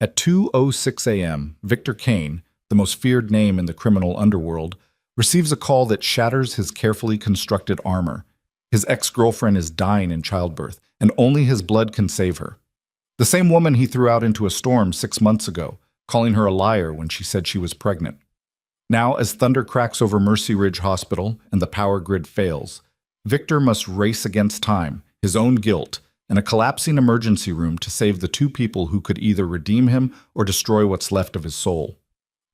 At 2:06 a.m., Victor Kane, the most feared name in the criminal underworld, receives a call that shatters his carefully constructed armor. His ex-girlfriend is dying in childbirth, and only his blood can save her. The same woman he threw out into a storm 6 months ago, calling her a liar when she said she was pregnant. Now, as thunder cracks over Mercy Ridge Hospital and the power grid fails, Victor must race against time, his own guilt, and a collapsing emergency room to save the two people who could either redeem him or destroy what's left of his soul.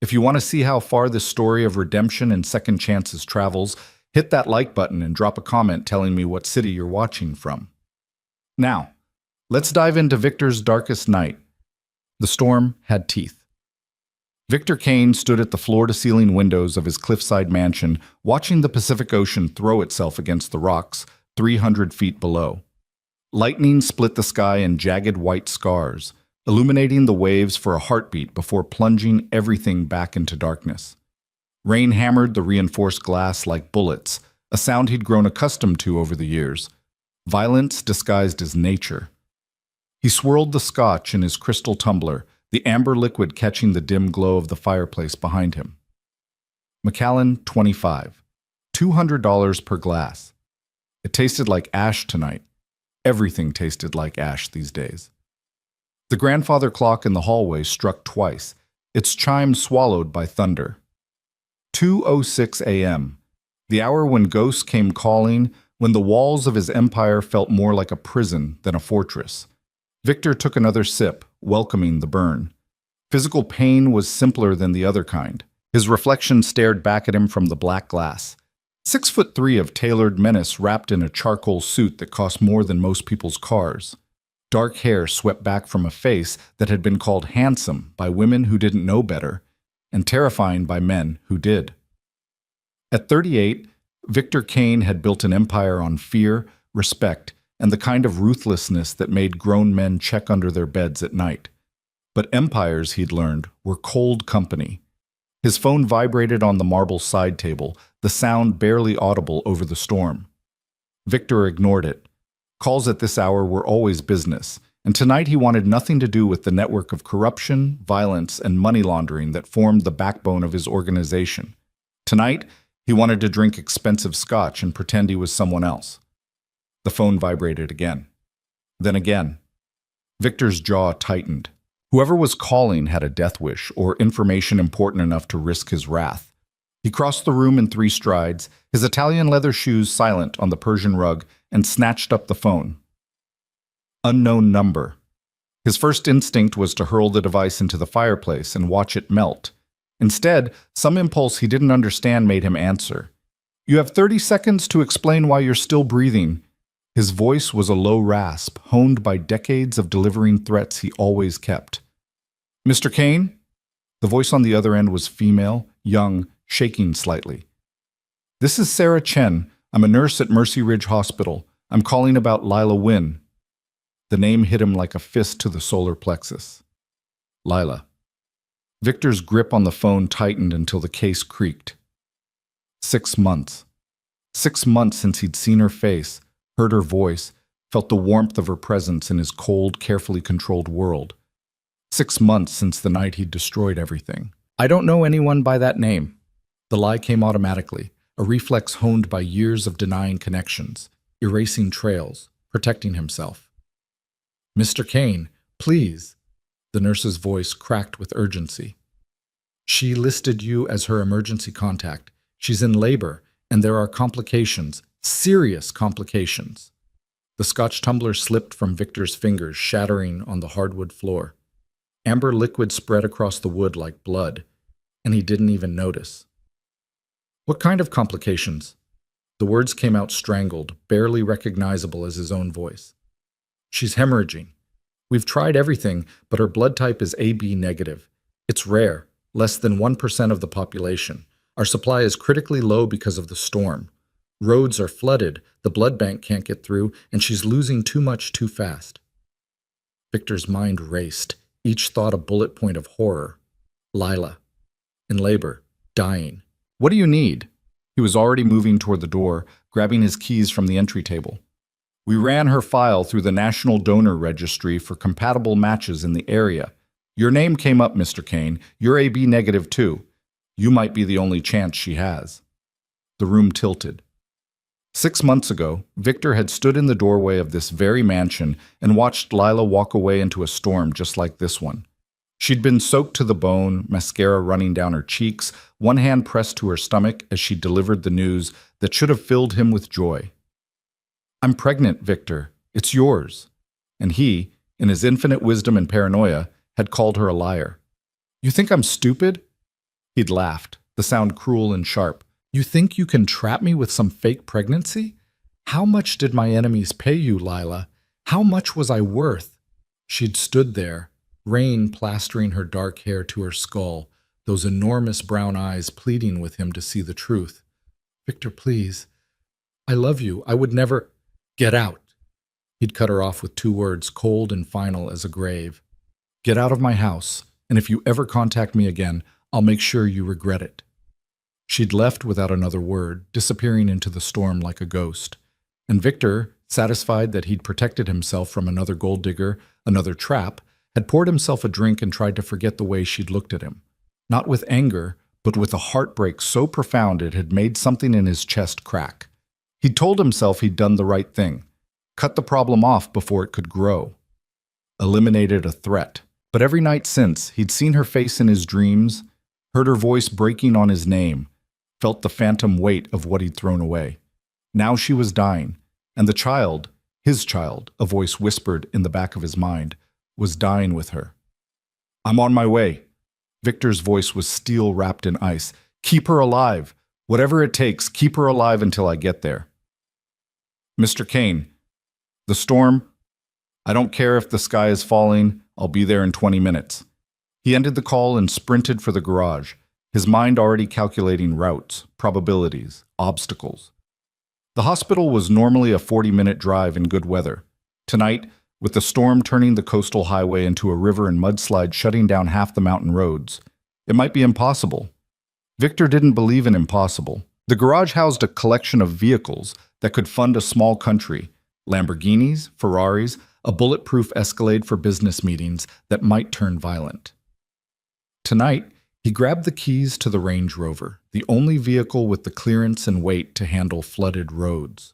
If you want to see how far this story of redemption and second chances travels, hit that like button and drop a comment telling me what city you're watching from. Now, let's dive into Victor's darkest night. The storm had teeth. Victor Kane stood at the floor-to-ceiling windows of his cliffside mansion, watching the Pacific Ocean throw itself against the rocks 300 feet below. Lightning split the sky in jagged white scars, illuminating the waves for a heartbeat before plunging everything back into darkness. Rain hammered the reinforced glass like bullets, a sound he'd grown accustomed to over the years. Violence disguised as nature. He swirled the scotch in his crystal tumbler, the amber liquid catching the dim glow of the fireplace behind him. Macallan, 25. $200 per glass. It tasted like ash tonight. Everything tasted like ash these days. The grandfather clock in the hallway struck twice, its chime swallowed by thunder. 2:06 a.m., the hour when ghosts came calling, when the walls of his empire felt more like a prison than a fortress. Victor took another sip, welcoming the burn. Physical pain was simpler than the other kind. His reflection stared back at him from the black glass. 6'3" of tailored menace wrapped in a charcoal suit that cost more than most people's cars. Dark hair swept back from a face that had been called handsome by women who didn't know better, and terrifying by men who did. At 38, Victor Kane had built an empire on fear, respect, and the kind of ruthlessness that made grown men check under their beds at night. But empires, he'd learned, were cold company. His phone vibrated on the marble side table, the sound barely audible over the storm. Victor ignored it. Calls at this hour were always business, and tonight he wanted nothing to do with the network of corruption, violence, and money laundering that formed the backbone of his organization. Tonight, he wanted to drink expensive scotch and pretend he was someone else. The phone vibrated again. Then again. Victor's jaw tightened. Whoever was calling had a death wish or information important enough to risk his wrath. He crossed the room in 3 strides, his Italian leather shoes silent on the Persian rug, and snatched up the phone. Unknown number. His first instinct was to hurl the device into the fireplace and watch it melt. Instead, some impulse he didn't understand made him answer. "You have 30 seconds to explain why you're still breathing." His voice was a low rasp, honed by decades of delivering threats he always kept. "Mr. Kane?" The voice on the other end was female, young, shaking slightly. "This is Sarah Chen. I'm a nurse at Mercy Ridge Hospital. I'm calling about Lila Wynn." The name hit him like a fist to the solar plexus. Lila. Victor's grip on the phone tightened until the case creaked. 6 months. 6 months since he'd seen her face, heard her voice, felt the warmth of her presence in his cold, carefully controlled world. 6 months since the night he'd destroyed everything. "I don't know anyone by that name." The lie came automatically, a reflex honed by years of denying connections, erasing trails, protecting himself. "Mr. Kane, please." The nurse's voice cracked with urgency. "She listed you as her emergency contact. She's in labor, and there are complications, serious complications." The scotch tumbler slipped from Victor's fingers, shattering on the hardwood floor. Amber liquid spread across the wood like blood, and he didn't even notice. "What kind of complications?" The words came out strangled, barely recognizable as his own voice. "She's hemorrhaging. We've tried everything, but her blood type is AB negative. It's rare, less than 1% of the population. Our supply is critically low because of the storm. Roads are flooded, the blood bank can't get through, and she's losing too much too fast." Victor's mind raced, each thought a bullet point of horror. Lila. In labor. Dying. "What do you need?" He was already moving toward the door, grabbing his keys from the entry table. "We ran her file through the National Donor Registry for compatible matches in the area. Your name came up, Mr. Kane. You're AB negative too. You might be the only chance she has. The room tilted. 6 months ago, Victor had stood in the doorway of this very mansion and watched Lila walk away into a storm just like this one. She'd been soaked to the bone, mascara running down her cheeks, one hand pressed to her stomach as she delivered the news that should have filled him with joy. I'm pregnant, Victor. It's yours. And he, in his infinite wisdom and paranoia, had called her a liar. You think I'm stupid? He'd laughed, the sound cruel and sharp. You think you can trap me with some fake pregnancy? How much did my enemies pay you, Lila? How much was I worth? She'd stood there, rain plastering her dark hair to her skull, those enormous brown eyes pleading with him to see the truth. Victor, please. I love you. I would never... Get out. He'd cut her off with 2 words, cold and final as a grave. Get out of my house, and if you ever contact me again, I'll make sure you regret it. She'd left without another word, disappearing into the storm like a ghost. And Victor, satisfied that he'd protected himself from another gold digger, another trap, had poured himself a drink and tried to forget the way she'd looked at him. Not with anger, but with a heartbreak so profound it had made something in his chest crack. He'd told himself he'd done the right thing, cut the problem off before it could grow, eliminated a threat. But every night since, he'd seen her face in his dreams, heard her voice breaking on his name, felt the phantom weight of what he'd thrown away. Now she was dying, and the child, his child, a voice whispered in the back of his mind, was dying with her. I'm on my way. Victor's voice was steel wrapped in ice. Keep her alive. Whatever it takes, keep her alive until I get there. Mr. Kane, the storm, I don't care if the sky is falling, I'll be there in 20 minutes. He ended the call and sprinted for the garage, his mind already calculating routes, probabilities, obstacles. The hospital was normally a 40-minute drive in good weather. Tonight, with the storm turning the coastal highway into a river and mudslide shutting down half the mountain roads, it might be impossible. Victor didn't believe in impossible. The garage housed a collection of vehicles that could fund a small country, Lamborghinis, Ferraris, a bulletproof Escalade for business meetings that might turn violent. Tonight, he grabbed the keys to the Range Rover, the only vehicle with the clearance and weight to handle flooded roads.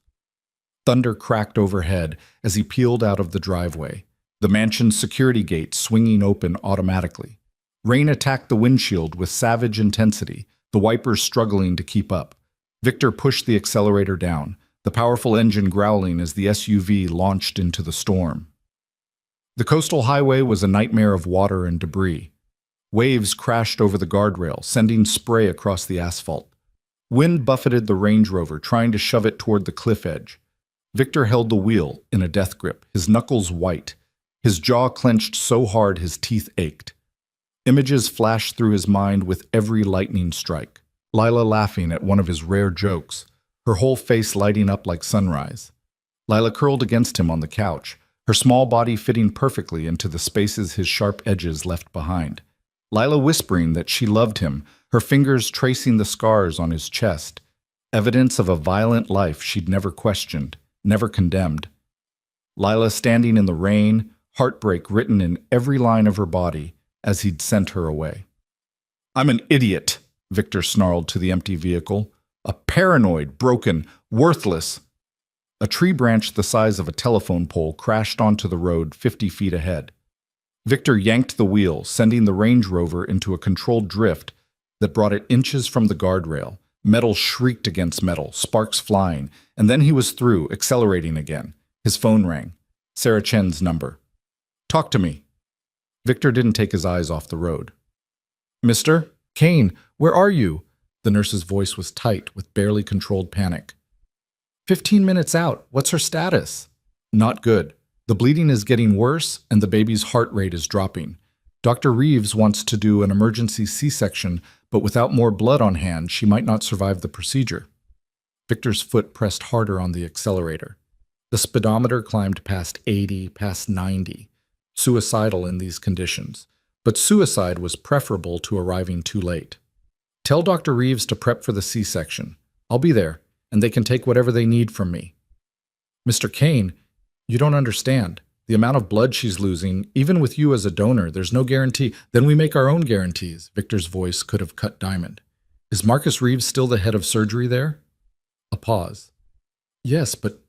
Thunder cracked overhead as he peeled out of the driveway, the mansion's security gate swinging open automatically. Rain attacked the windshield with savage intensity, the wipers struggling to keep up. Victor pushed the accelerator down, the powerful engine growling as the SUV launched into the storm. The coastal highway was a nightmare of water and debris. Waves crashed over the guardrail, sending spray across the asphalt. Wind buffeted the Range Rover, trying to shove it toward the cliff edge. Victor held the wheel in a death grip, his knuckles white, his jaw clenched so hard his teeth ached. Images flashed through his mind with every lightning strike. Lila laughing at one of his rare jokes, her whole face lighting up like sunrise. Lila curled against him on the couch, her small body fitting perfectly into the spaces his sharp edges left behind. Lila whispering that she loved him, her fingers tracing the scars on his chest, evidence of a violent life she'd never questioned, never condemned. Lila standing in the rain, heartbreak written in every line of her body as he'd sent her away. I'm an idiot, Victor snarled to the empty vehicle. A paranoid, broken, worthless. A tree branch the size of a telephone pole crashed onto the road 50 feet ahead. Victor yanked the wheel, sending the Range Rover into a controlled drift that brought it inches from the guardrail. Metal shrieked against metal, sparks flying, and then he was through, accelerating again. His phone rang. Sarah Chen's number. Talk to me. Victor didn't take his eyes off the road. Mr. Kane, where are you? The nurse's voice was tight with barely controlled panic. 15 minutes out. What's her status? Not good. The bleeding is getting worse and the baby's heart rate is dropping. Dr. Reeves wants to do an emergency C-section, but without more blood on hand, she might not survive the procedure. Victor's foot pressed harder on the accelerator. The speedometer climbed past 80, past 90. Suicidal in these conditions. But suicide was preferable to arriving too late. Tell Dr. Reeves to prep for the C-section. I'll be there, and they can take whatever they need from me. Mr. Kane, you don't understand. The amount of blood she's losing, even with you as a donor, there's no guarantee. Then we make our own guarantees. Victor's voice could have cut diamond. Is Marcus Reeves still the head of surgery there? A pause. Yes, but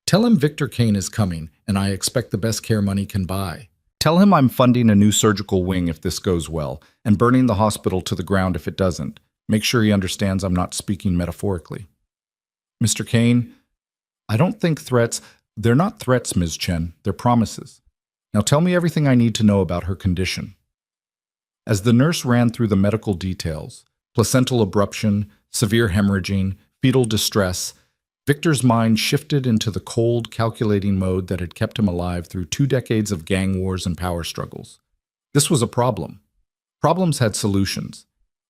tell him Victor Kane is coming, and I expect the best care money can buy. Tell him I'm funding a new surgical wing if this goes well, and burning the hospital to the ground if it doesn't. Make sure he understands I'm not speaking metaphorically. Mr. Kane, I don't think threats... They're not threats, Ms. Chen. They're promises. Now tell me everything I need to know about her condition. As the nurse ran through the medical details, placental abruption, severe hemorrhaging, fetal distress, Victor's mind shifted into the cold, calculating mode that had kept him alive through 2 decades of gang wars and power struggles. This was a problem. Problems had solutions.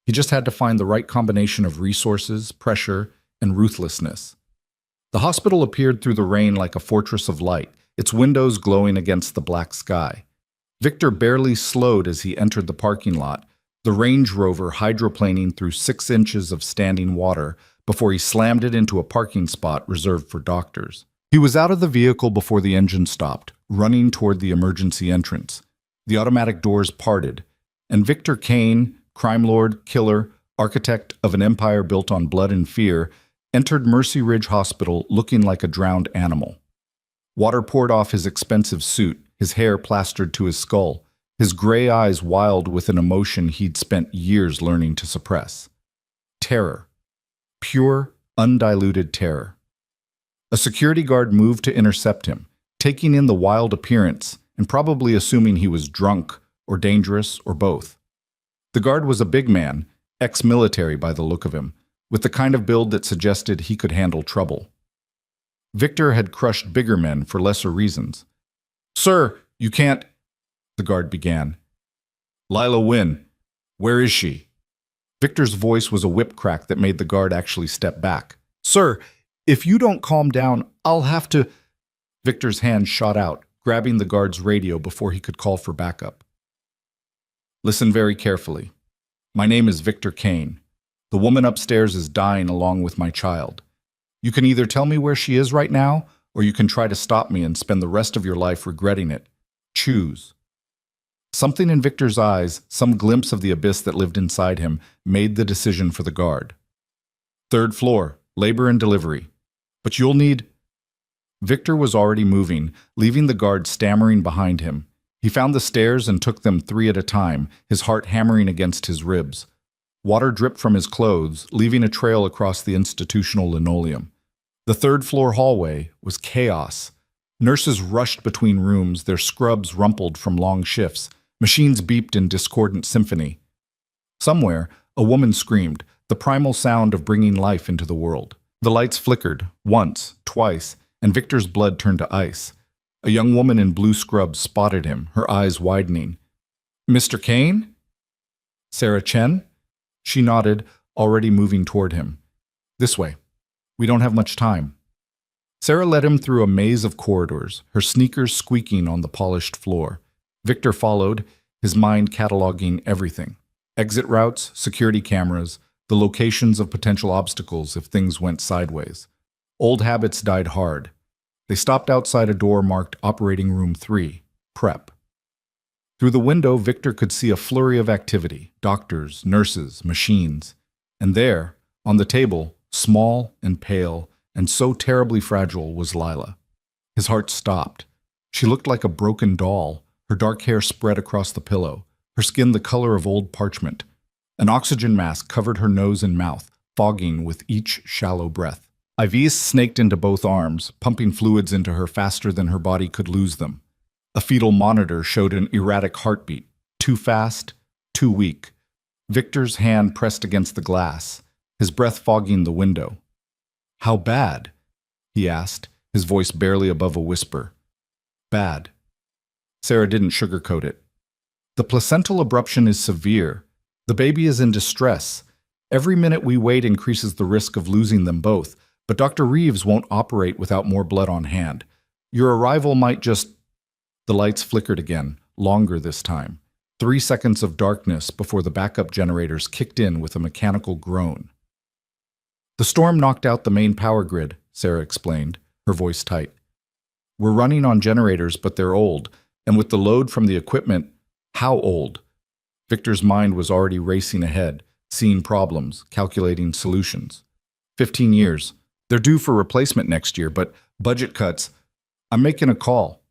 He just had to find the right combination of resources, pressure, and ruthlessness. The hospital appeared through the rain like a fortress of light, its windows glowing against the black sky. Victor barely slowed as he entered the parking lot, the Range Rover hydroplaning through 6 inches of standing water before he slammed it into a parking spot reserved for doctors. He was out of the vehicle before the engine stopped, running toward the emergency entrance. The automatic doors parted, and Victor Kane, crime lord, killer, architect of an empire built on blood and fear, entered Mercy Ridge Hospital looking like a drowned animal. Water poured off his expensive suit, his hair plastered to his skull, his gray eyes wild with an emotion he'd spent years learning to suppress. Terror. Pure, undiluted terror. A security guard moved to intercept him, taking in the wild appearance and probably assuming he was drunk or dangerous or both. The guard was a big man, ex-military by the look of him, with the kind of build that suggested he could handle trouble. Victor had crushed bigger men for lesser reasons. "Sir, you can't," the guard began. "Lila Wynn, where is she?" Victor's voice was a whip crack that made the guard actually step back. "Sir, if you don't calm down, I'll have to..." Victor's hand shot out, grabbing the guard's radio before he could call for backup. "Listen very carefully. My name is Victor Kane. The woman upstairs is dying along with my child. You can either tell me where she is right now, or you can try to stop me and spend the rest of your life regretting it. Choose." Something in Victor's eyes, some glimpse of the abyss that lived inside him, made the decision for the guard. "3rd floor, labor and delivery. But you'll need..." Victor was already moving, leaving the guard stammering behind him. He found the stairs and took them 3 at a time, his heart hammering against his ribs. Water dripped from his clothes, leaving a trail across the institutional linoleum. The 3rd floor hallway was chaos. Nurses rushed between rooms, their scrubs rumpled from long shifts. Machines beeped in discordant symphony. Somewhere, a woman screamed, the primal sound of bringing life into the world. The lights flickered, once, twice, and Victor's blood turned to ice. A young woman in blue scrubs spotted him, her eyes widening. "Mr. Kane? Sarah Chen?" She nodded, already moving toward him. "This way. We don't have much time." Sarah led him through a maze of corridors, her sneakers squeaking on the polished floor. Victor followed, his mind cataloging everything. Exit routes, security cameras, the locations of potential obstacles if things went sideways. Old habits died hard. They stopped outside a door marked Operating Room 3, Prep. Through the window, Victor could see a flurry of activity, doctors, nurses, machines. And there, on the table, small and pale, and so terribly fragile, was Lila. His heart stopped. She looked like a broken doll, her dark hair spread across the pillow, her skin the color of old parchment. An oxygen mask covered her nose and mouth, fogging with each shallow breath. IVs snaked into both arms, pumping fluids into her faster than her body could lose them. A fetal monitor showed an erratic heartbeat, too fast, too weak. Victor's hand pressed against the glass, his breath fogging the window. "How bad?" he asked, his voice barely above a whisper. "Bad." Sarah didn't sugarcoat it. "The placental abruption is severe. The baby is in distress. Every minute we wait increases the risk of losing them both, but Dr. Reeves won't operate without more blood on hand. Your arrival might just..." The lights flickered again, longer this time. 3 seconds of darkness before the backup generators kicked in with a mechanical groan. "The storm knocked out the main power grid," Sarah explained, her voice tight. We're running on generators, but they're old. And with the load from the equipment, how old? Victor's mind was already racing ahead, seeing problems, calculating solutions. 15 years. They're due for replacement next year, but budget cuts. I'm making a call.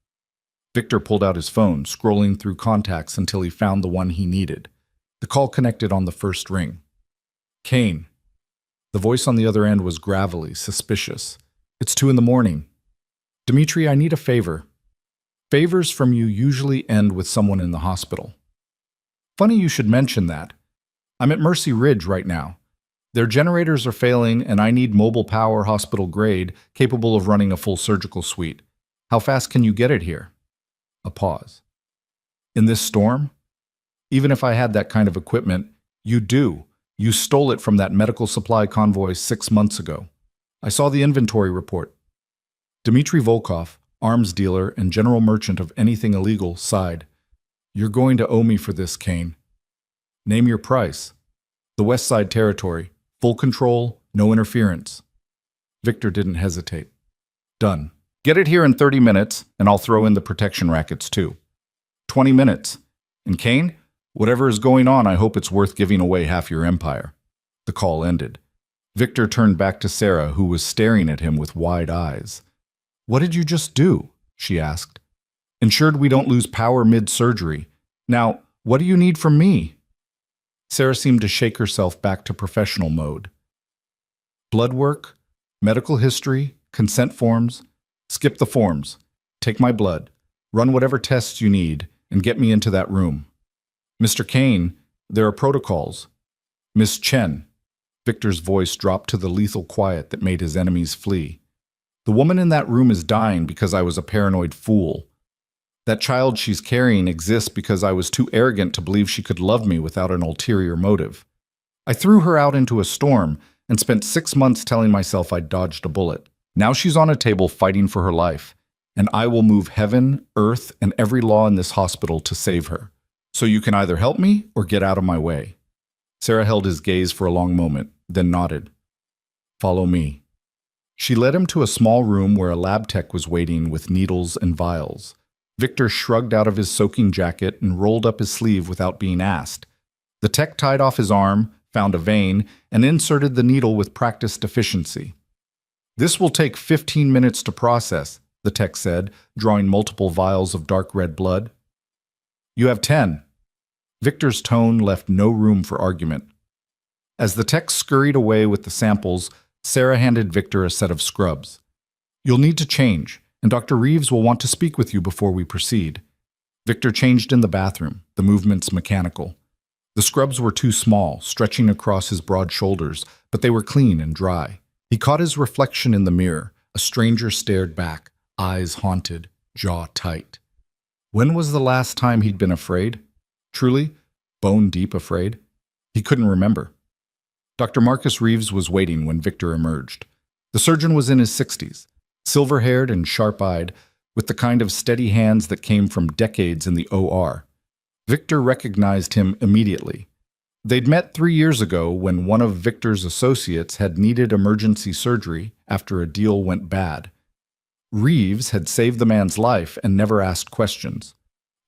Victor pulled out his phone, scrolling through contacts until he found the one he needed. The call connected on the first ring. Kane. The voice on the other end was gravelly, suspicious. It's 2 a.m. Dimitri, I need a favor. Favors from you usually end with someone in the hospital. Funny you should mention that. I'm at Mercy Ridge right now. Their generators are failing and I need mobile power hospital grade capable of running a full surgical suite. How fast can you get it here? A pause. In this storm? Even if I had that kind of equipment, you do. You stole it from that medical supply convoy 6 months ago. I saw the inventory report. Dmitry Volkov, arms dealer and general merchant of anything illegal, sighed. You're going to owe me for this, Kane. Name your price. The West Side Territory. Full control, no interference. Victor didn't hesitate. Done. Get it here in 30 minutes, and I'll throw in the protection rackets too. 20 minutes. And Kane, whatever is going on, I hope it's worth giving away half your empire. The call ended. Victor turned back to Sarah, who was staring at him with wide eyes. What did you just do? She asked. Ensured we don't lose power mid-surgery. Now, what do you need from me? Sarah seemed to shake herself back to professional mode. Blood work, medical history, consent forms. Skip the forms. Take my blood. Run whatever tests you need, and get me into that room. Mr. Kane, there are protocols. Miss Chen. Victor's voice dropped to the lethal quiet that made his enemies flee. The woman in that room is dying because I was a paranoid fool. That child she's carrying exists because I was too arrogant to believe she could love me without an ulterior motive. I threw her out into a storm and spent 6 months telling myself I'd dodged a bullet. Now she's on a table fighting for her life, and I will move heaven, earth, and every law in this hospital to save her. So you can either help me or get out of my way. Sarah held his gaze for a long moment, then nodded. Follow me. She led him to a small room where a lab tech was waiting with needles and vials. Victor shrugged out of his soaking jacket and rolled up his sleeve without being asked. The tech tied off his arm, found a vein, and inserted the needle with practiced efficiency. This will take 15 minutes to process, the tech said, drawing multiple vials of dark red blood. You have 10. Victor's tone left no room for argument. As the tech scurried away with the samples, Sarah handed Victor a set of scrubs. You'll need to change, and Dr. Reeves will want to speak with you before we proceed. Victor changed in the bathroom, the movements mechanical. The scrubs were too small, stretching across his broad shoulders, but they were clean and dry. He caught his reflection in the mirror. A stranger stared back, eyes haunted, jaw tight. When was the last time he'd been afraid? Truly, bone-deep afraid? He couldn't remember. Dr. Marcus Reeves was waiting when Victor emerged. The surgeon was in his 60s, silver-haired and sharp-eyed, with the kind of steady hands that came from decades in the OR. Victor recognized him immediately. They'd met 3 years ago when one of Victor's associates had needed emergency surgery after a deal went bad. Reeves had saved the man's life and never asked questions.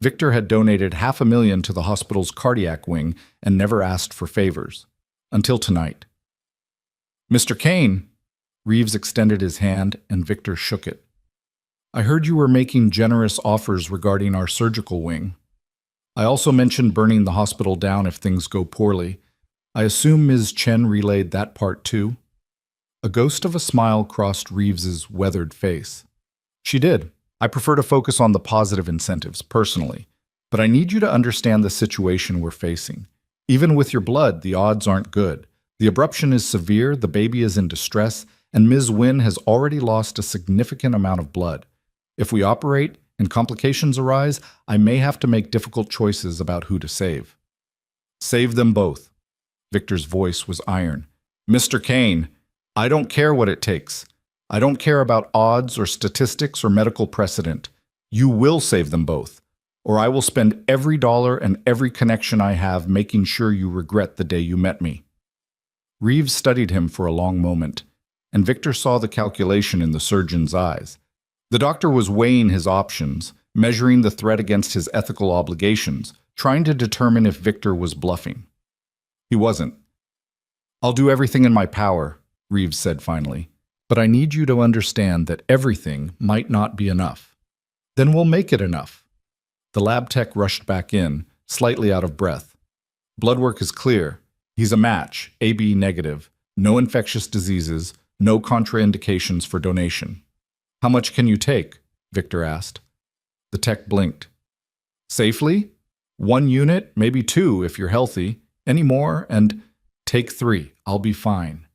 Victor had donated $500,000 to the hospital's cardiac wing and never asked for favors. Until tonight. Mr. Kane, Reeves extended his hand and Victor shook it. I heard you were making generous offers regarding our surgical wing. I also mentioned burning the hospital down if things go poorly. I assume Ms. Chen relayed that part too? A ghost of a smile crossed Reeves's weathered face. She did. I prefer to focus on the positive incentives, personally. But I need you to understand the situation we're facing. Even with your blood, the odds aren't good. The abruption is severe, the baby is in distress, and Ms. Wynn has already lost a significant amount of blood. If we operate and complications arise, I may have to make difficult choices about who to save. Save them both. Victor's voice was iron. Mr. Kane, I don't care what it takes. I don't care about odds or statistics or medical precedent. You will save them both, or I will spend every dollar and every connection I have making sure you regret the day you met me. Reeves studied him for a long moment, and Victor saw the calculation in the surgeon's eyes. The doctor was weighing his options, measuring the threat against his ethical obligations, trying to determine if Victor was bluffing. He wasn't. "I'll do everything in my power," Reeves said finally, "but I need you to understand that everything might not be enough." "Then we'll make it enough." The lab tech rushed back in, slightly out of breath. "Blood work is clear. He's a match, AB negative, no infectious diseases, no contraindications for donation." "How much can you take?" Victor asked. The tech blinked. "Safely? 1 unit, maybe 2 if you're healthy. Any more, and take 3. I'll be fine."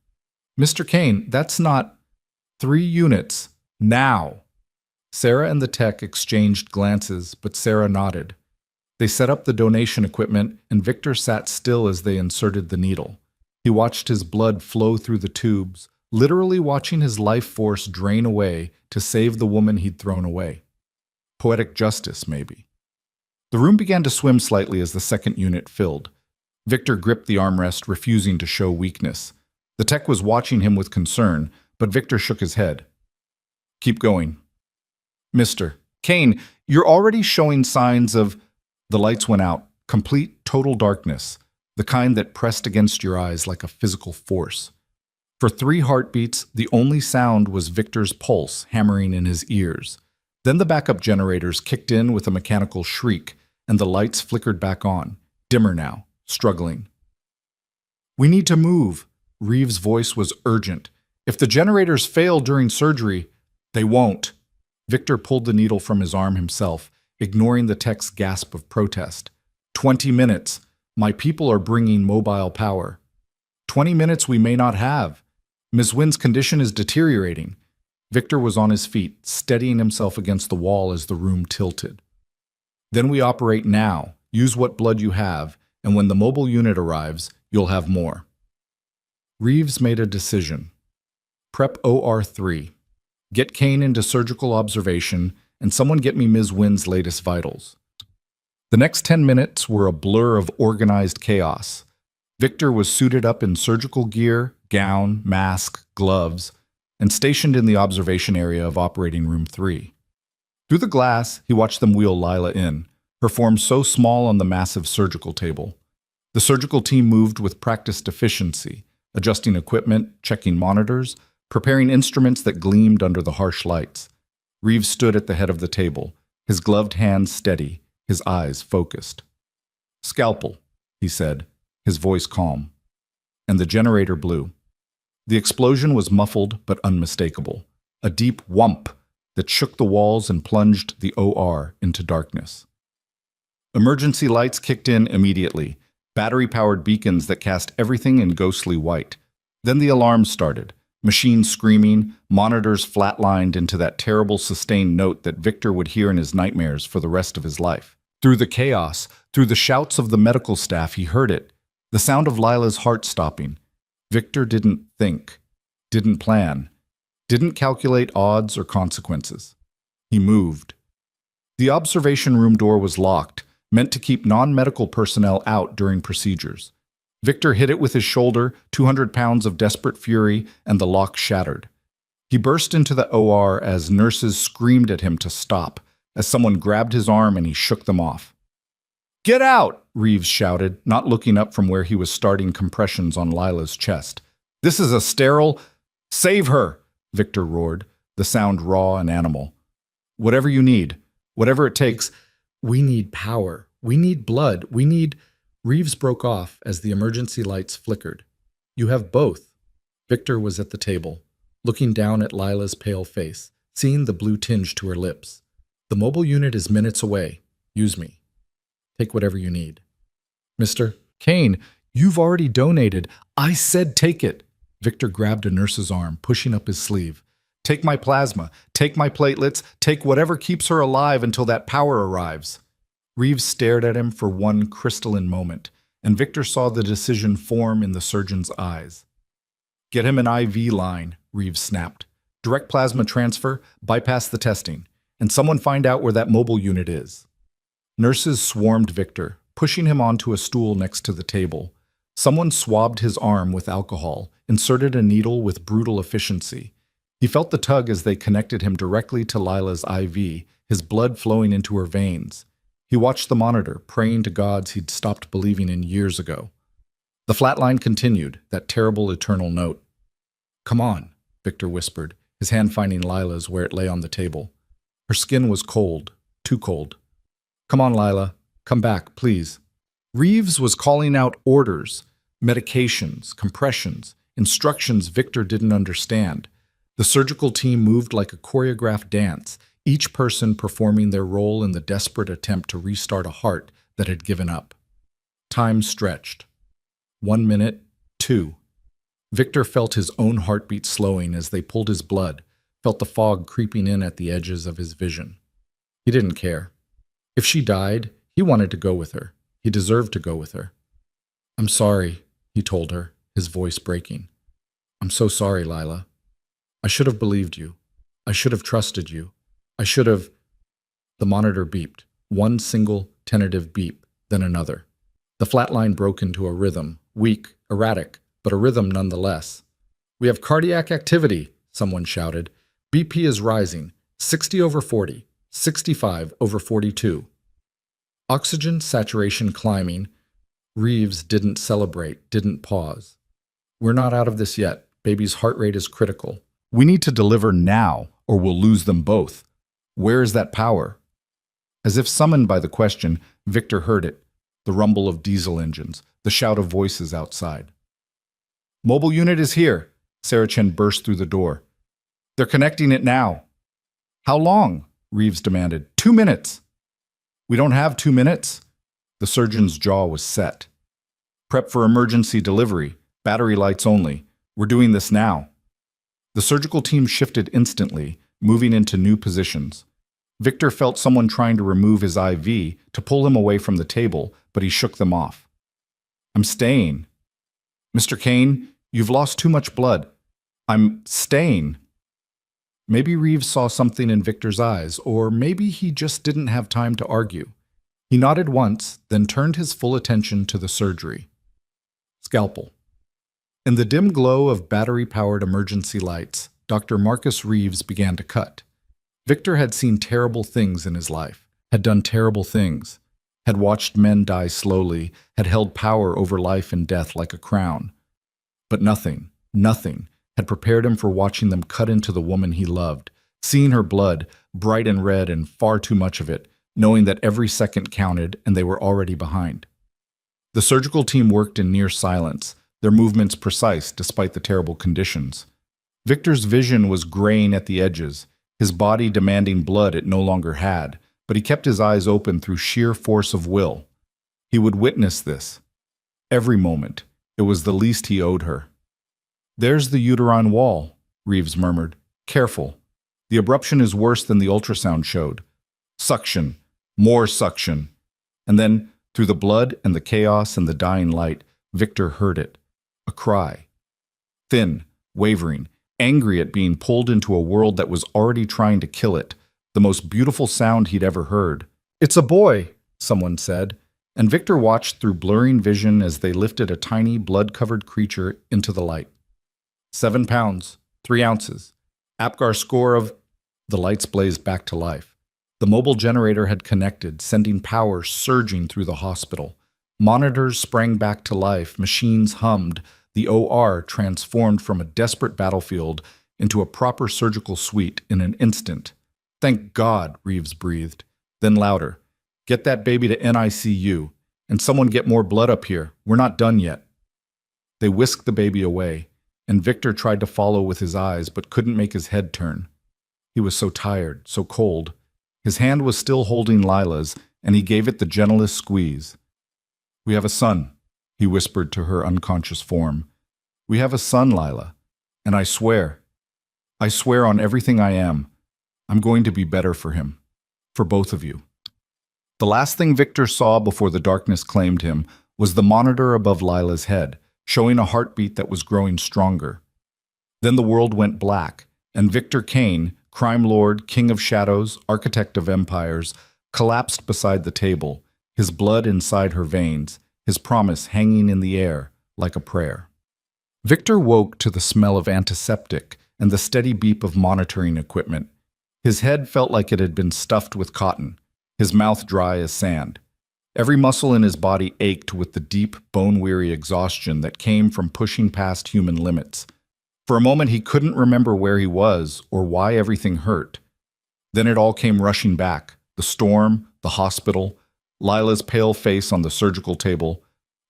"Mr. Kane, that's not 3 units. Now." Sarah and the tech exchanged glances, but Sarah nodded. They set up the donation equipment, and Victor sat still as they inserted the needle. He watched his blood flow through the tubes, literally watching his life force drain away to save the woman he'd thrown away. Poetic justice, maybe. The room began to swim slightly as the second unit filled. Victor gripped the armrest, refusing to show weakness. The tech was watching him with concern, but Victor shook his head. "Keep going." "Mr. Kane, you're already showing signs of—" The lights went out, complete, total darkness, the kind that pressed against your eyes like a physical force. For 3 heartbeats, the only sound was Victor's pulse hammering in his ears. Then the backup generators kicked in with a mechanical shriek, and the lights flickered back on, dimmer now, struggling. "We need to move." Reeves' voice was urgent. "If the generators fail during surgery, they won't." Victor pulled the needle from his arm himself, ignoring the tech's gasp of protest. 20 minutes. My people are bringing mobile power. 20 minutes we may not have. Ms. Wynn's condition is deteriorating." Victor was on his feet, steadying himself against the wall as the room tilted. "Then we operate now. Use what blood you have, and when the mobile unit arrives, you'll have more." Reeves made a decision. "Prep OR3. Get Kane into surgical observation, and someone get me Ms. Wynn's latest vitals." The next 10 minutes were a blur of organized chaos. Victor was suited up in surgical gear, gown, mask, gloves, and stationed in the observation area of Operating Room 3. Through the glass, he watched them wheel Lila in, her form so small on the massive surgical table. The surgical team moved with practiced efficiency, adjusting equipment, checking monitors, preparing instruments that gleamed under the harsh lights. Reeves stood at the head of the table, his gloved hands steady, his eyes focused. "Scalpel," he said, his voice calm. And the generator blew. The explosion was muffled but unmistakable, a deep whump that shook the walls and plunged the OR into darkness. Emergency lights kicked in immediately, battery-powered beacons that cast everything in ghostly white. Then the alarms started, machines screaming, monitors flatlined into that terrible sustained note that Victor would hear in his nightmares for the rest of his life. Through the chaos, through the shouts of the medical staff, he heard it, the sound of Lila's heart stopping. Victor didn't think, didn't plan, didn't calculate odds or consequences. He moved. The observation room door was locked, meant to keep non-medical personnel out during procedures. Victor hit it with his shoulder, 200 pounds of desperate fury, and the lock shattered. He burst into the OR as nurses screamed at him to stop, as someone grabbed his arm and he shook them off. "Get out!" Reeves shouted, not looking up from where he was starting compressions on Lila's chest. "This is a sterile—" "Save her!" Victor roared, the sound raw and animal. "Whatever you need, whatever it takes. We need power. We need blood. We need—" Reeves broke off as the emergency lights flickered. "You have both." Victor was at the table, looking down at Lila's pale face, seeing the blue tinge to her lips. "The mobile unit is minutes away. Use me. Take whatever you need." "Mr. Kane, you've already donated." "I said take it." Victor grabbed a nurse's arm, pushing up his sleeve. "Take my plasma. Take my platelets. Take whatever keeps her alive until that power arrives." Reeves stared at him for one crystalline moment, and Victor saw the decision form in the surgeon's eyes. "Get him an IV line," Reeves snapped. "Direct plasma transfer, bypass the testing, and someone find out where that mobile unit is." Nurses swarmed Victor, pushing him onto a stool next to the table. Someone swabbed his arm with alcohol, inserted a needle with brutal efficiency. He felt the tug as they connected him directly to Lila's IV, his blood flowing into her veins. He watched the monitor, praying to gods he'd stopped believing in years ago. The flatline continued, that terrible eternal note. "Come on," Victor whispered, his hand finding Lila's where it lay on the table. Her skin was cold, too cold. "Come on, Lila. Come back, please." Reeves was calling out orders, medications, compressions, instructions Victor didn't understand. The surgical team moved like a choreographed dance, each person performing their role in the desperate attempt to restart a heart that had given up. Time stretched. 1 minute, 2. Victor felt his own heartbeat slowing as they pulled his blood, felt the fog creeping in at the edges of his vision. He didn't care. If she died, he wanted to go with her. He deserved to go with her. "I'm sorry," he told her, his voice breaking. "I'm so sorry, Lila. I should have believed you. I should have trusted you. I should have—" The monitor beeped, one single, tentative beep, then another. The flatline broke into a rhythm, weak, erratic, but a rhythm nonetheless. "We have cardiac activity," someone shouted. "BP is rising, 60 over 40, 65 over 42. Oxygen saturation climbing. Reeves didn't celebrate, didn't pause. "We're not out of this yet. Baby's heart rate is critical. We need to deliver now, or we'll lose them both. Where is that power?" As if summoned by the question, Victor heard it, the rumble of diesel engines, the shout of voices outside. "Mobile unit is here," Saracen burst through the door. "They're connecting it now." "How long?" Reeves demanded. 2 minutes." "We don't have 2 minutes." The surgeon's jaw was set. "Prep for emergency delivery. Battery lights only. We're doing this now." The surgical team shifted instantly, moving into new positions. Victor felt someone trying to remove his IV to pull him away from the table, but he shook them off. "I'm staying." "Mr. Kane, you've lost too much blood." "I'm staying." Maybe Reeves saw something in Victor's eyes, or maybe he just didn't have time to argue. He nodded once, then turned his full attention to the surgery. Scalpel. In the dim glow of battery-powered emergency lights, Dr. Marcus Reeves began to cut. Victor had seen terrible things in his life, had done terrible things, had watched men die slowly, had held power over life and death like a crown. But nothing had prepared him for watching them cut into the woman he loved, seeing her blood, bright and red and far too much of it, knowing that every second counted and they were already behind. The surgical team worked in near silence, their movements precise despite the terrible conditions. Victor's vision was graying at the edges, his body demanding blood it no longer had, but he kept his eyes open through sheer force of will. He would witness this. Every moment. It was the least he owed her. "There's the uterine wall," Reeves murmured. "Careful. The abruption is worse than the ultrasound showed. Suction. More suction." And then, through the blood and the chaos and the dying light, Victor heard it. A cry. Thin, wavering, angry at being pulled into a world that was already trying to kill it, the most beautiful sound he'd ever heard. "It's a boy," someone said, and Victor watched through blurring vision as they lifted a tiny, blood-covered creature into the light. 7 pounds, 3 ounces. Apgar score of... The lights blazed back to life. The mobile generator had connected, sending power surging through the hospital. Monitors sprang back to life, machines hummed, the OR transformed from a desperate battlefield into a proper surgical suite in an instant. "Thank God," Reeves breathed. Then louder, "Get that baby to NICU, and someone get more blood up here. We're not done yet." They whisked the baby away, and Victor tried to follow with his eyes but couldn't make his head turn. He was so tired, so cold. His hand was still holding Lila's, and he gave it the gentlest squeeze. "We have a son," he whispered to her unconscious form. "We have a son, Lila, and I swear on everything I am, I'm going to be better for him, for both of you." The last thing Victor saw before the darkness claimed him was the monitor above Lila's head, showing a heartbeat that was growing stronger. Then the world went black, and Victor Kane, crime lord, king of shadows, architect of empires, collapsed beside the table, his blood inside her veins, his promise hanging in the air like a prayer. Victor woke to the smell of antiseptic and the steady beep of monitoring equipment. His head felt like it had been stuffed with cotton, his mouth dry as sand. Every muscle in his body ached with the deep, bone-weary exhaustion that came from pushing past human limits. For a moment he couldn't remember where he was or why everything hurt. Then it all came rushing back. The storm, the hospital, Lila's pale face on the surgical table,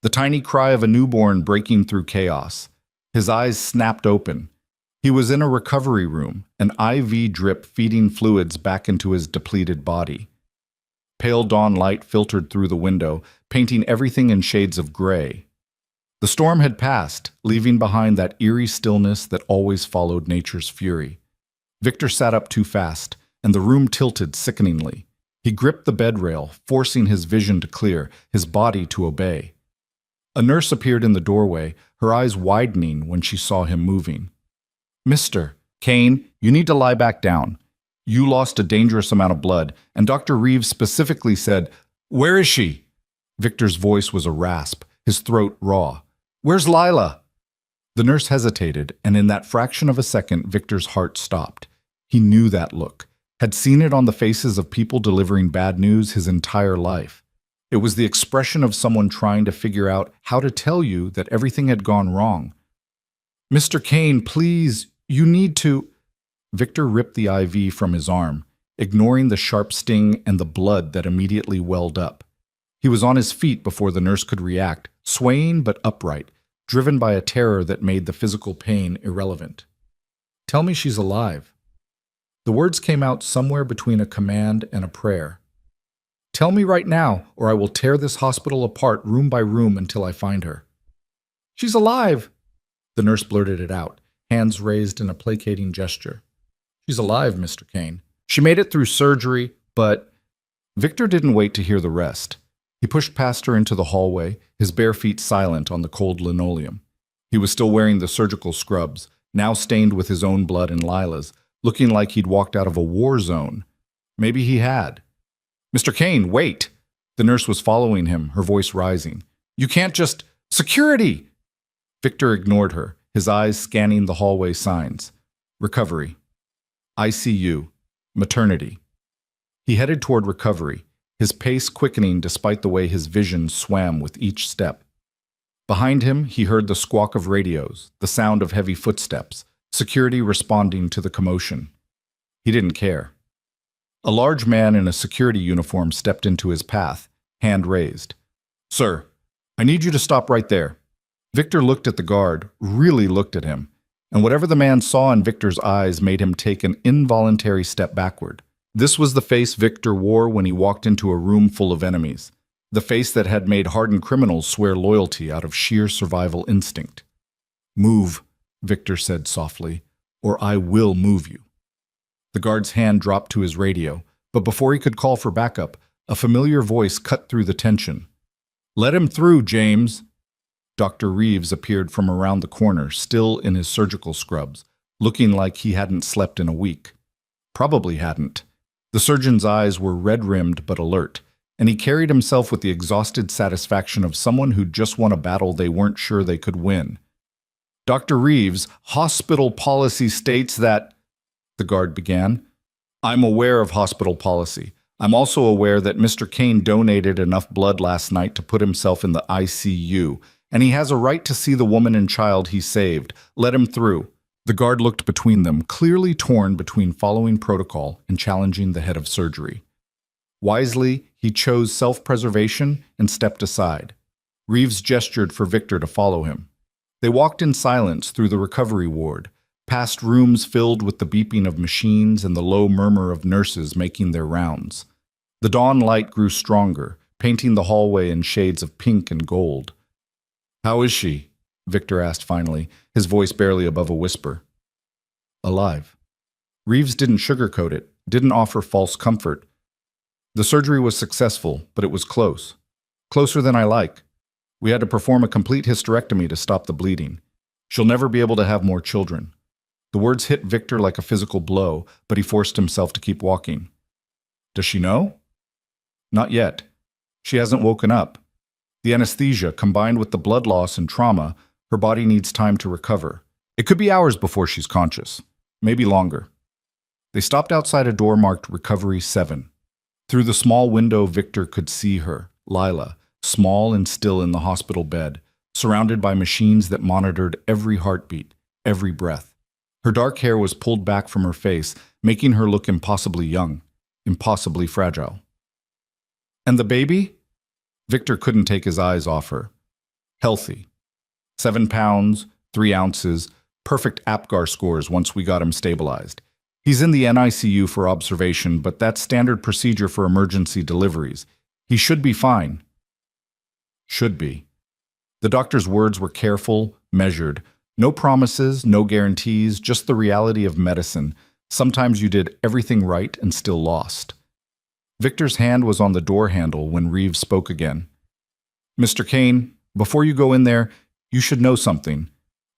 the tiny cry of a newborn breaking through chaos. His eyes snapped open. He was in a recovery room, an IV drip feeding fluids back into his depleted body. Pale dawn light filtered through the window, painting everything in shades of gray. The storm had passed, leaving behind that eerie stillness that always followed nature's fury. Victor sat up too fast, and the room tilted sickeningly. He gripped the bed rail, forcing his vision to clear, his body to obey. A nurse appeared in the doorway, her eyes widening when she saw him moving. "Mr. Kane, you need to lie back down. You lost a dangerous amount of blood, and Dr. Reeves specifically said, 'Where is she?'" Victor's voice was a rasp, his throat raw. "Where's Lila?" The nurse hesitated, and in that fraction of a second, Victor's heart stopped. He knew that look, had seen it on the faces of people delivering bad news his entire life. It was the expression of someone trying to figure out how to tell you that everything had gone wrong. "Mr. Kane, please, you need to—" Victor ripped the IV from his arm, ignoring the sharp sting and the blood that immediately welled up. He was on his feet before the nurse could react, swaying but upright, driven by a terror that made the physical pain irrelevant. "Tell me she's alive." The words came out somewhere between a command and a prayer. "Tell me right now, or I will tear this hospital apart room by room until I find her." "She's alive!" The nurse blurted it out, hands raised in a placating gesture. "She's alive, Mr. Kane. She made it through surgery, but—" Victor didn't wait to hear the rest. He pushed past her into the hallway, his bare feet silent on the cold linoleum. He was still wearing the surgical scrubs, now stained with his own blood and Lila's, looking like he'd walked out of a war zone. Maybe he had. "Mr. Kane, wait!" The nurse was following him, her voice rising. "You can't just— Security!" Victor ignored her, his eyes scanning the hallway signs. Recovery. ICU. Maternity. He headed toward recovery, his pace quickening despite the way his vision swam with each step. Behind him, he heard the squawk of radios, the sound of heavy footsteps, security responding to the commotion. He didn't care. A large man in a security uniform stepped into his path, hand raised. "Sir, I need you to stop right there." Victor looked at the guard, really looked at him, and whatever the man saw in Victor's eyes made him take an involuntary step backward. This was the face Victor wore when he walked into a room full of enemies, the face that had made hardened criminals swear loyalty out of sheer survival instinct. "Move," Victor said softly, "or I will move you." The guard's hand dropped to his radio, but before he could call for backup, a familiar voice cut through the tension. "Let him through, James." Dr. Reeves appeared from around the corner, still in his surgical scrubs, looking like he hadn't slept in a week. Probably hadn't. The surgeon's eyes were red-rimmed but alert, and he carried himself with the exhausted satisfaction of someone who'd just won a battle they weren't sure they could win. "Dr. Reeves, hospital policy states that—" the guard began. "I'm aware of hospital policy. I'm also aware that Mr. Kane donated enough blood last night to put himself in the ICU, and he has a right to see the woman and child he saved. Let him through." The guard looked between them, clearly torn between following protocol and challenging the head of surgery. Wisely, he chose self-preservation and stepped aside. Reeves gestured for Victor to follow him. They walked in silence through the recovery ward, past rooms filled with the beeping of machines and the low murmur of nurses making their rounds. The dawn light grew stronger, painting the hallway in shades of pink and gold. "How is she?" Victor asked finally, his voice barely above a whisper. "Alive." Reeves didn't sugarcoat it, didn't offer false comfort. "The surgery was successful, but it was close. Closer than I like. We had to perform a complete hysterectomy to stop the bleeding. She'll never be able to have more children." The words hit Victor like a physical blow, but he forced himself to keep walking. "Does she know?" "Not yet. She hasn't woken up. The anesthesia, combined with the blood loss and trauma, her body needs time to recover. It could be hours before she's conscious. maybe longer. They stopped outside a door marked Recovery 7. Through the small window, Victor could see her, Lila, small and still in the hospital bed, surrounded by machines that monitored every heartbeat, every breath. Her dark hair was pulled back from her face, making her look impossibly young, impossibly fragile. And the baby? Victor couldn't take his eyes off her. Healthy. 7 pounds, 3 ounces, perfect APGAR scores once we got him stabilized. He's in the NICU for observation, but that's standard procedure for emergency deliveries. He should be fine. Should be. The doctor's words were careful, measured. No promises, no guarantees, just the reality of medicine. Sometimes you did everything right and still lost. Victor's hand was on the door handle when Reeves spoke again. Mr. Kane, before you go in there, you should know something.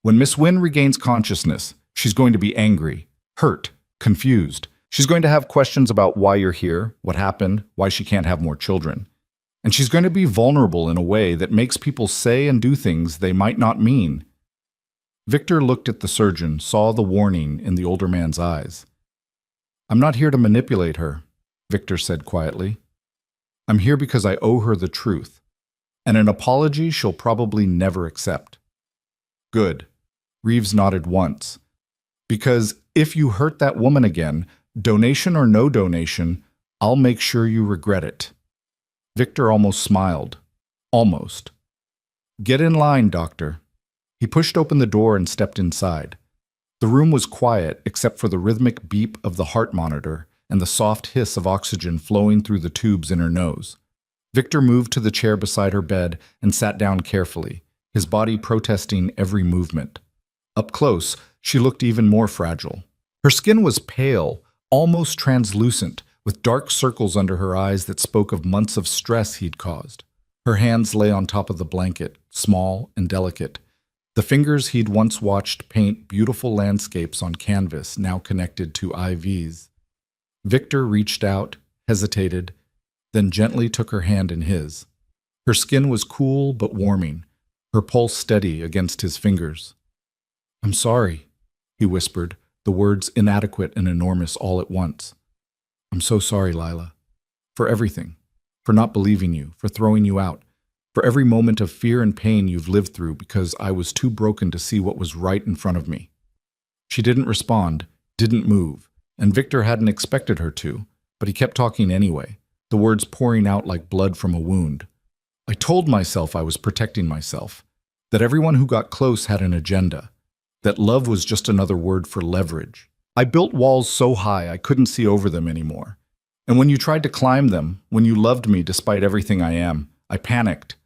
When Miss Wynn regains consciousness, she's going to be angry, hurt, confused. She's going to have questions about why you're here, what happened, why she can't have more children. And she's going to be vulnerable in a way that makes people say and do things they might not mean. Victor looked at the surgeon, saw the warning in the older man's eyes. I'm not here to manipulate her, Victor said quietly. I'm here because I owe her the truth, and an apology she'll probably never accept. Good. Reeves nodded once. Because if you hurt that woman again, donation or no donation, I'll make sure you regret it. Victor almost smiled. Almost. Get in line, doctor. He pushed open the door and stepped inside. The room was quiet except for the rhythmic beep of the heart monitor and the soft hiss of oxygen flowing through the tubes in her nose. Victor moved to the chair beside her bed and sat down carefully, his body protesting every movement. Up close, she looked even more fragile. Her skin was pale, almost translucent, with dark circles under her eyes that spoke of months of stress he'd caused. Her hands lay on top of the blanket, small and delicate. The fingers he'd once watched paint beautiful landscapes on canvas, now connected to IVs. Victor reached out, hesitated, then gently took her hand in his. Her skin was cool but warming, her pulse steady against his fingers. I'm sorry, he whispered, the words inadequate and enormous all at once. I'm so sorry, Lila. For everything. For not believing you, for throwing you out. For every moment of fear and pain you've lived through because I was too broken to see what was right in front of me. She didn't respond, didn't move, and Victor hadn't expected her to, but he kept talking anyway, the words pouring out like blood from a wound. I told myself I was protecting myself, that everyone who got close had an agenda, that love was just another word for leverage. I built walls so high I couldn't see over them anymore. And when you tried to climb them, when you loved me despite everything I am, I panicked.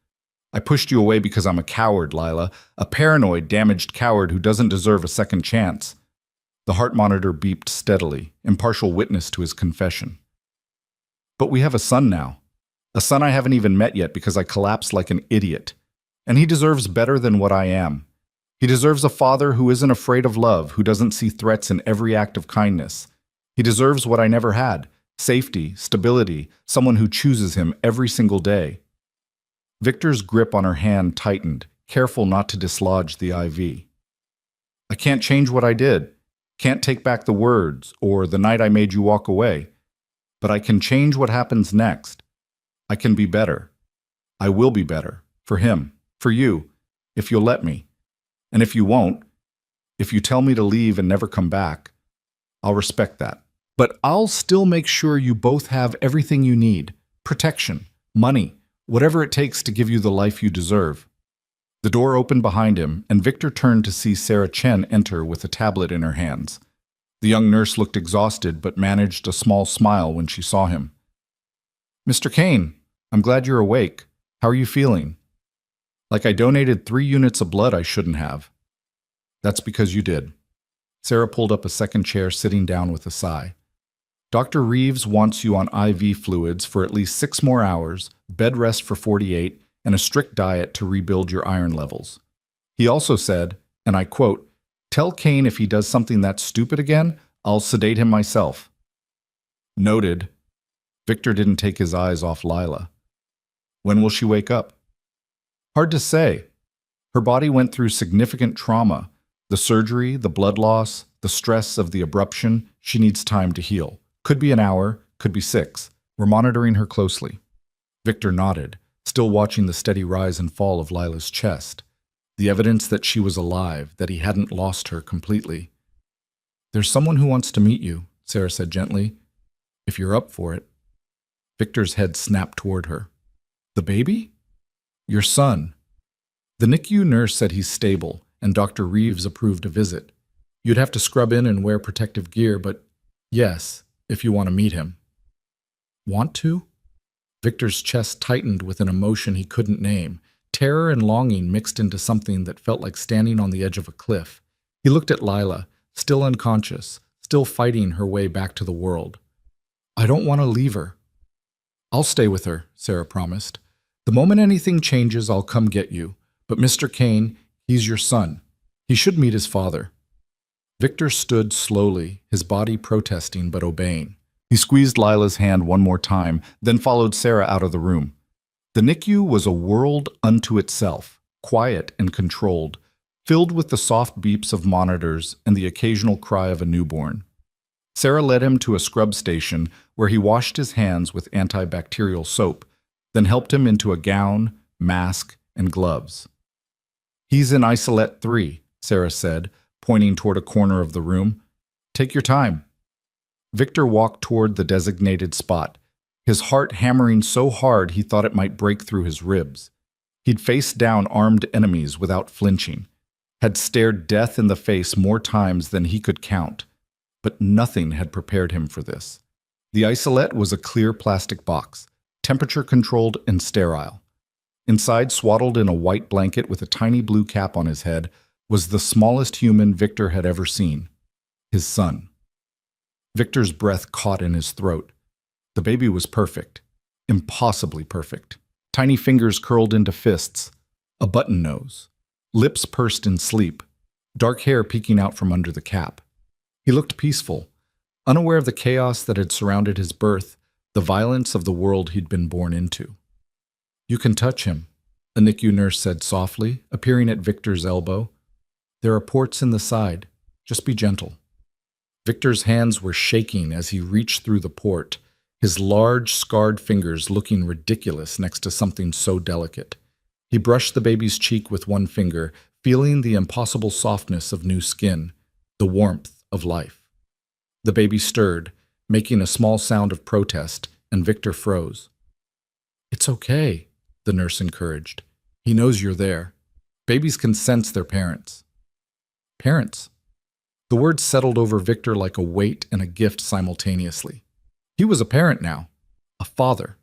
I pushed you away because I'm a coward, Lila, a paranoid, damaged coward who doesn't deserve a second chance. The heart monitor beeped steadily, impartial witness to his confession. But we have a son now. A son I haven't even met yet because I collapsed like an idiot. And he deserves better than what I am. He deserves a father who isn't afraid of love, who doesn't see threats in every act of kindness. He deserves what I never had, safety, stability, someone who chooses him every single day. Victor's grip on her hand tightened, careful not to dislodge the IV. I can't change what I did, can't take back the words or the night I made you walk away, but I can change what happens next. I can be better. I will be better, for him, for you, if you'll let me. And if you won't, if you tell me to leave and never come back, I'll respect that. But I'll still make sure you both have everything you need, protection, money, whatever it takes to give you the life you deserve. The door opened behind him, and Victor turned to see Sarah Chen enter with a tablet in her hands. The young nurse looked exhausted but managed a small smile when she saw him. Mr. Kane, I'm glad you're awake. How are you feeling? Like I donated 3 units of blood I shouldn't have. That's because you did. Sarah pulled up a second chair, sitting down with a sigh. Dr. Reeves wants you on IV fluids for at least 6 more hours, bed rest for 48, and a strict diet to rebuild your iron levels. He also said, and I quote, "Tell Kane if he does something that stupid again, I'll sedate him myself." Noted. Victor didn't take his eyes off Lila. When will she wake up? Hard to say. Her body went through significant trauma, The surgery, the blood loss, the stress of the abruption, she needs time to heal. Could be an hour, could be 6. We're monitoring her closely. Victor nodded, still watching the steady rise and fall of Lila's chest. The evidence that she was alive, that he hadn't lost her completely. "There's someone who wants to meet you," Sarah said gently. "If you're up for it." Victor's head snapped toward her. "The baby?" "Your son." The NICU nurse said he's stable, and Dr. Reeves approved a visit. You'd have to scrub in and wear protective gear, but yes, if you want to meet him. Want to? Victor's chest tightened with an emotion he couldn't name. Terror and longing mixed into something that felt like standing on the edge of a cliff. He looked at Lila, still unconscious, still fighting her way back to the world. "I don't want to leave her." "I'll stay with her," Sarah promised. "The moment anything changes, I'll come get you. But Mr. Kane, he's your son. He should meet his father." Victor stood slowly, his body protesting but obeying. He squeezed Lila's hand one more time, then followed Sarah out of the room. The NICU was a world unto itself, quiet and controlled, filled with the soft beeps of monitors and the occasional cry of a newborn. Sarah led him to a scrub station where he washed his hands with antibacterial soap, then helped him into a gown, mask, and gloves. "He's in isolette 3, Sarah said, pointing toward a corner of the room. "Take your time." Victor walked toward the designated spot, his heart hammering so hard he thought it might break through his ribs. He'd faced down armed enemies without flinching, had stared death in the face more times than he could count, but nothing had prepared him for this. The isolette was a clear plastic box, temperature-controlled and sterile. Inside, swaddled in a white blanket with a tiny blue cap on his head, was the smallest human Victor had ever seen, his son. Victor's breath caught in his throat. The baby was perfect, impossibly perfect. Tiny fingers curled into fists, a button nose, lips pursed in sleep, dark hair peeking out from under the cap. He looked peaceful, unaware of the chaos that had surrounded his birth, the violence of the world he'd been born into. "You can touch him," a NICU nurse said softly, appearing at Victor's elbow. "There are ports in the side. Just be gentle." Victor's hands were shaking as he reached through the port, his large, scarred fingers looking ridiculous next to something so delicate. He brushed the baby's cheek with one finger, feeling the impossible softness of new skin, the warmth of life. The baby stirred, making a small sound of protest, and Victor froze. "It's okay," the nurse encouraged. "He knows you're there. Babies can sense their parents." Parents? The word settled over Victor like a weight and a gift simultaneously. He was a parent now, a father,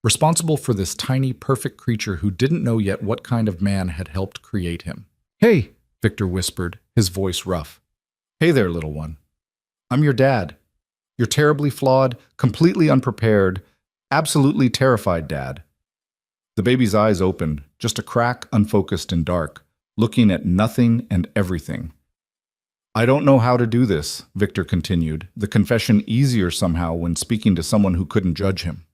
responsible for this tiny, perfect creature who didn't know yet what kind of man had helped create him. "Hey," Victor whispered, his voice rough. "Hey there, little one. I'm your dad. Your terribly flawed, completely unprepared, absolutely terrified dad." The baby's eyes opened, just a crack, unfocused and dark, looking at nothing and everything. "I don't know how to do this," Victor continued, the confession easier somehow when speaking to someone who couldn't judge him.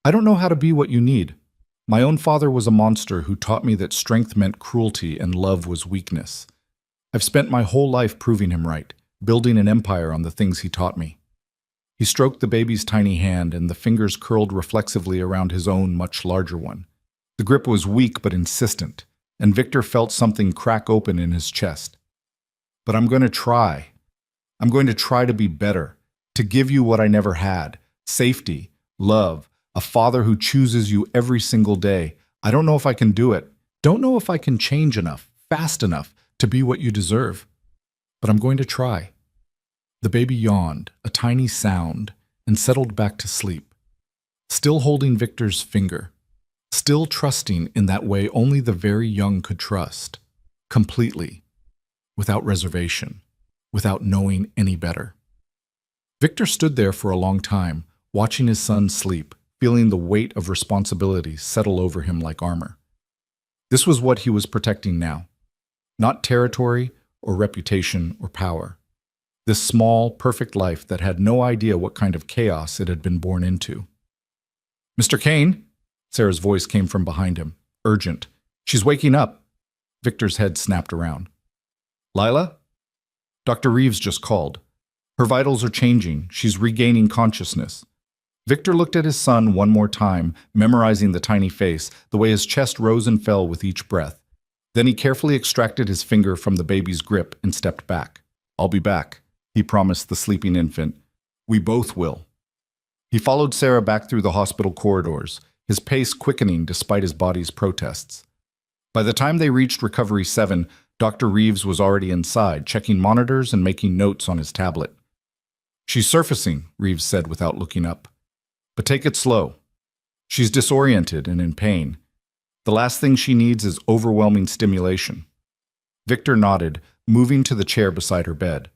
"I don't know how to be what you need. My own father was a monster who taught me that strength meant cruelty and love was weakness. I've spent my whole life proving him right, building an empire on the things he taught me." He stroked the baby's tiny hand, and the fingers curled reflexively around his own much larger one. The grip was weak but insistent, and Victor felt something crack open in his chest. "But I'm going to try. I'm going to try to be better, to give you what I never had, safety, love, a father who chooses you every single day. I don't know if I can do it. Don't know if I can change enough, fast enough, to be what you deserve. But I'm going to try." The baby yawned, a tiny sound, and settled back to sleep, still holding Victor's finger, still trusting in that way only the very young could trust, completely, without reservation, without knowing any better. Victor stood there for a long time, watching his son sleep, feeling the weight of responsibility settle over him like armor. This was what he was protecting now, not territory or reputation or power. This small, perfect life that had no idea what kind of chaos it had been born into. "Mr. Kane?" Sarah's voice came from behind him, urgent. "She's waking up." Victor's head snapped around. Lila? Dr. Reeves just called. Her vitals are changing. She's regaining consciousness. Victor looked at his son one more time, memorizing the tiny face, the way his chest rose and fell with each breath. Then he carefully extracted his finger from the baby's grip and stepped back. "I'll be back," he promised the sleeping infant. "We both will." He followed Sarah back through the hospital corridors, his pace quickening despite his body's protests. By the time they reached Recovery 7, Dr. Reeves was already inside, checking monitors and making notes on his tablet. "She's surfacing," Reeves said without looking up. "But take it slow. She's disoriented and in pain. The last thing she needs is overwhelming stimulation." Victor nodded, moving to the chair beside her bed.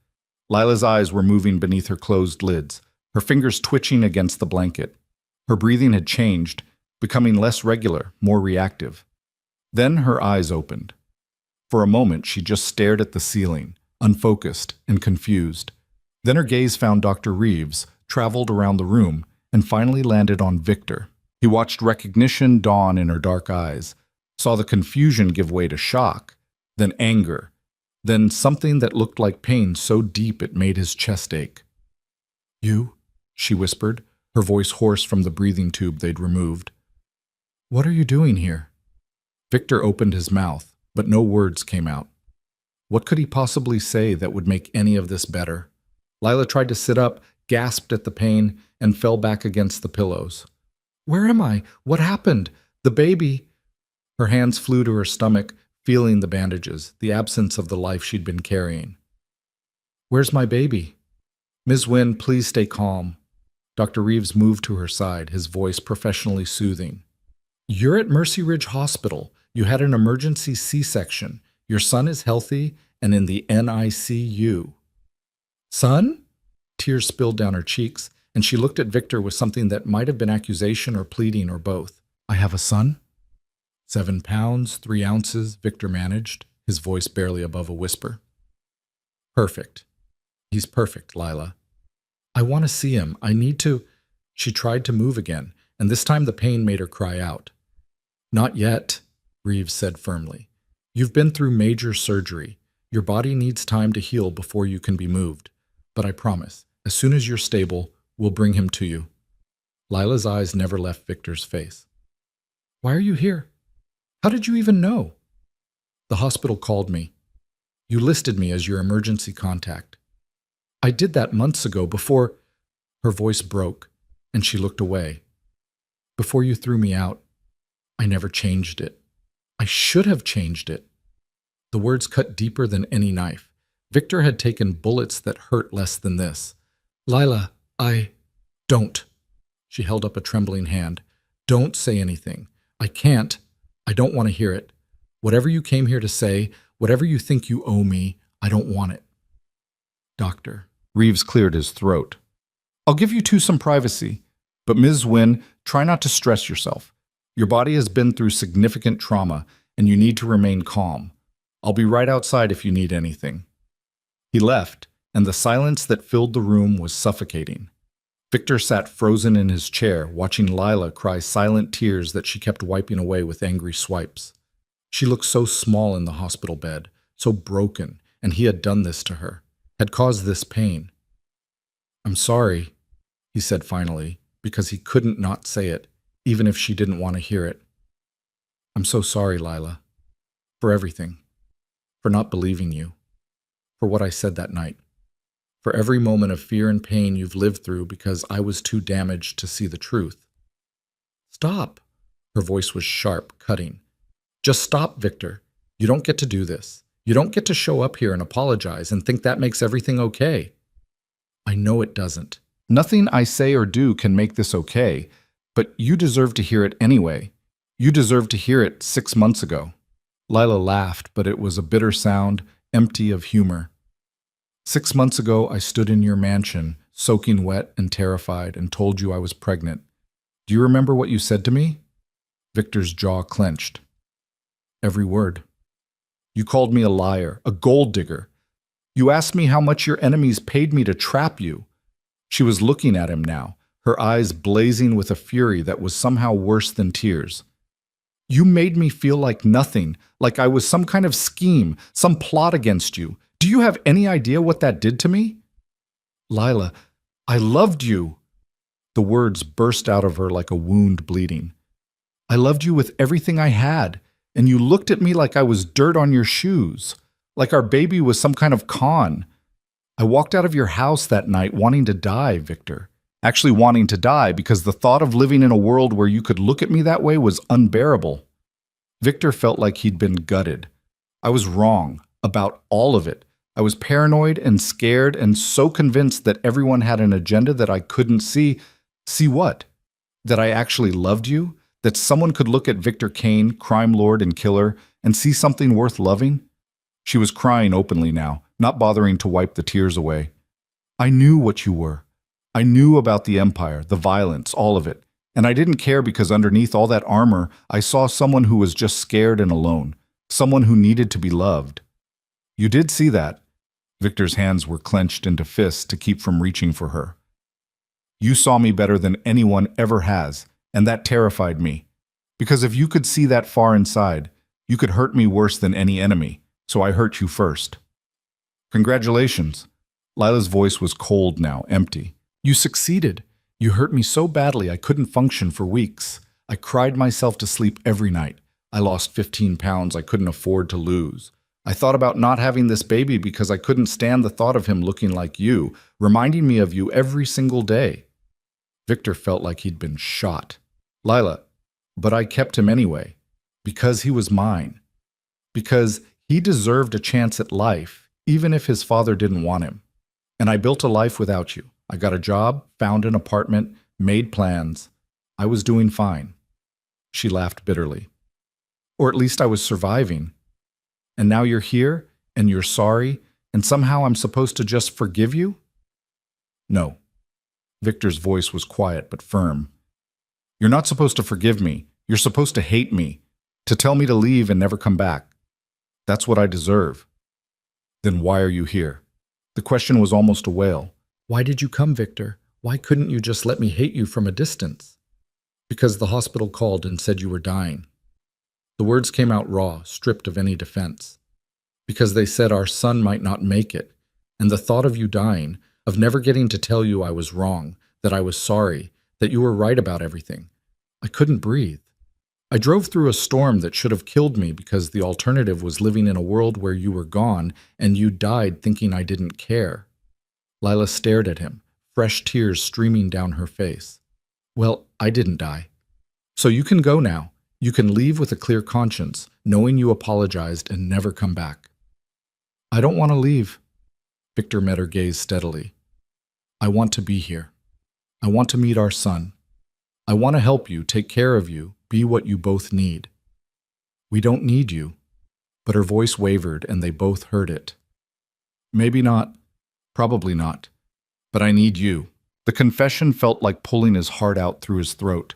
Lila's eyes were moving beneath her closed lids, her fingers twitching against the blanket. Her breathing had changed, becoming less regular, more reactive. Then her eyes opened. For a moment, she just stared at the ceiling, unfocused and confused. Then her gaze found Dr. Reeves, traveled around the room, and finally landed on Victor. He watched recognition dawn in her dark eyes, saw the confusion give way to shock, then anger, then something that looked like pain so deep it made his chest ache. "You?" she whispered, her voice hoarse from the breathing tube they'd removed. "What are you doing here?" Victor opened his mouth, but no words came out. What could he possibly say that would make any of this better? Lila tried to sit up, gasped at the pain, and fell back against the pillows. "Where am I? What happened? The baby?" Her hands flew to her stomach, feeling the bandages, the absence of the life she'd been carrying. "Where's my baby?" "Ms. Wynn, please stay calm." Dr. Reeves moved to her side, his voice professionally soothing. "You're at Mercy Ridge Hospital. You had an emergency C-section. Your son is healthy and in the NICU. "Son?" Tears spilled down her cheeks, and she looked at Victor with something that might have been accusation or pleading or both. "I have a son?" 7 pounds, 3 ounces, Victor managed, his voice barely above a whisper. "Perfect. He's perfect, Lila. I want to see him. I need to—" She tried to move again, and this time the pain made her cry out. "Not yet," Reeves said firmly. "You've been through major surgery. Your body needs time to heal before you can be moved. But I promise, as soon as you're stable, we'll bring him to you." Lila's eyes never left Victor's face. "Why are you here? How did you even know?" "The hospital called me. You listed me as your emergency contact. I did that months ago before—" Her voice broke, and she looked away. "Before you threw me out. I never changed it. I should have changed it." The words cut deeper than any knife. Victor had taken bullets that hurt less than this. "Lila, don't." She held up a trembling hand. "Don't say anything. I can't. I don't want to hear it. Whatever you came here to say, whatever you think you owe me, I don't want it." "Doctor." Reeves cleared his throat. "I'll give you two some privacy. But Ms. Wynn, try not to stress yourself. Your body has been through significant trauma, and you need to remain calm. I'll be right outside if you need anything." He left, and the silence that filled the room was suffocating. Victor sat frozen in his chair, watching Lila cry silent tears that she kept wiping away with angry swipes. She looked so small in the hospital bed, so broken, and he had done this to her, had caused this pain. "I'm sorry," he said finally, because he couldn't not say it, even if she didn't want to hear it. "I'm so sorry, Lila, for everything, for not believing you, for what I said that night, for every moment of fear and pain you've lived through because I was too damaged to see the truth." "Stop." Her voice was sharp, cutting. "Just stop, Victor. You don't get to do this. You don't get to show up here and apologize and think that makes everything okay." "I know it doesn't. Nothing I say or do can make this okay, but you deserve to hear it anyway. You deserved to hear it 6 months ago." Lila laughed, but it was a bitter sound, empty of humor. 6 months ago, I stood in your mansion, soaking wet and terrified, and told you I was pregnant. Do you remember what you said to me?" Victor's jaw clenched. "Every word. You called me a liar, a gold digger. You asked me how much your enemies paid me to trap you." She was looking at him now, her eyes blazing with a fury that was somehow worse than tears. "You made me feel like nothing, like I was some kind of scheme, some plot against you. Do you have any idea what that did to me? Lila, I loved you. The words burst out of her like a wound bleeding. I loved you with everything I had, and you looked at me like I was dirt on your shoes, like our baby was some kind of con. I walked out of your house that night wanting to die, Victor. Actually wanting to die because the thought of living in a world where you could look at me that way was unbearable. Victor felt like he'd been gutted. I was wrong about all of it. I was paranoid and scared and so convinced that everyone had an agenda that I couldn't see. See what? That I actually loved you? That someone could look at Victor Kane, crime lord and killer, and see something worth loving? She was crying openly now, not bothering to wipe the tears away. I knew what you were. I knew about the Empire, the violence, all of it. And I didn't care because underneath all that armor, I saw someone who was just scared and alone. Someone who needed to be loved. You did see that. Victor's hands were clenched into fists to keep from reaching for her. You saw me better than anyone ever has, and that terrified me. Because if you could see that far inside, you could hurt me worse than any enemy, so I hurt you first. Congratulations. Lila's voice was cold now, empty. You succeeded. You hurt me so badly I couldn't function for weeks. I cried myself to sleep every night. I lost 15 pounds I couldn't afford to lose. I thought about not having this baby because I couldn't stand the thought of him looking like you, reminding me of you every single day. Victor felt like he'd been shot. Lila, but I kept him anyway, because he was mine. Because he deserved a chance at life, even if his father didn't want him. And I built a life without you. I got a job, found an apartment, made plans. I was doing fine. She laughed bitterly. Or at least I was surviving. And now you're here, and you're sorry, and somehow I'm supposed to just forgive you? No. Victor's voice was quiet but firm. You're not supposed to forgive me. You're supposed to hate me, to tell me to leave and never come back. That's what I deserve. Then why are you here? The question was almost a wail. Why did you come, Victor? Why couldn't you just let me hate you from a distance? Because the hospital called and said you were dying. The words came out raw, stripped of any defense. Because they said our son might not make it, and the thought of you dying, of never getting to tell you I was wrong, that I was sorry, that you were right about everything. I couldn't breathe. I drove through a storm that should have killed me because the alternative was living in a world where you were gone and you died thinking I didn't care. Lila stared at him, fresh tears streaming down her face. Well, I didn't die. So you can go now. You can leave with a clear conscience, knowing you apologized and never come back. I don't want to leave. Victor met her gaze steadily. I want to be here. I want to meet our son. I want to help you, take care of you, be what you both need. We don't need you. But her voice wavered and they both heard it. Maybe not. Probably not. But I need you. The confession felt like pulling his heart out through his throat.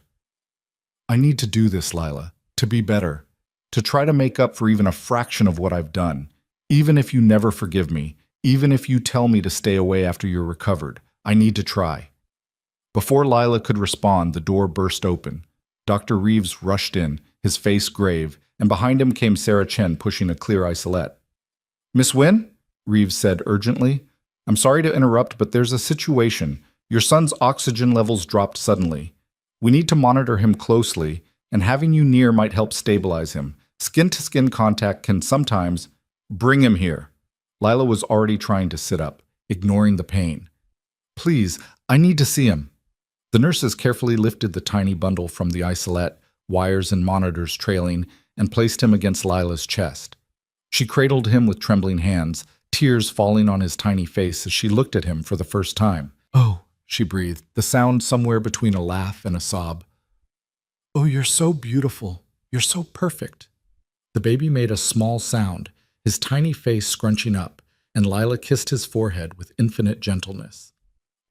I need to do this, Lila, to be better, to try to make up for even a fraction of what I've done, even if you never forgive me, even if you tell me to stay away after you're recovered. I need to try. Before Lila could respond, the door burst open. Dr. Reeves rushed in, his face grave, and behind him came Sarah Chen pushing a clear isolette. Miss Wynn? Reeves said urgently. I'm sorry to interrupt, but there's a situation. Your son's oxygen levels dropped suddenly. We need to monitor him closely, and having you near might help stabilize him. Skin-to-skin contact can sometimes bring him here. Lila was already trying to sit up, ignoring the pain. Please, I need to see him. The nurses carefully lifted the tiny bundle from the isolette, wires and monitors trailing, and placed him against Lila's chest. She cradled him with trembling hands, tears falling on his tiny face as she looked at him for the first time. Oh, she breathed, the sound somewhere between a laugh and a sob. Oh, you're so beautiful. You're so perfect. The baby made a small sound, his tiny face scrunching up, and Lila kissed his forehead with infinite gentleness.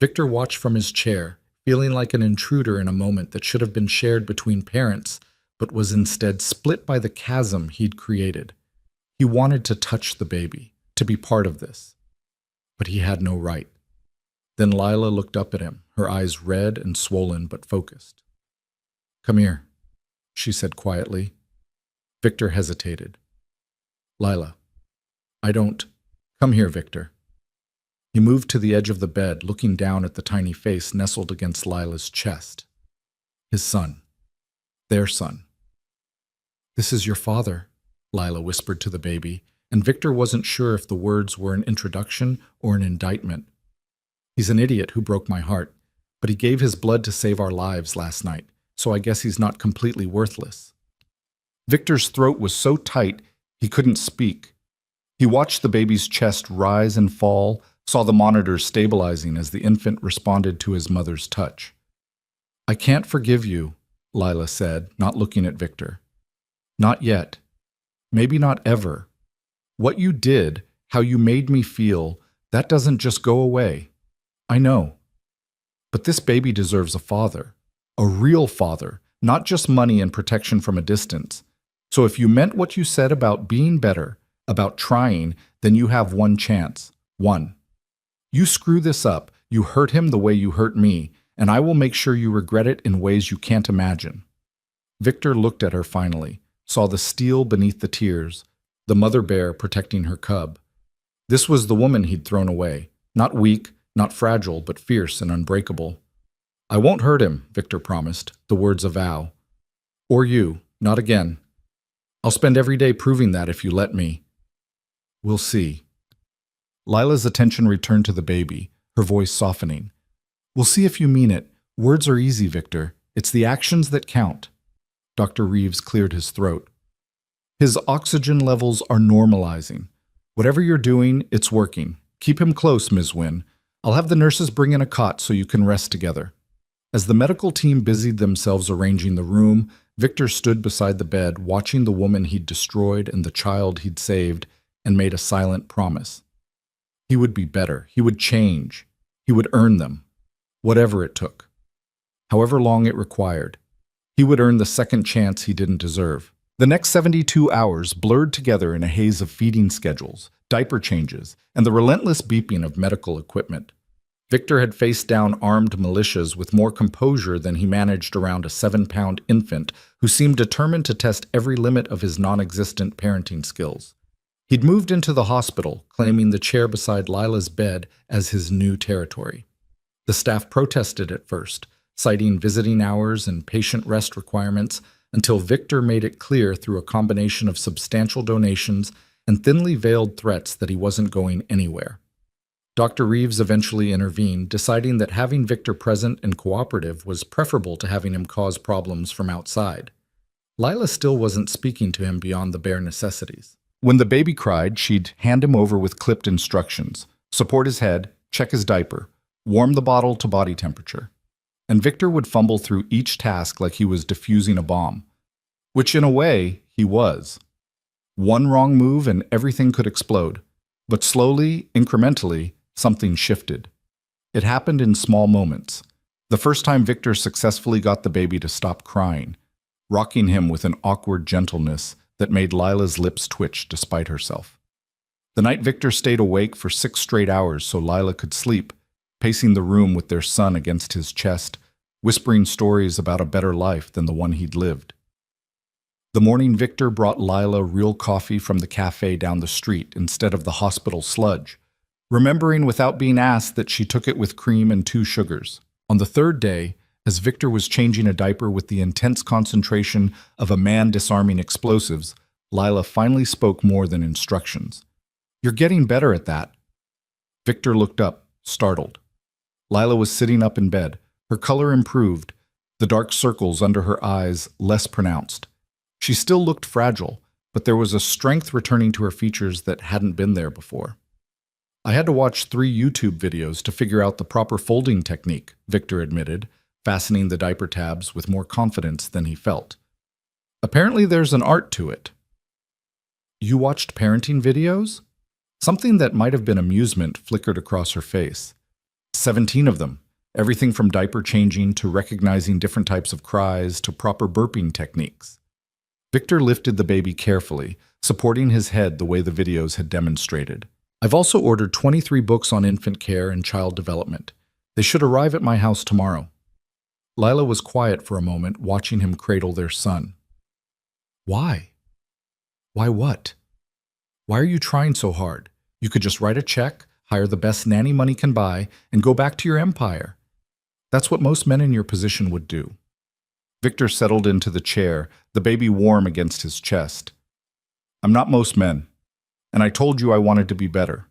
Victor watched from his chair, feeling like an intruder in a moment that should have been shared between parents, but was instead split by the chasm he'd created. He wanted to touch the baby, to be part of this. But he had no right. Then Lila looked up at him, her eyes red and swollen but focused. Come here, she said quietly. Victor hesitated. Lila, I don't. Come here, Victor. He moved to the edge of the bed, looking down at the tiny face nestled against Lila's chest. His son. Their son. This is your father, Lila whispered to the baby, and Victor wasn't sure if the words were an introduction or an indictment. He's an idiot who broke my heart, but he gave his blood to save our lives last night, so I guess he's not completely worthless. Victor's throat was so tight he couldn't speak. He watched the baby's chest rise and fall, saw the monitors stabilizing as the infant responded to his mother's touch. I can't forgive you, Lila said, not looking at Victor. Not yet. Maybe not ever. What you did, how you made me feel, that doesn't just go away. I know. But this baby deserves a father. A real father, not just money and protection from a distance. So if you meant what you said about being better, about trying, then you have one chance. One. You screw this up, you hurt him the way you hurt me, and I will make sure you regret it in ways you can't imagine. Victor looked at her finally, saw the steel beneath the tears, the mother bear protecting her cub. This was the woman he'd thrown away, not weak, not fragile, but fierce and unbreakable. I won't hurt him, Victor promised, the words a vow. Or you, not again. I'll spend every day proving that if you let me. We'll see. Lila's attention returned to the baby, her voice softening. We'll see if you mean it. Words are easy, Victor. It's the actions that count. Dr. Reeves cleared his throat. His oxygen levels are normalizing. Whatever you're doing, it's working. Keep him close, Ms. Wynne. I'll have the nurses bring in a cot so you can rest together. As the medical team busied themselves arranging the room, Victor stood beside the bed, watching the woman he'd destroyed and the child he'd saved, and made a silent promise. He would be better. He would change. He would earn them. Whatever it took. However long it required. He would earn the second chance he didn't deserve. The next 72 hours blurred together in a haze of feeding schedules, diaper changes, and the relentless beeping of medical equipment. Victor had faced down armed militias with more composure than he managed around a 7-pound infant who seemed determined to test every limit of his non-existent parenting skills. He'd moved into the hospital, claiming the chair beside Lila's bed as his new territory. The staff protested at first, citing visiting hours and patient rest requirements, until Victor made it clear through a combination of substantial donations and thinly veiled threats that he wasn't going anywhere. Dr. Reeves eventually intervened, deciding that having Victor present and cooperative was preferable to having him cause problems from outside. Lila still wasn't speaking to him beyond the bare necessities. When the baby cried, she'd hand him over with clipped instructions, support his head, check his diaper, warm the bottle to body temperature. And Victor would fumble through each task like he was defusing a bomb, which in a way, he was. One wrong move and everything could explode. But slowly, incrementally, something shifted. It happened in small moments. The first time Victor successfully got the baby to stop crying, rocking him with an awkward gentleness that made Lila's lips twitch despite herself. The night Victor stayed awake for 6 straight hours so Lila could sleep, pacing the room with their son against his chest, whispering stories about a better life than the one he'd lived. The morning Victor brought Lila real coffee from the cafe down the street instead of the hospital sludge, remembering without being asked that she took it with cream and 2 sugars. On the 3rd day, as Victor was changing a diaper with the intense concentration of a man disarming explosives, Lila finally spoke more than instructions. You're getting better at that. Victor looked up, startled. Lila was sitting up in bed, her color improved, the dark circles under her eyes less pronounced. She still looked fragile, but there was a strength returning to her features that hadn't been there before. I had to watch 3 YouTube videos to figure out the proper folding technique, Victor admitted, fastening the diaper tabs with more confidence than he felt. Apparently there's an art to it. You watched parenting videos? Something that might have been amusement flickered across her face. 17 of them. Everything from diaper changing to recognizing different types of cries to proper burping techniques. Victor lifted the baby carefully, supporting his head the way the videos had demonstrated. I've also ordered 23 books on infant care and child development. They should arrive at my house tomorrow. Lila was quiet for a moment, watching him cradle their son. Why? Why what? Why are you trying so hard? You could just write a check, hire the best nanny money can buy, and go back to your empire. That's what most men in your position would do. Victor settled into the chair, the baby warm against his chest. I'm not most men, and I told you I wanted to be better.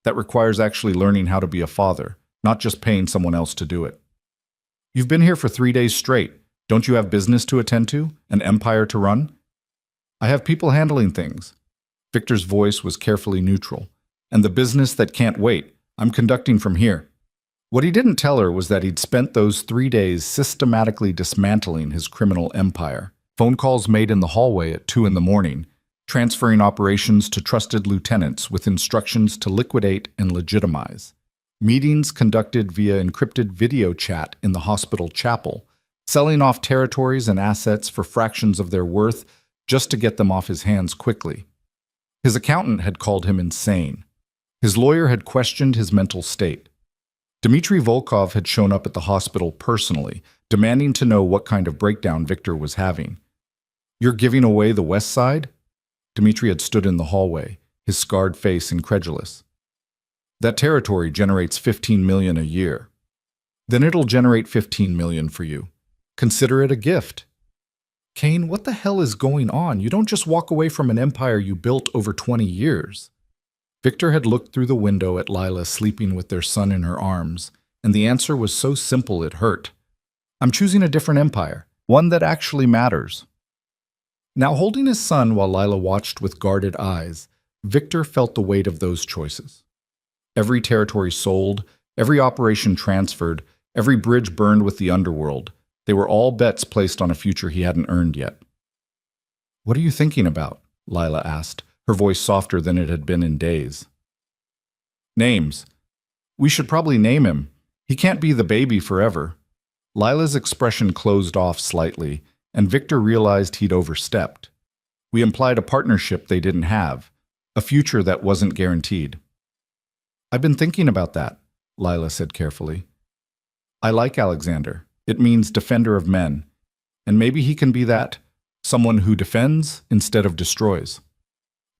That requires actually learning how to be a father, not just paying someone else to do it. You've been here for 3 days straight. Don't you have business to attend to? An empire to run? I have people handling things. Victor's voice was carefully neutral. And the business that can't wait, I'm conducting from here. What he didn't tell her was that he'd spent those 3 days systematically dismantling his criminal empire. Phone calls made in the hallway at 2 in the morning, transferring operations to trusted lieutenants with instructions to liquidate and legitimize. Meetings conducted via encrypted video chat in the hospital chapel, selling off territories and assets for fractions of their worth just to get them off his hands quickly. His accountant had called him insane. His lawyer had questioned his mental state. Dmitry Volkov had shown up at the hospital personally, demanding to know what kind of breakdown Victor was having. You're giving away the West Side? Dmitry had stood in the hallway, his scarred face incredulous. That territory generates 15 million a year. Then it'll generate 15 million for you. Consider it a gift. Kane, what the hell is going on? You don't just walk away from an empire you built over 20 years. Victor had looked through the window at Lila sleeping with their son in her arms, and the answer was so simple it hurt. I'm choosing a different empire, one that actually matters. Now holding his son while Lila watched with guarded eyes, Victor felt the weight of those choices. Every territory sold, every operation transferred, every bridge burned with the underworld. They were all bets placed on a future he hadn't earned yet. What are you thinking about? Lila asked, her voice softer than it had been in days. Names. We should probably name him. He can't be the baby forever. Lila's expression closed off slightly, and Victor realized he'd overstepped. We implied a partnership they didn't have, a future that wasn't guaranteed. I've been thinking about that, Lila said carefully. I like Alexander. It means defender of men. And maybe he can be that, someone who defends instead of destroys.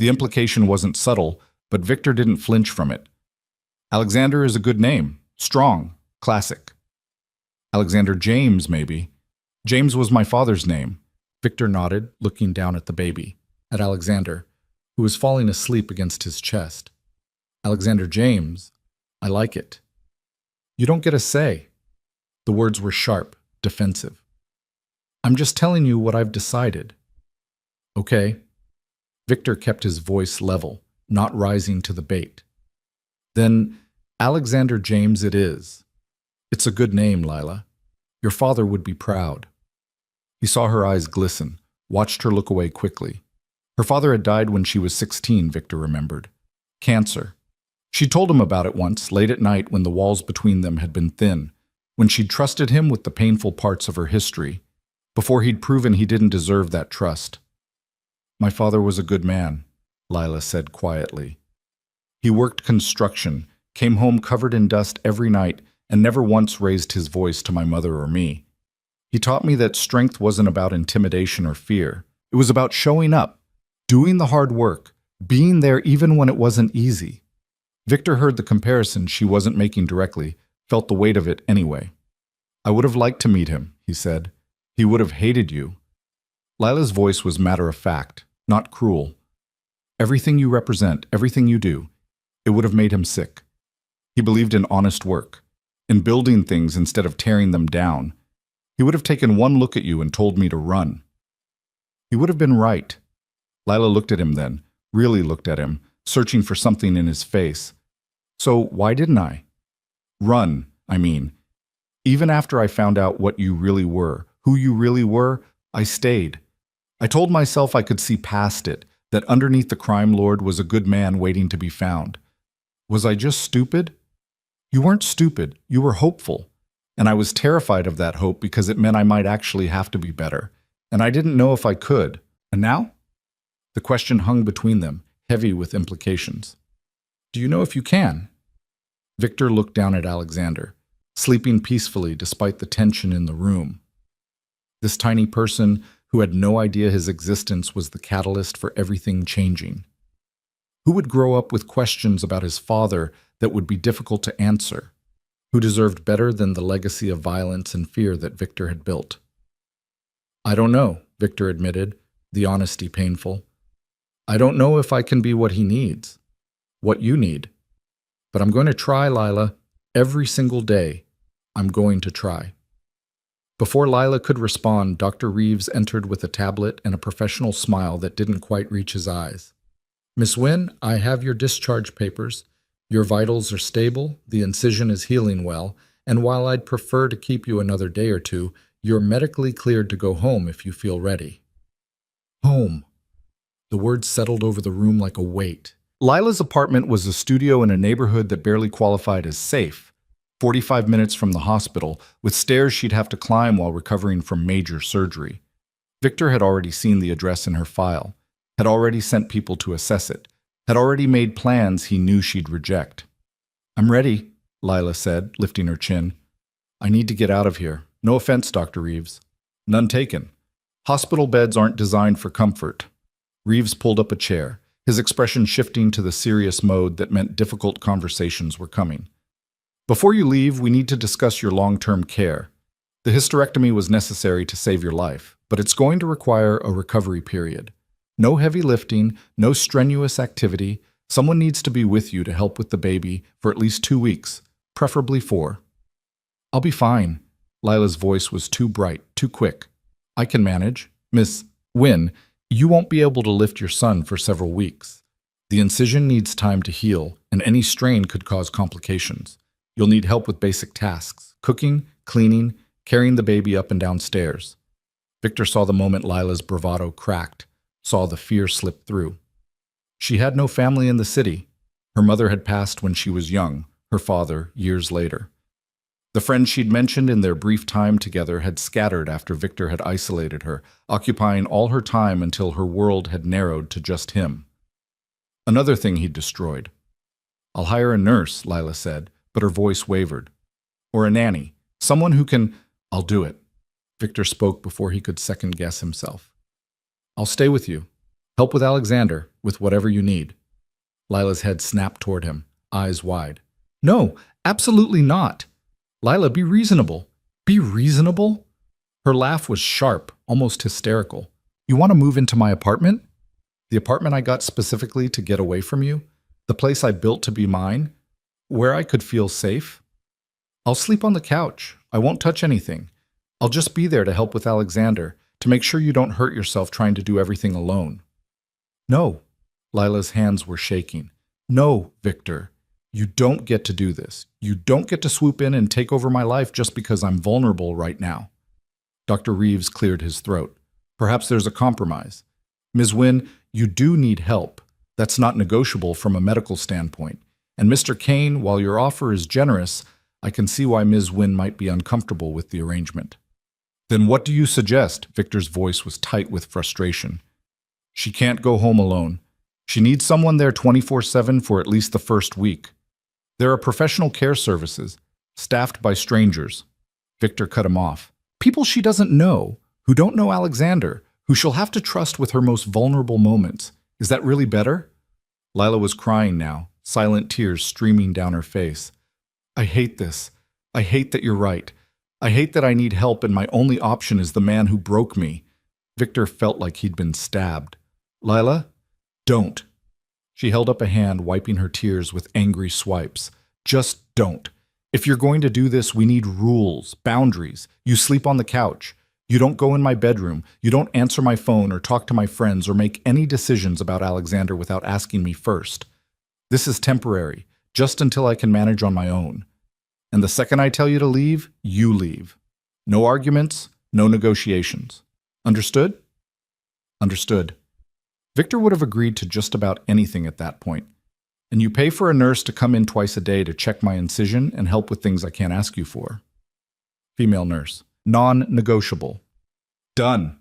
The implication wasn't subtle, but Victor didn't flinch from it. Alexander is a good name, strong, classic. Alexander James, maybe. James was my father's name. Victor nodded, looking down at the baby, at Alexander, who was falling asleep against his chest. Alexander James, I like it. You don't get a say. The words were sharp, defensive. I'm just telling you what I've decided. Okay. Victor kept his voice level, not rising to the bait. Then, Alexander James it is. It's a good name, Lila. Your father would be proud. He saw her eyes glisten, watched her look away quickly. Her father had died when she was 16, Victor remembered. Cancer. She told him about it once, late at night when the walls between them had been thin, when she'd trusted him with the painful parts of her history, before he'd proven he didn't deserve that trust. My father was a good man, Lila said quietly. He worked construction, came home covered in dust every night, and never once raised his voice to my mother or me. He taught me that strength wasn't about intimidation or fear. It was about showing up, doing the hard work, being there even when it wasn't easy. Victor heard the comparison she wasn't making directly, felt the weight of it anyway. I would have liked to meet him, he said. He would have hated you. Lila's voice was matter-of-fact, not cruel. Everything you represent, everything you do, it would have made him sick. He believed in honest work, in building things instead of tearing them down. He would have taken one look at you and told me to run. He would have been right. Lila looked at him then, really looked at him, searching for something in his face. So why didn't I? Run, I mean. Even after I found out what you really were, who you really were, I stayed. I told myself I could see past it, that underneath the crime lord was a good man waiting to be found. Was I just stupid? You weren't stupid, you were hopeful. And I was terrified of that hope because it meant I might actually have to be better. And I didn't know if I could. And now? The question hung between them, heavy with implications. Do you know if you can? Victor looked down at Alexander, sleeping peacefully despite the tension in the room. This tiny person who had no idea his existence was the catalyst for everything changing. Who would grow up with questions about his father that would be difficult to answer? Who deserved better than the legacy of violence and fear that Victor had built? "I don't know," Victor admitted, the honesty painful. "I don't know if I can be what he needs, what you need. But I'm going to try, Lila. Every single day, I'm going to try." Before Lila could respond, Dr. Reeves entered with a tablet and a professional smile that didn't quite reach his eyes. "Miss Wynn, I have your discharge papers. Your vitals are stable, the incision is healing well, and while I'd prefer to keep you another day or two, you're medically cleared to go home if you feel ready." Home. The words settled over the room like a weight. Lila's apartment was a studio in a neighborhood that barely qualified as safe, 45 minutes from the hospital, with stairs she'd have to climb while recovering from major surgery. Victor had already seen the address in her file, had already sent people to assess it, had already made plans he knew she'd reject. "I'm ready," Lila said, lifting her chin. "I need to get out of here. No offense, Dr. Reeves." "None taken. Hospital beds aren't designed for comfort." Reeves pulled up a chair, his expression shifting to the serious mode that meant difficult conversations were coming. "Before you leave, we need to discuss your long-term care. The hysterectomy was necessary to save your life, but it's going to require a recovery period. No heavy lifting, no strenuous activity. Someone needs to be with you to help with the baby for at least 2 weeks, preferably 4. "I'll be fine." Lila's voice was too bright, too quick. "I can manage. Miss Wynn, you won't be able to lift your son for several weeks. The incision needs time to heal, and any strain could cause complications. You'll need help with basic tasks, cooking, cleaning, carrying the baby up and down stairs." Victor saw the moment Lila's bravado cracked, saw the fear slip through. She had no family in the city. Her mother had passed when she was young, her father years later. The friends she'd mentioned in their brief time together had scattered after Victor had isolated her, occupying all her time until her world had narrowed to just him. Another thing he'd destroyed. "I'll hire a nurse," Lila said, but her voice wavered. "Or a nanny. Someone who can—" "I'll do it." Victor spoke before he could second-guess himself. "I'll stay with you. Help with Alexander, with whatever you need." Lila's head snapped toward him, eyes wide. "No, absolutely not. Lila, be reasonable." "Be reasonable?" Her laugh was sharp, almost hysterical. "You want to move into my apartment? The apartment I got specifically to get away from you? The place I built to be mine? Where I could feel safe? I'll sleep on the couch. I won't touch anything. I'll just be there to help with Alexander, to make sure you don't hurt yourself trying to do everything alone." "No." Lila's hands were shaking. "No, Victor. You don't get to do this. You don't get to swoop in and take over my life just because I'm vulnerable right now." Dr. Reeves cleared his throat. "Perhaps there's a compromise. Ms. Wynn, you do need help. That's not negotiable from a medical standpoint. And Mr. Kane, while your offer is generous, I can see why Ms. Wynn might be uncomfortable with the arrangement." "Then what do you suggest?" Victor's voice was tight with frustration. "She can't go home alone. She needs someone there 24/7 for at least the first week. There are professional care services, staffed by strangers." Victor cut him off. "People she doesn't know, who don't know Alexander, who she'll have to trust with her most vulnerable moments. Is that really better?" Lila was crying now, silent tears streaming down her face. "I hate this. I hate that you're right. I hate that I need help and my only option is the man who broke me." Victor felt like he'd been stabbed. "Lila, don't." She held up a hand, wiping her tears with angry swipes. "Just don't. If you're going to do this, we need rules, boundaries. You sleep on the couch. You don't go in my bedroom. You don't answer my phone or talk to my friends or make any decisions about Alexander without asking me first. This is temporary, just until I can manage on my own. And the second I tell you to leave, you leave. No arguments, no negotiations. Understood?" "Understood." Victor would have agreed to just about anything at that point. "And you pay for a nurse to come in twice a day to check my incision and help with things I can't ask you for." Female nurse. Non-negotiable. "Done."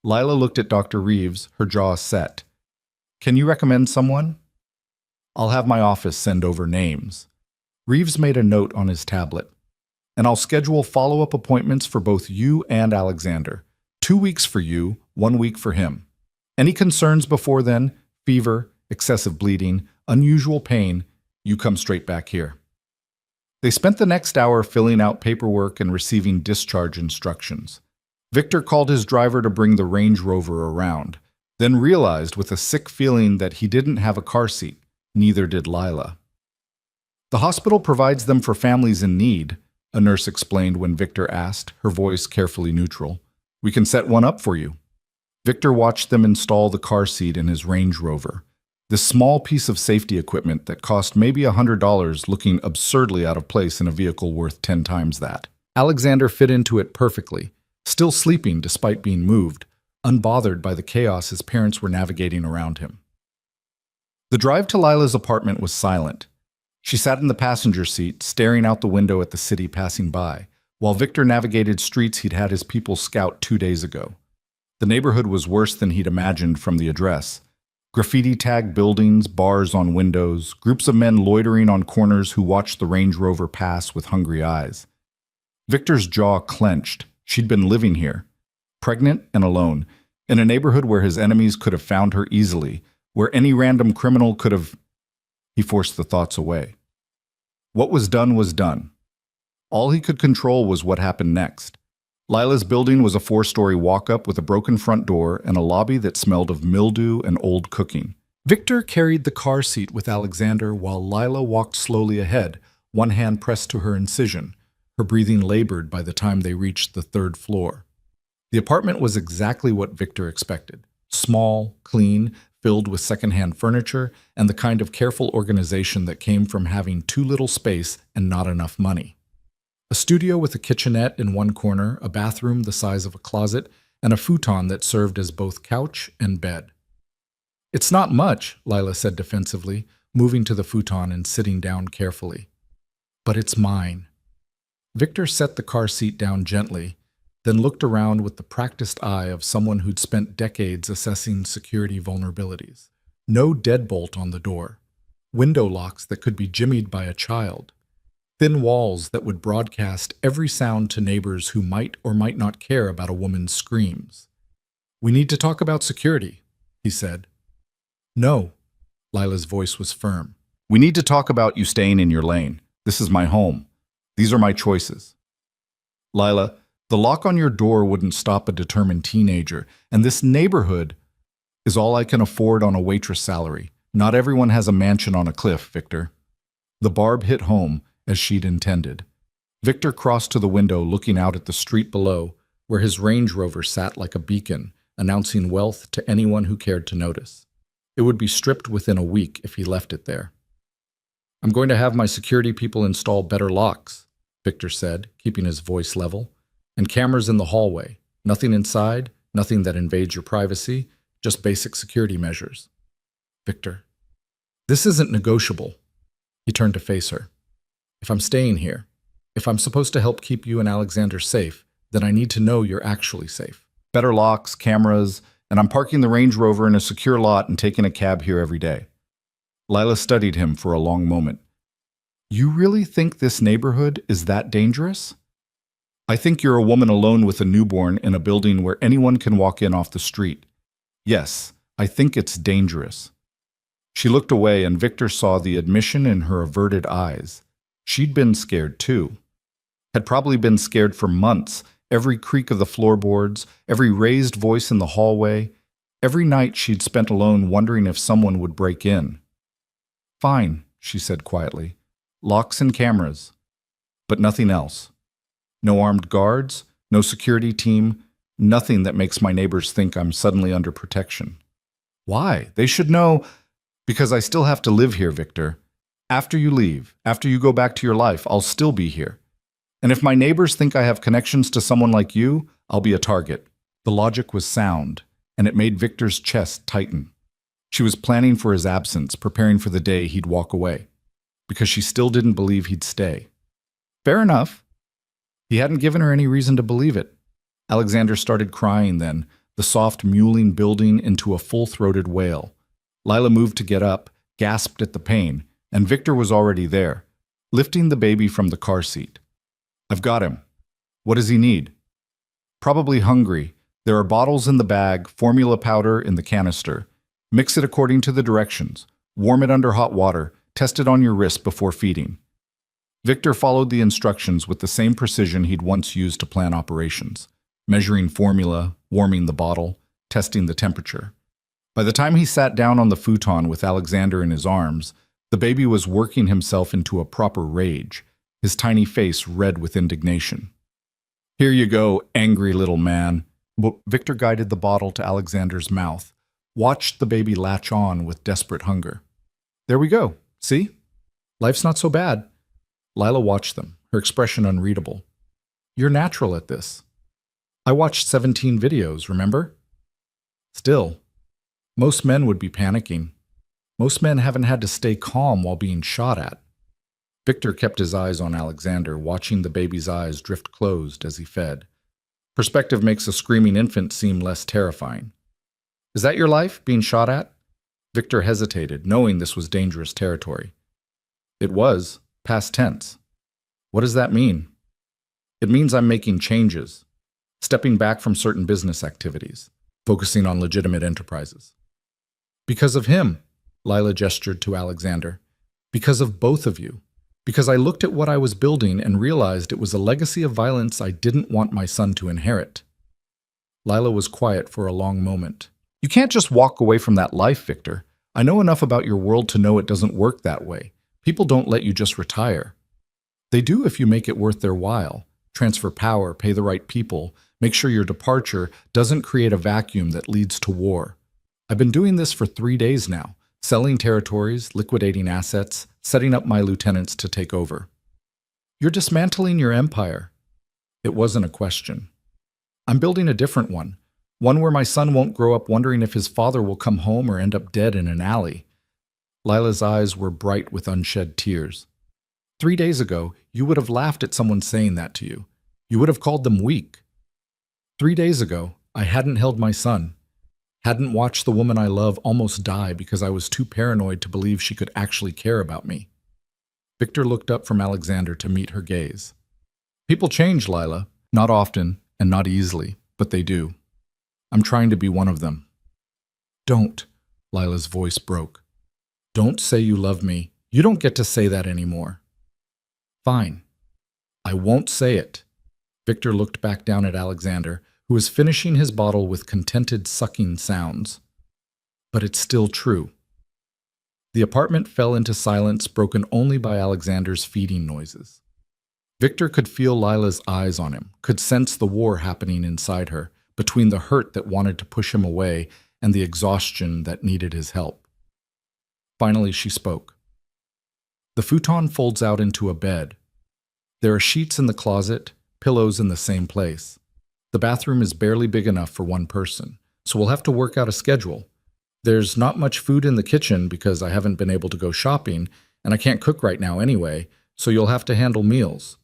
Lila looked at Dr. Reeves, her jaw set. "Can you recommend someone?" "I'll have my office send over names." Reeves made a note on his tablet. "And I'll schedule follow-up appointments for both you and Alexander. 2 weeks for you, 1 week for him. Any concerns before then? Fever, excessive bleeding, unusual pain, you come straight back here. They spent the next hour filling out paperwork and receiving discharge instructions. Victor called his driver to bring the Range Rover around, then realized with a sick feeling that he didn't have a car seat. Neither did Lila. The hospital provides them for families in need, a nurse explained when Victor asked, her voice carefully neutral. We can set one up for you. Victor watched them install the car seat in his Range Rover. This small piece of safety equipment that cost maybe $100 looking absurdly out of place in a vehicle worth 10 times that. Alexander fit into it perfectly, still sleeping despite being moved, unbothered by the chaos his parents were navigating around him. The drive to Lila's apartment was silent. She sat in the passenger seat, staring out the window at the city passing by, while Victor navigated streets he'd had his people scout 2 days ago. The neighborhood was worse than he'd imagined from the address. Graffiti-tagged buildings, bars on windows, groups of men loitering on corners who watched the Range Rover pass with hungry eyes. Victor's jaw clenched. She'd been living here, pregnant and alone, in a neighborhood where his enemies could have found her easily, where any random criminal could have... He forced the thoughts away. What was done was done. All he could control was what happened next. Lila's building was a 4-story walk-up with a broken front door and a lobby that smelled of mildew and old cooking. Victor carried the car seat with Alexander while Lila walked slowly ahead, one hand pressed to her incision, her breathing labored by the time they reached the 3rd floor. The apartment was exactly what Victor expected. Small, clean, filled with secondhand furniture, and the kind of careful organization that came from having too little space and not enough money. A studio with a kitchenette in one corner, a bathroom the size of a closet, and a futon that served as both couch and bed. It's not much, Lila said defensively, moving to the futon and sitting down carefully. But it's mine. Victor set the car seat down gently, then looked around with the practiced eye of someone who'd spent decades assessing security vulnerabilities. No deadbolt on the door. Window locks that could be jimmied by a child. Thin walls that would broadcast every sound to neighbors who might or might not care about a woman's screams. We need to talk about security, he said. No, Lila's voice was firm. We need to talk about you staying in your lane. This is my home. These are my choices. Lila, the lock on your door wouldn't stop a determined teenager, and this neighborhood is all I can afford on a waitress salary. Not everyone has a mansion on a cliff, Victor. The barb hit home, as she'd intended. Victor crossed to the window looking out at the street below, where his Range Rover sat like a beacon, announcing wealth to anyone who cared to notice. It would be stripped within a week if he left it there. I'm going to have my security people install better locks, Victor said, keeping his voice level. And cameras in the hallway. Nothing inside, nothing that invades your privacy, just basic security measures. Victor, this isn't negotiable. He turned to face her. If I'm staying here, if I'm supposed to help keep you and Alexander safe, then I need to know you're actually safe. Better locks, cameras, and I'm parking the Range Rover in a secure lot and taking a cab here every day. Lila studied him for a long moment. You really think this neighborhood is that dangerous? I think you're a woman alone with a newborn in a building where anyone can walk in off the street. Yes, I think it's dangerous. She looked away and Victor saw the admission in her averted eyes. She'd been scared too. Had probably been scared for months, every creak of the floorboards, every raised voice in the hallway, every night she'd spent alone wondering if someone would break in. Fine, she said quietly. Locks and cameras. But nothing else. No armed guards, no security team, nothing that makes my neighbors think I'm suddenly under protection. Why? They should know. Because I still have to live here, Victor. After you leave, after you go back to your life, I'll still be here. And if my neighbors think I have connections to someone like you, I'll be a target. The logic was sound, and it made Victor's chest tighten. She was planning for his absence, preparing for the day he'd walk away, because she still didn't believe he'd stay. Fair enough. He hadn't given her any reason to believe it. Alexander started crying then, the soft mewling building into a full-throated wail. Lila moved to get up, gasped at the pain, and Victor was already there, lifting the baby from the car seat. I've got him. What does he need? Probably hungry. There are bottles in the bag, formula powder in the canister. Mix it according to the directions. Warm it under hot water. Test it on your wrist before feeding. Victor followed the instructions with the same precision he'd once used to plan operations, measuring formula, warming the bottle, testing the temperature. By the time he sat down on the futon with Alexander in his arms, the baby was working himself into a proper rage, his tiny face red with indignation. "Here you go, angry little man." Victor guided the bottle to Alexander's mouth, watched the baby latch on with desperate hunger. "There we go. See? Life's not so bad." Lila watched them, her expression unreadable. "You're natural at this. I watched 17 videos, remember?" Still, most men would be panicking. Most men haven't had to stay calm while being shot at. Victor kept his eyes on Alexander, watching the baby's eyes drift closed as he fed. Perspective makes a screaming infant seem less terrifying. "Is that your life, being shot at?" Victor hesitated, knowing this was dangerous territory. "It was, past tense." "What does that mean?" "It means I'm making changes, stepping back from certain business activities, focusing on legitimate enterprises." "Because of him," Lila gestured to Alexander. "Because of both of you. Because I looked at what I was building and realized it was a legacy of violence I didn't want my son to inherit." Lila was quiet for a long moment. "You can't just walk away from that life, Victor. I know enough about your world to know it doesn't work that way. People don't let you just retire. They do if you make it worth their while. Transfer power, pay the right people, make sure your departure doesn't create a vacuum that leads to war. I've been doing this for 3 days now. Selling territories, liquidating assets, setting up my lieutenants to take over. You're dismantling your empire." It wasn't a question. "I'm building a different one where my son won't grow up wondering if his father will come home or end up dead in an alley." Lila's eyes were bright with unshed tears. 3 days ago, you would have laughed at someone saying that to you. You would have called them weak. 3 days ago, I hadn't held my son. Hadn't watched the woman I love almost die because I was too paranoid to believe she could actually care about me. Victor looked up from Alexander to meet her gaze. "People change, Lila. Not often and not easily, but they do. I'm trying to be one of them." "Don't," Lila's voice broke. "Don't say you love me. You don't get to say that anymore." "Fine. I won't say it." Victor looked back down at Alexander, who was finishing his bottle with contented sucking sounds. "But it's still true." The apartment fell into silence, broken only by Alexander's feeding noises. Victor could feel Lila's eyes on him, could sense the war happening inside her, between the hurt that wanted to push him away and the exhaustion that needed his help. Finally, she spoke. "The futon folds out into a bed. There are sheets in the closet, pillows in the same place. The bathroom is barely big enough for one person, so we'll have to work out a schedule. There's not much food in the kitchen because I haven't been able to go shopping, and I can't cook right now anyway, so you'll have to handle meals."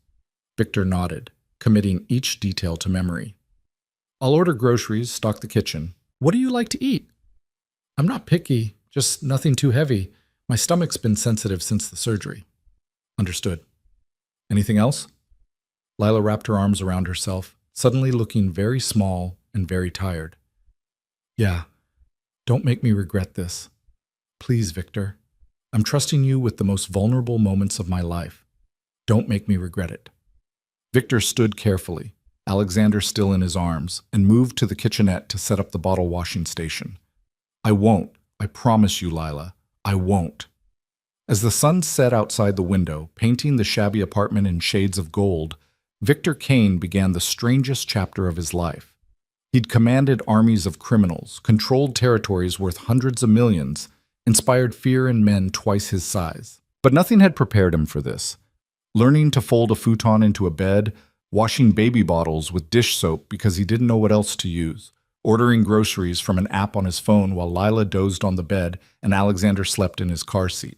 Victor nodded, committing each detail to memory. "I'll order groceries, stock the kitchen. What do you like to eat?" "I'm not picky, just nothing too heavy. My stomach's been sensitive since the surgery." "Understood. Anything else?" Lila wrapped her arms around herself, suddenly looking very small and very tired. "Yeah, don't make me regret this. Please, Victor. I'm trusting you with the most vulnerable moments of my life. Don't make me regret it." Victor stood carefully, Alexander still in his arms, and moved to the kitchenette to set up the bottle washing station. "I won't. I promise you, Lila. I won't." As the sun set outside the window, painting the shabby apartment in shades of gold, Victor Kane began the strangest chapter of his life. He'd commanded armies of criminals, controlled territories worth hundreds of millions, inspired fear in men twice his size. But nothing had prepared him for this. Learning to fold a futon into a bed, washing baby bottles with dish soap because he didn't know what else to use, ordering groceries from an app on his phone while Lila dozed on the bed and Alexander slept in his car seat.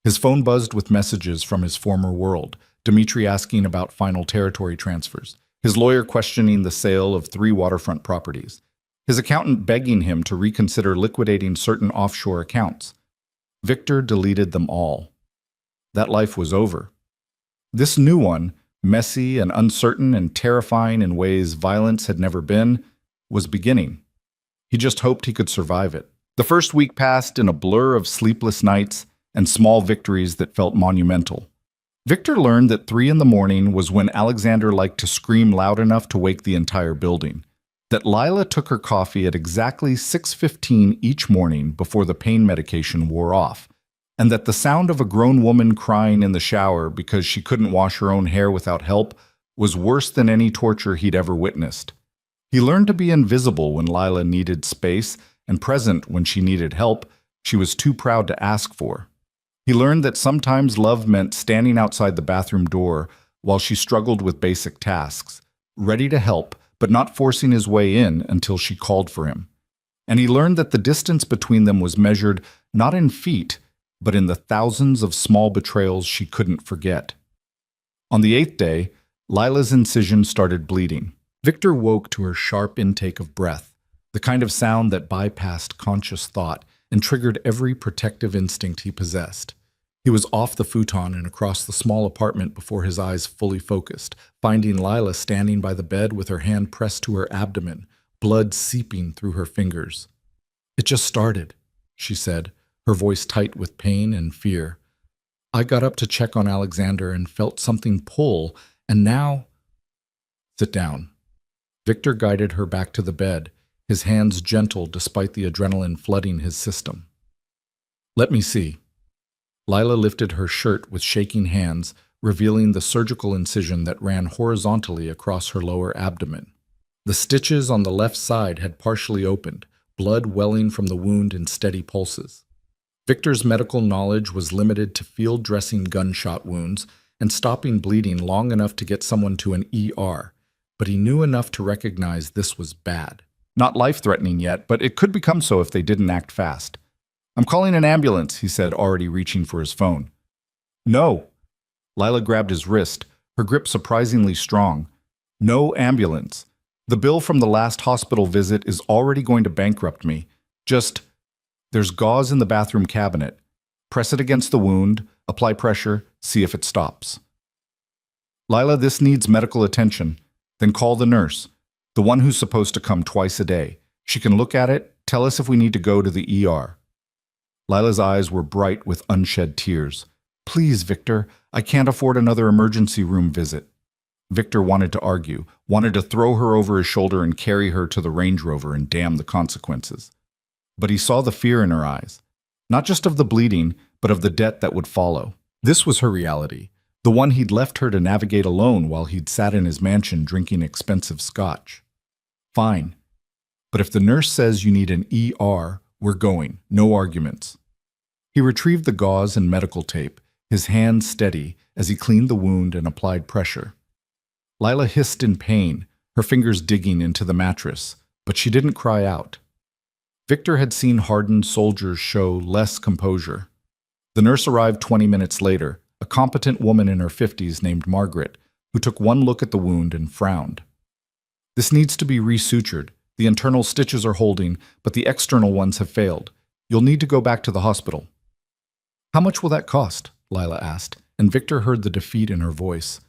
His phone buzzed with messages from his former world, Dmitri asking about final territory transfers, his lawyer questioning the sale of 3 waterfront properties, his accountant begging him to reconsider liquidating certain offshore accounts. Victor deleted them all. That life was over. This new one, messy and uncertain and terrifying in ways violence had never been, was beginning. He just hoped he could survive it, The first week passed in a blur of sleepless nights and small victories that felt monumental. Victor learned that 3 in the morning was when Alexander liked to scream loud enough to wake the entire building, that Lila took her coffee at exactly 6:15 each morning before the pain medication wore off, and that the sound of a grown woman crying in the shower because she couldn't wash her own hair without help was worse than any torture he'd ever witnessed. He learned to be invisible when Lila needed space and present when she needed help she was too proud to ask for. He learned that sometimes love meant standing outside the bathroom door while she struggled with basic tasks, ready to help, but not forcing his way in until she called for him. And he learned that the distance between them was measured not in feet, but in the thousands of small betrayals she couldn't forget. On the 8th day, Lila's incision started bleeding. Victor woke to her sharp intake of breath, the kind of sound that bypassed conscious thought and triggered every protective instinct he possessed. He was off the futon and across the small apartment before his eyes fully focused, finding Lila standing by the bed with her hand pressed to her abdomen, blood seeping through her fingers. "It just started," she said, her voice tight with pain and fear. "I got up to check on Alexander and felt something pull, and now—" "Sit down." Victor guided her back to the bed, his hands gentle despite the adrenaline flooding his system. "Let me see." Lila lifted her shirt with shaking hands, revealing the surgical incision that ran horizontally across her lower abdomen. The stitches on the left side had partially opened, blood welling from the wound in steady pulses. Victor's medical knowledge was limited to field dressing gunshot wounds and stopping bleeding long enough to get someone to an ER, but he knew enough to recognize this was bad. Not life-threatening yet, but it could become so if they didn't act fast. "I'm calling an ambulance," he said, already reaching for his phone. "No." Lila grabbed his wrist, her grip surprisingly strong. "No ambulance. The bill from the last hospital visit is already going to bankrupt me. Just, there's gauze in the bathroom cabinet. Press it against the wound, apply pressure, see if it stops." "Lila, this needs medical attention. Then call the nurse, the one who's supposed to come twice a day. She can look at it, tell us if we need to go to the ER. Lila's eyes were bright with unshed tears. "Please, Victor, I can't afford another emergency room visit." Victor wanted to argue, wanted to throw her over his shoulder and carry her to the Range Rover and damn the consequences. But he saw the fear in her eyes, not just of the bleeding, but of the debt that would follow. This was her reality, the one he'd left her to navigate alone while he'd sat in his mansion drinking expensive scotch. "Fine. But if the nurse says you need an ER, we're going. No arguments." He retrieved the gauze and medical tape, his hand steady as he cleaned the wound and applied pressure. Lila hissed in pain, her fingers digging into the mattress, but she didn't cry out. Victor had seen hardened soldiers show less composure. The nurse arrived 20 minutes later, a competent woman in her 50s named Margaret, who took one look at the wound and frowned. "This needs to be resutured. The internal stitches are holding, but the external ones have failed. You'll need to go back to the hospital." "How much will that cost?" Lila asked, and Victor heard the defeat in her voice.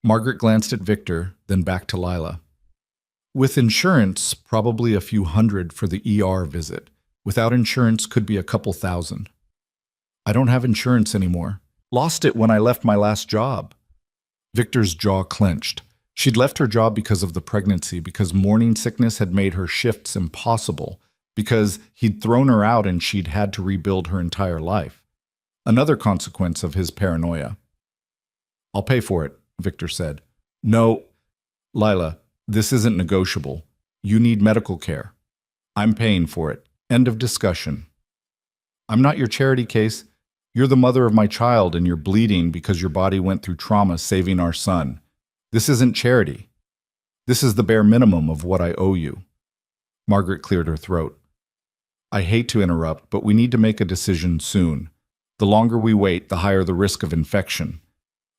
Margaret glanced at Victor, then back to Lila. "With insurance, probably a few hundred for the ER visit. Without insurance, could be a couple thousand." "I don't have insurance anymore. Lost it when I left my last job." Victor's jaw clenched. She'd left her job because of the pregnancy, because morning sickness had made her shifts impossible, because he'd thrown her out and she'd had to rebuild her entire life. Another consequence of his paranoia. "I'll pay for it," Victor said. "No, Lila, this isn't negotiable. You need medical care. I'm paying for it. End of discussion." "I'm not your charity case. You're the mother of my child and you're bleeding because your body went through trauma saving our son. This isn't charity. This is the bare minimum of what I owe you." Margaret cleared her throat. "I hate to interrupt, but we need to make a decision soon. The longer we wait, the higher the risk of infection."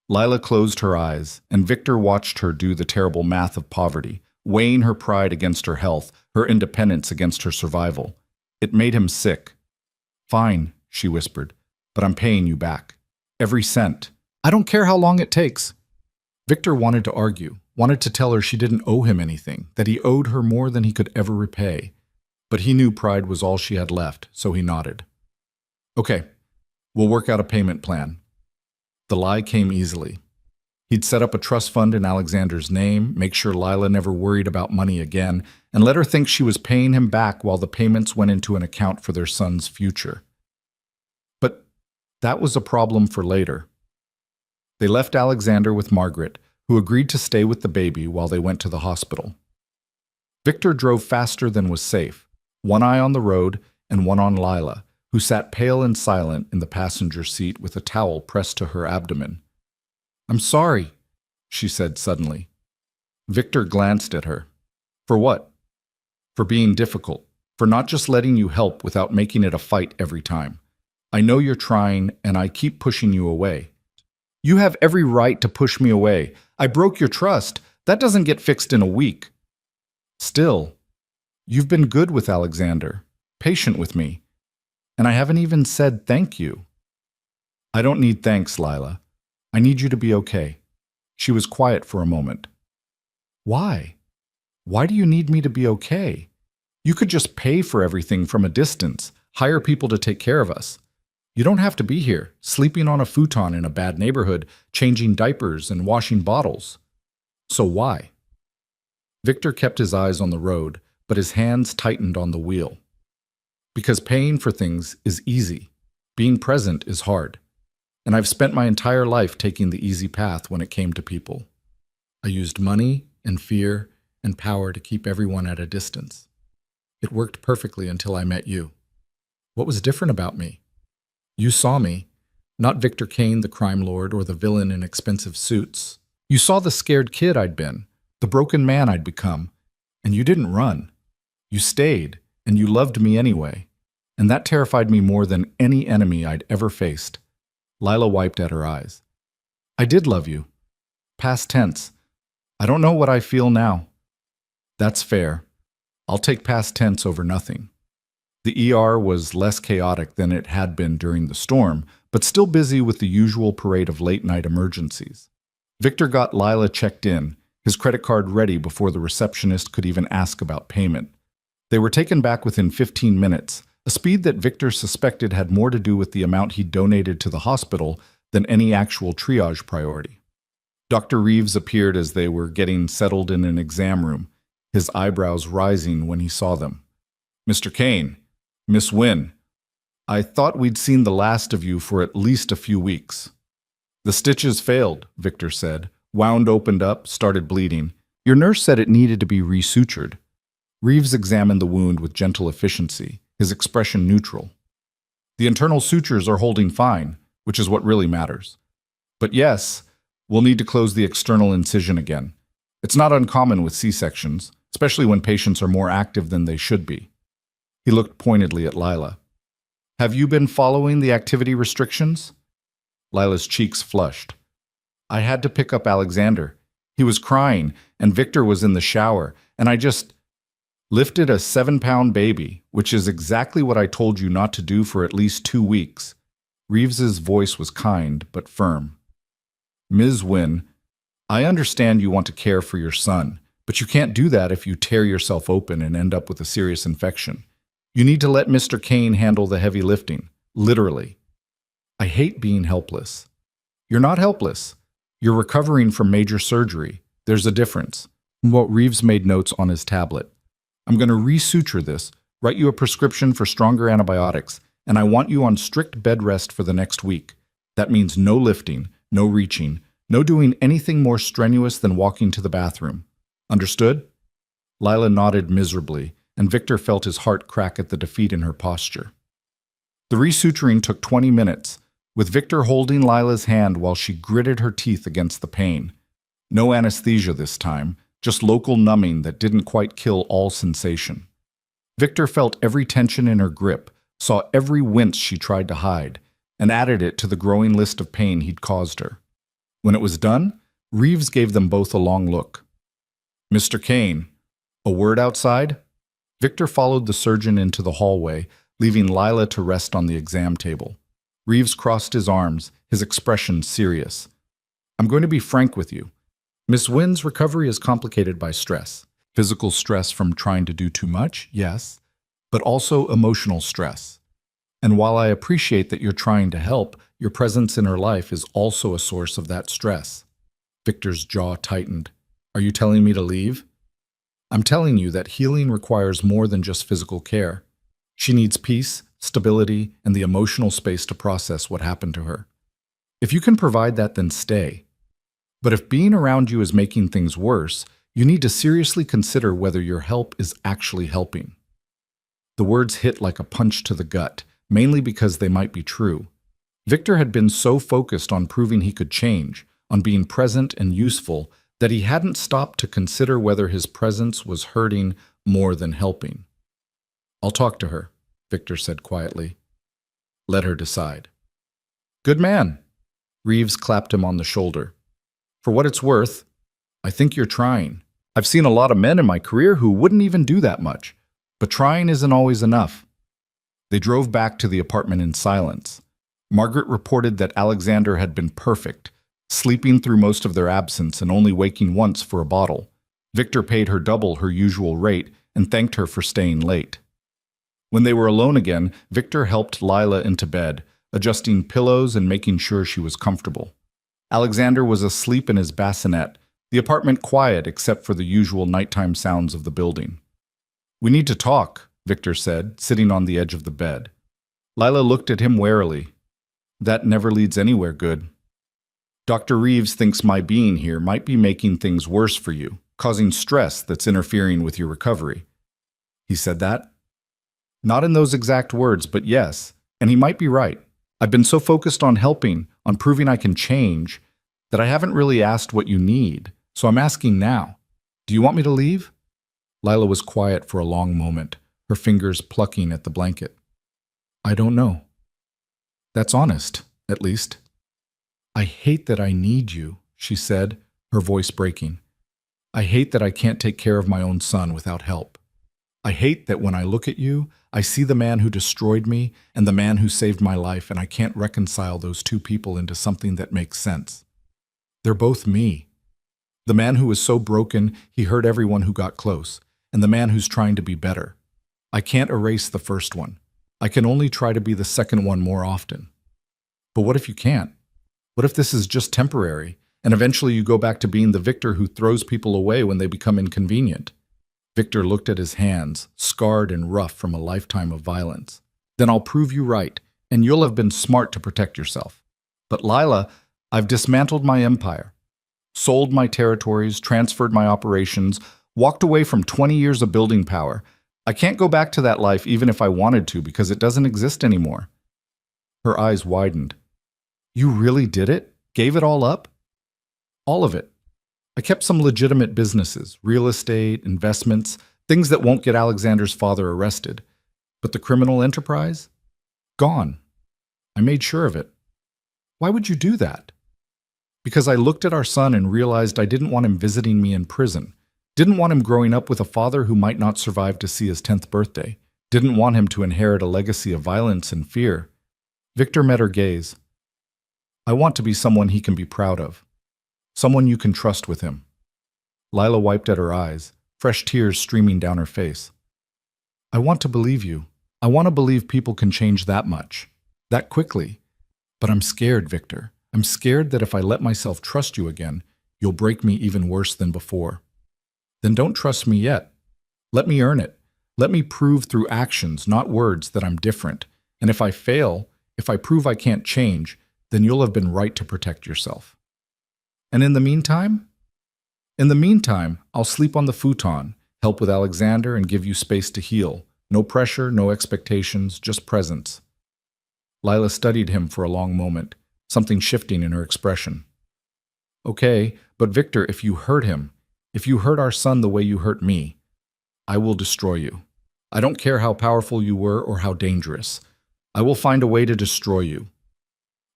Lila closed her eyes, and Victor watched her do the terrible math of poverty, weighing her pride against her health, her independence against her survival. It made him sick. "Fine," she whispered, "but I'm paying you back. Every cent. I don't care how long it takes." Victor wanted to argue, wanted to tell her she didn't owe him anything, that he owed her more than he could ever repay. But he knew pride was all she had left, so he nodded. Okay, we'll work out a payment plan. The lie came easily. He'd set up a trust fund in Alexander's name, make sure Lila never worried about money again, and let her think she was paying him back while the payments went into an account for their son's future. But that was a problem for later. They left Alexander with Margaret, who agreed to stay with the baby while they went to the hospital. Victor drove faster than was safe, one eye on the road and one on Lila, who sat pale and silent in the passenger seat with a towel pressed to her abdomen. "I'm sorry," she said suddenly. Victor glanced at her. For what? For being difficult, for not just letting you help without making it a fight every time. I know you're trying, and I keep pushing you away. You have every right to push me away. I broke your trust. That doesn't get fixed in a week. Still, you've been good with Alexander, patient with me, and I haven't even said thank you. I don't need thanks, Lila. I need you to be okay. She was quiet for a moment. Why? Why do you need me to be okay? You could just pay for everything from a distance, hire people to take care of us. You don't have to be here, sleeping on a futon in a bad neighborhood, changing diapers and washing bottles. So why? Victor kept his eyes on the road, but his hands tightened on the wheel. Because paying for things is easy. Being present is hard. And I've spent my entire life taking the easy path when it came to people. I used money and fear and power to keep everyone at a distance. It worked perfectly until I met you. What was different about me? You saw me, not Victor Kane, the crime lord, or the villain in expensive suits. You saw the scared kid I'd been, the broken man I'd become, and you didn't run. You stayed, and you loved me anyway, and that terrified me more than any enemy I'd ever faced. Lila wiped at her eyes. I did love you. Past tense. I don't know what I feel now. That's fair. I'll take past tense over nothing. The ER was less chaotic than it had been during the storm, but still busy with the usual parade of late-night emergencies. Victor got Lila checked in, his credit card ready before the receptionist could even ask about payment. They were taken back within 15 minutes, a speed that Victor suspected had more to do with the amount he donated to the hospital than any actual triage priority. Dr. Reeves appeared as they were getting settled in an exam room, his eyebrows rising when he saw them. Mr. Kane, Miss Wynne, I thought we'd seen the last of you for at least a few weeks. The stitches failed, Victor said. Wound opened up, started bleeding. Your nurse said it needed to be resutured. Reeves examined the wound with gentle efficiency, his expression neutral. The internal sutures are holding fine, which is what really matters. But yes, we'll need to close the external incision again. It's not uncommon with C-sections, especially when patients are more active than they should be. He looked pointedly at Lila. Have you been following the activity restrictions? Lila's cheeks flushed. I had to pick up Alexander. He was crying, and Victor was in the shower, and I just lifted a 7-pound baby, which is exactly what I told you not to do for at least 2 weeks. Reeves's voice was kind but firm. Ms. Wynne, I understand you want to care for your son, but you can't do that if you tear yourself open and end up with a serious infection. You need to let Mr. Kane handle the heavy lifting, literally. I hate being helpless. You're not helpless. You're recovering from major surgery. There's a difference. Reeves made notes on his tablet. I'm going to resuture this, write you a prescription for stronger antibiotics, and I want you on strict bed rest for the next week. That means no lifting, no reaching, no doing anything more strenuous than walking to the bathroom. Understood? Lila nodded miserably, and Victor felt his heart crack at the defeat in her posture. The resuturing took 20 minutes, with Victor holding Lila's hand while she gritted her teeth against the pain. No anesthesia this time, just local numbing that didn't quite kill all sensation. Victor felt every tension in her grip, saw every wince she tried to hide, and added it to the growing list of pain he'd caused her. When it was done, Reeves gave them both a long look. Mr. Kane, a word outside? Victor followed the surgeon into the hallway, leaving Lila to rest on the exam table. Reeves crossed his arms, his expression serious. I'm going to be frank with you. Miss Wynne's recovery is complicated by stress. Physical stress from trying to do too much, yes. but also emotional stress. And while I appreciate that you're trying to help, your presence in her life is also a source of that stress. Victor's jaw tightened. Are you telling me to leave? I'm telling you that healing requires more than just physical care. She needs peace, stability, and the emotional space to process what happened to her. If you can provide that, then stay. But if being around you is making things worse, you need to seriously consider whether your help is actually helping. The words hit like a punch to the gut, mainly because they might be true. Victor had been so focused on proving he could change, on being present and useful, that he hadn't stopped to consider whether his presence was hurting more than helping. I'll talk to her, Victor said quietly. Let her decide. Good man. Reeves clapped him on the shoulder. For what it's worth, I think you're trying. I've seen a lot of men in my career who wouldn't even do that much, but trying isn't always enough. They drove back to the apartment in silence. Margaret reported that Alexander had been perfect, sleeping through most of their absence and only waking once for a bottle. Victor paid her double her usual rate and thanked her for staying late. When they were alone again, Victor helped Lila into bed, adjusting pillows and making sure she was comfortable. Alexander was asleep in his bassinet, the apartment quiet except for the usual nighttime sounds of the building. We need to talk, Victor said, sitting on the edge of the bed. Lila looked at him warily. That never leads anywhere good. Dr. Reeves thinks my being here might be making things worse for you, causing stress that's interfering with your recovery. He said that? Not in those exact words, but yes, and he might be right. I've been so focused on helping, on proving I can change, that I haven't really asked what you need, so I'm asking now. Do you want me to leave? Lila was quiet for a long moment, her fingers plucking at the blanket. I don't know. That's honest, at least. I hate that I need you, she said, her voice breaking. I hate that I can't take care of my own son without help. I hate that when I look at you, I see the man who destroyed me and the man who saved my life, and I can't reconcile those two people into something that makes sense. They're both me. The man who was so broken he hurt everyone who got close, and the man who's trying to be better. I can't erase the first one. I can only try to be the second one more often. But what if you can't? What if this is just temporary, and eventually you go back to being the Victor who throws people away when they become inconvenient? Victor looked at his hands, scarred and rough from a lifetime of violence. Then I'll prove you right, and you'll have been smart to protect yourself. But Lila, I've dismantled my empire, sold my territories, transferred my operations, walked away from 20 years of building power. I can't go back to that life even if I wanted to because it doesn't exist anymore. Her eyes widened. You really did it? Gave it all up? All of it. I kept some legitimate businesses, real estate, investments, things that won't get Alexander's father arrested. But the criminal enterprise? Gone. I made sure of it. Why would you do that? Because I looked at our son and realized I didn't want him visiting me in prison. Didn't want him growing up with a father who might not survive to see his 10th birthday. Didn't want him to inherit a legacy of violence and fear. Victor met her gaze. I want to be someone he can be proud of. Someone you can trust with him. Lila wiped at her eyes, fresh tears streaming down her face. I want to believe you. I want to believe people can change that much, that quickly. But I'm scared, Victor. I'm scared that if I let myself trust you again, you'll break me even worse than before. Then don't trust me yet. Let me earn it. Let me prove through actions, not words, that I'm different. And if I fail, if I prove I can't change, then you'll have been right to protect yourself. And in the meantime? In the meantime, I'll sleep on the futon, help with Alexander, and give you space to heal. No pressure, no expectations, just presence. Lila studied him for a long moment, something shifting in her expression. Okay, but Victor, if you hurt him, if you hurt our son the way you hurt me, I will destroy you. I don't care how powerful you were or how dangerous. I will find a way to destroy you.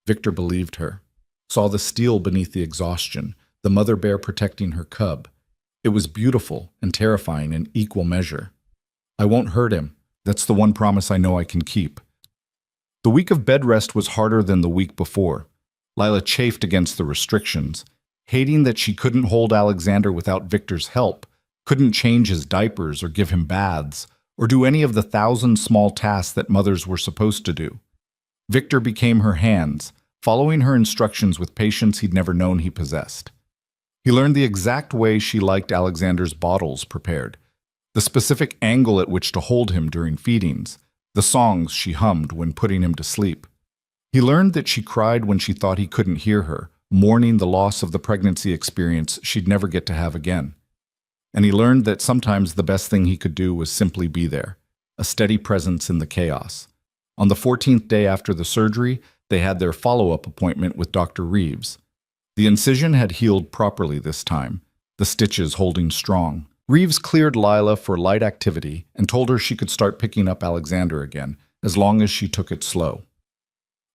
Victor believed her. Saw the steel beneath the exhaustion, the mother bear protecting her cub. It was beautiful and terrifying in equal measure. I won't hurt him. That's the one promise I know I can keep. The week of bed rest was harder than the week before. Lila chafed against the restrictions, hating that she couldn't hold Alexander without Victor's help, couldn't change his diapers or give him baths, or do any of the thousand small tasks that mothers were supposed to do. Victor became her hands, following her instructions with patience he'd never known he possessed. He learned the exact way she liked Alexander's bottles prepared, the specific angle at which to hold him during feedings, the songs she hummed when putting him to sleep. He learned that she cried when she thought he couldn't hear her, mourning the loss of the pregnancy experience she'd never get to have again. And he learned that sometimes the best thing he could do was simply be there, a steady presence in the chaos. On the 14th day after the surgery, they had their follow-up appointment with Dr. Reeves. The incision had healed properly this time, the stitches holding strong. Reeves cleared Lila for light activity and told her she could start picking up Alexander again, as long as she took it slow.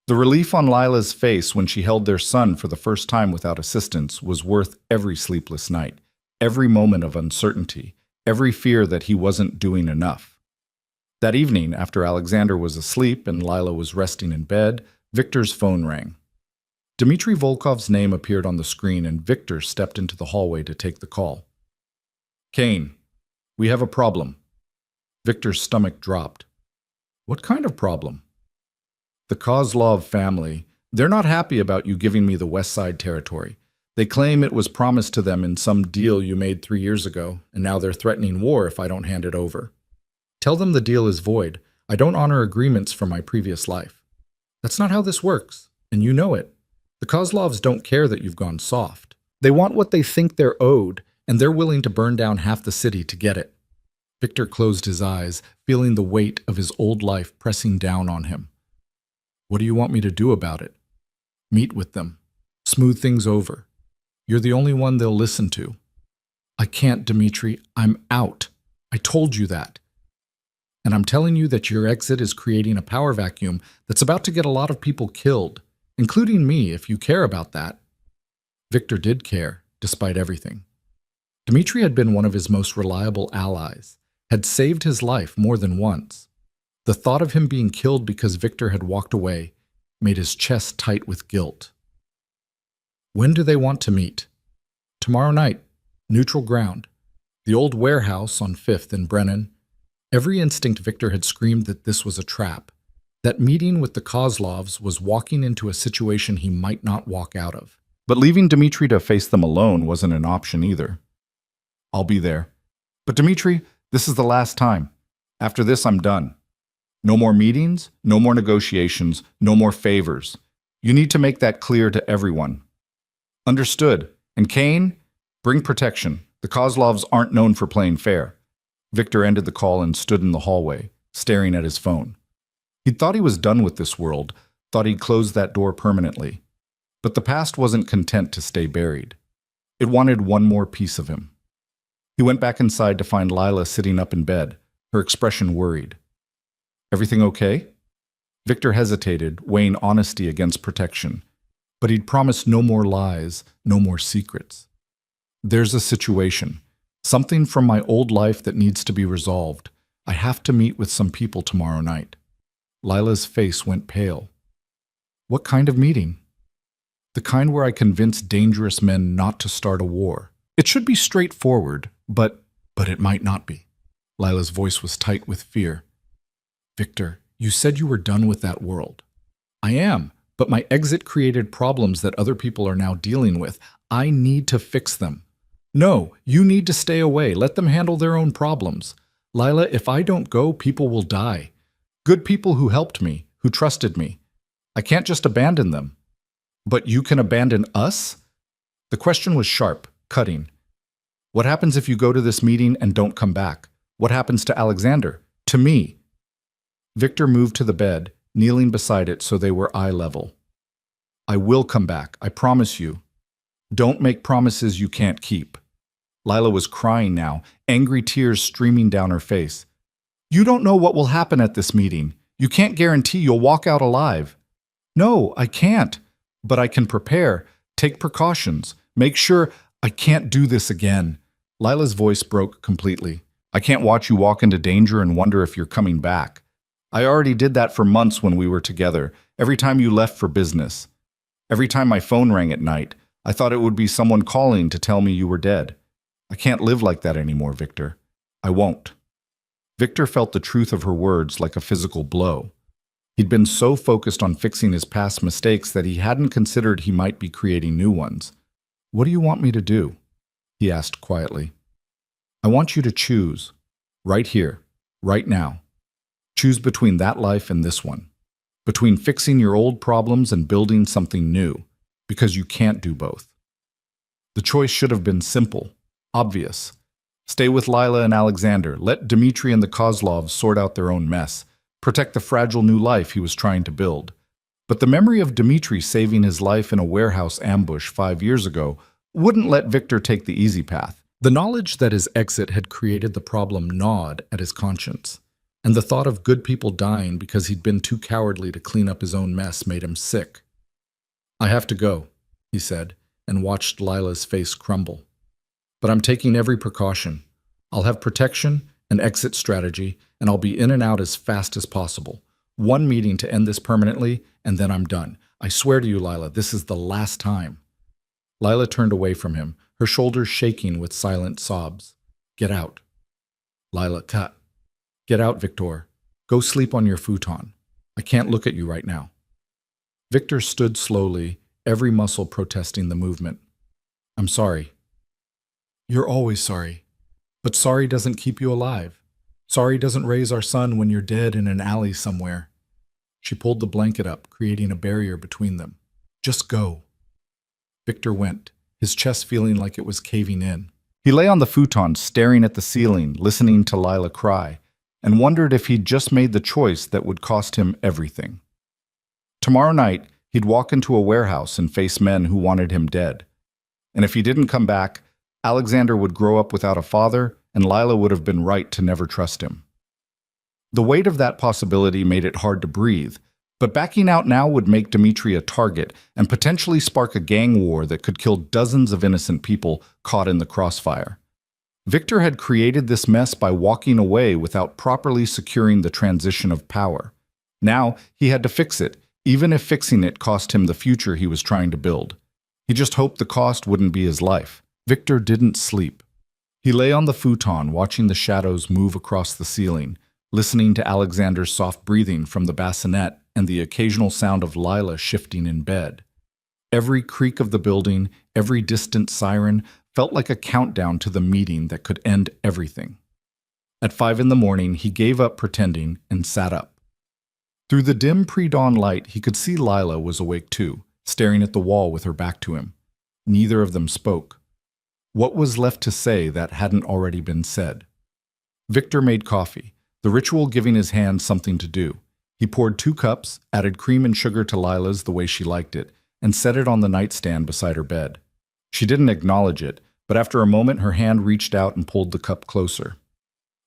The relief on Lila's face when she held their son for the first time without assistance was worth every sleepless night, every moment of uncertainty, every fear that he wasn't doing enough. That evening, after Alexander was asleep and Lila was resting in bed, Victor's phone rang. Dmitry Volkov's name appeared on the screen and Victor stepped into the hallway to take the call. "Kane, we have a problem." Victor's stomach dropped. "What kind of problem?" "The Kozlov family. They're not happy about you giving me the West Side territory. They claim it was promised to them in some deal you made 3 years ago, and now they're threatening war if I don't hand it over. Tell them the deal is void. I don't honor agreements from my previous life. That's not how this works, and you know it. The Kozlovs don't care that you've gone soft. They want what they think they're owed, and they're willing to burn down half the city to get it." Victor closed his eyes, feeling the weight of his old life pressing down on him. "What do you want me to do about it?" "Meet with them. Smooth things over. You're the only one they'll listen to." "I can't, Dmitry. I'm out. I told you that. And I'm telling you that your exit is creating a power vacuum that's about to get a lot of people killed, including me, if you care about that." Victor did care, despite everything. Dmitry had been one of his most reliable allies, had saved his life more than once. The thought of him being killed because Victor had walked away made his chest tight with guilt. "When do they want to meet?" "Tomorrow night. Neutral ground. The old warehouse on 5th and Brennan." Every instinct Victor had screamed that this was a trap. That meeting with the Kozlovs was walking into a situation he might not walk out of. But leaving Dmitry to face them alone wasn't an option either. "I'll be there. But Dmitry, this is the last time. After this, I'm done. No more meetings, no more negotiations, no more favors. You need to make that clear to everyone." "Understood. And Kane, bring protection. The Kozlovs aren't known for playing fair." Victor ended the call and stood in the hallway, staring at his phone. He'd thought he was done with this world, thought he'd closed that door permanently. But the past wasn't content to stay buried. It wanted one more piece of him. He went back inside to find Lila sitting up in bed, her expression worried. "Everything okay?" Victor hesitated, weighing honesty against protection. But he'd promised no more lies, no more secrets. "There's a situation. Something from my old life that needs to be resolved. I have to meet with some people tomorrow night." Lila's face went pale. "What kind of meeting?" "The kind where I convince dangerous men not to start a war. It should be straightforward, but it might not be." Lila's voice was tight with fear. "Victor, you said you were done with that world." "I am, but my exit created problems that other people are now dealing with. I need to fix them." "No, you need to stay away. Let them handle their own problems. Lila, if I don't go, people will die. Good people who helped me, who trusted me. I can't just abandon them." "But you can abandon us?" The question was sharp, cutting. "What happens if you go to this meeting and don't come back? What happens to Alexander? To me?" Victor moved to the bed, kneeling beside it so they were eye level. "I will come back, I promise you. Don't make promises you can't keep." Lila was crying now, angry tears streaming down her face. "You don't know what will happen at this meeting. You can't guarantee you'll walk out alive." "No, I can't. But I can prepare, take precautions, make sure I can't do this again." Lila's voice broke completely. "I can't watch you walk into danger and wonder if you're coming back. I already did that for months when we were together, every time you left for business. Every time my phone rang at night, I thought it would be someone calling to tell me you were dead. I can't live like that anymore, Victor. I won't." Victor felt the truth of her words like a physical blow. He'd been so focused on fixing his past mistakes that he hadn't considered he might be creating new ones. "What do you want me to do?" he asked quietly. "I want you to choose, right here, right now. Choose between that life and this one. Between fixing your old problems and building something new, because you can't do both." The choice should have been simple, obvious. Stay with Lila and Alexander, let Dmitri and the Kozlovs sort out their own mess, protect the fragile new life he was trying to build. But the memory of Dmitri saving his life in a warehouse ambush 5 years ago wouldn't let Victor take the easy path. The knowledge that his exit had created the problem gnawed at his conscience, and the thought of good people dying because he'd been too cowardly to clean up his own mess made him sick. "I have to go," he said, and watched Lila's face crumble. "But I'm taking every precaution. I'll have protection, an exit strategy, and I'll be in and out as fast as possible. One meeting to end this permanently, and then I'm done. I swear to you, Lila, this is the last time." Lila turned away from him, her shoulders shaking with silent sobs. "Get out." Lila, cut. "Get out, Victor. Go sleep on your futon. I can't look at you right now." Victor stood slowly, every muscle protesting the movement. "I'm sorry." "You're always sorry. But sorry doesn't keep you alive. Sorry doesn't raise our son when you're dead in an alley somewhere." She pulled the blanket up, creating a barrier between them. "Just go." Victor went, his chest feeling like it was caving in. He lay on the futon, staring at the ceiling, listening to Lila cry, and wondered if he'd just made the choice that would cost him everything. Tomorrow night, he'd walk into a warehouse and face men who wanted him dead. And if he didn't come back, Alexander would grow up without a father, and Lila would have been right to never trust him. The weight of that possibility made it hard to breathe, but backing out now would make Dmitri a target and potentially spark a gang war that could kill dozens of innocent people caught in the crossfire. Victor had created this mess by walking away without properly securing the transition of power. Now he had to fix it, even if fixing it cost him the future he was trying to build. He just hoped the cost wouldn't be his life. Victor didn't sleep. He lay on the futon, watching the shadows move across the ceiling, listening to Alexander's soft breathing from the bassinet and the occasional sound of Lila shifting in bed. Every creak of the building, every distant siren, felt like a countdown to the meeting that could end everything. At 5 a.m, he gave up pretending and sat up. Through the dim pre-dawn light, he could see Lila was awake too, staring at the wall with her back to him. Neither of them spoke. What was left to say that hadn't already been said? Victor made coffee, the ritual giving his hand something to do. He poured 2 cups, added cream and sugar to Lila's the way she liked it, and set it on the nightstand beside her bed. She didn't acknowledge it, but after a moment her hand reached out and pulled the cup closer.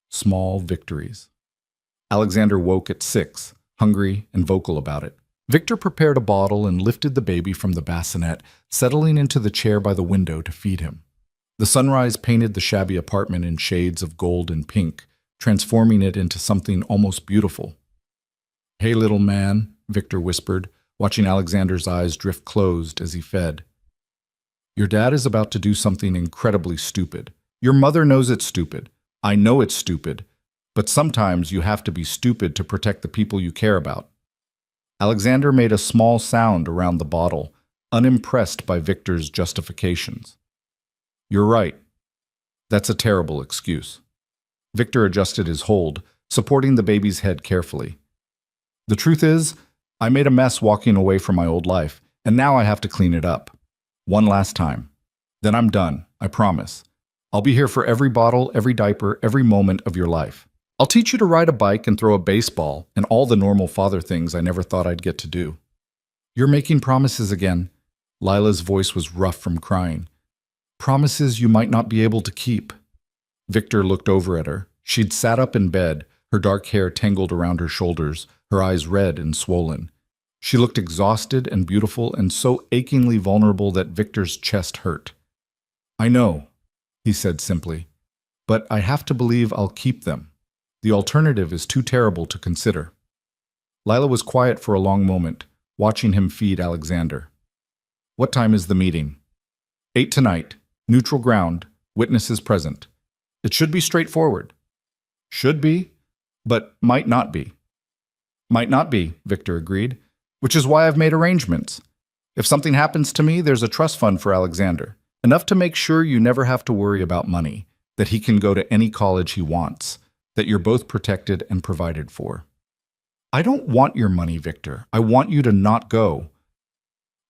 Small victories. Alexander woke at 6, hungry and vocal about it. Victor prepared a bottle and lifted the baby from the bassinet, settling into the chair by the window to feed him. The sunrise painted the shabby apartment in shades of gold and pink, transforming it into something almost beautiful. "Hey, little man," Victor whispered, watching Alexander's eyes drift closed as he fed. "Your dad is about to do something incredibly stupid. Your mother knows it's stupid. I know it's stupid. But sometimes you have to be stupid to protect the people you care about." Alexander made a small sound around the bottle, unimpressed by Victor's justifications. "You're right. That's a terrible excuse." Victor adjusted his hold, supporting the baby's head carefully. "The truth is, I made a mess walking away from my old life, and now I have to clean it up. One last time. Then I'm done, I promise. I'll be here for every bottle, every diaper, every moment of your life. I'll teach you to ride a bike and throw a baseball and all the normal father things I never thought I'd get to do." "You're making promises again." Lila's voice was rough from crying. "Promises you might not be able to keep." Victor looked over at her. She'd sat up in bed, her dark hair tangled around her shoulders, her eyes red and swollen. She looked exhausted and beautiful and so achingly vulnerable that Victor's chest hurt. "I know," he said simply, "but I have to believe I'll keep them. The alternative is too terrible to consider." Lila was quiet for a long moment, watching him feed Alexander. "What time is the meeting?" 8 tonight. Neutral ground. Witnesses present. It should be straightforward." "Should be? But might not be. Might not be, Victor agreed, which is why I've made arrangements. If something happens to me, there's a trust fund for Alexander, enough to make sure you never have to worry about money, that he can go to any college he wants, that you're both protected and provided for. I don't want your money, Victor. I want you to not go.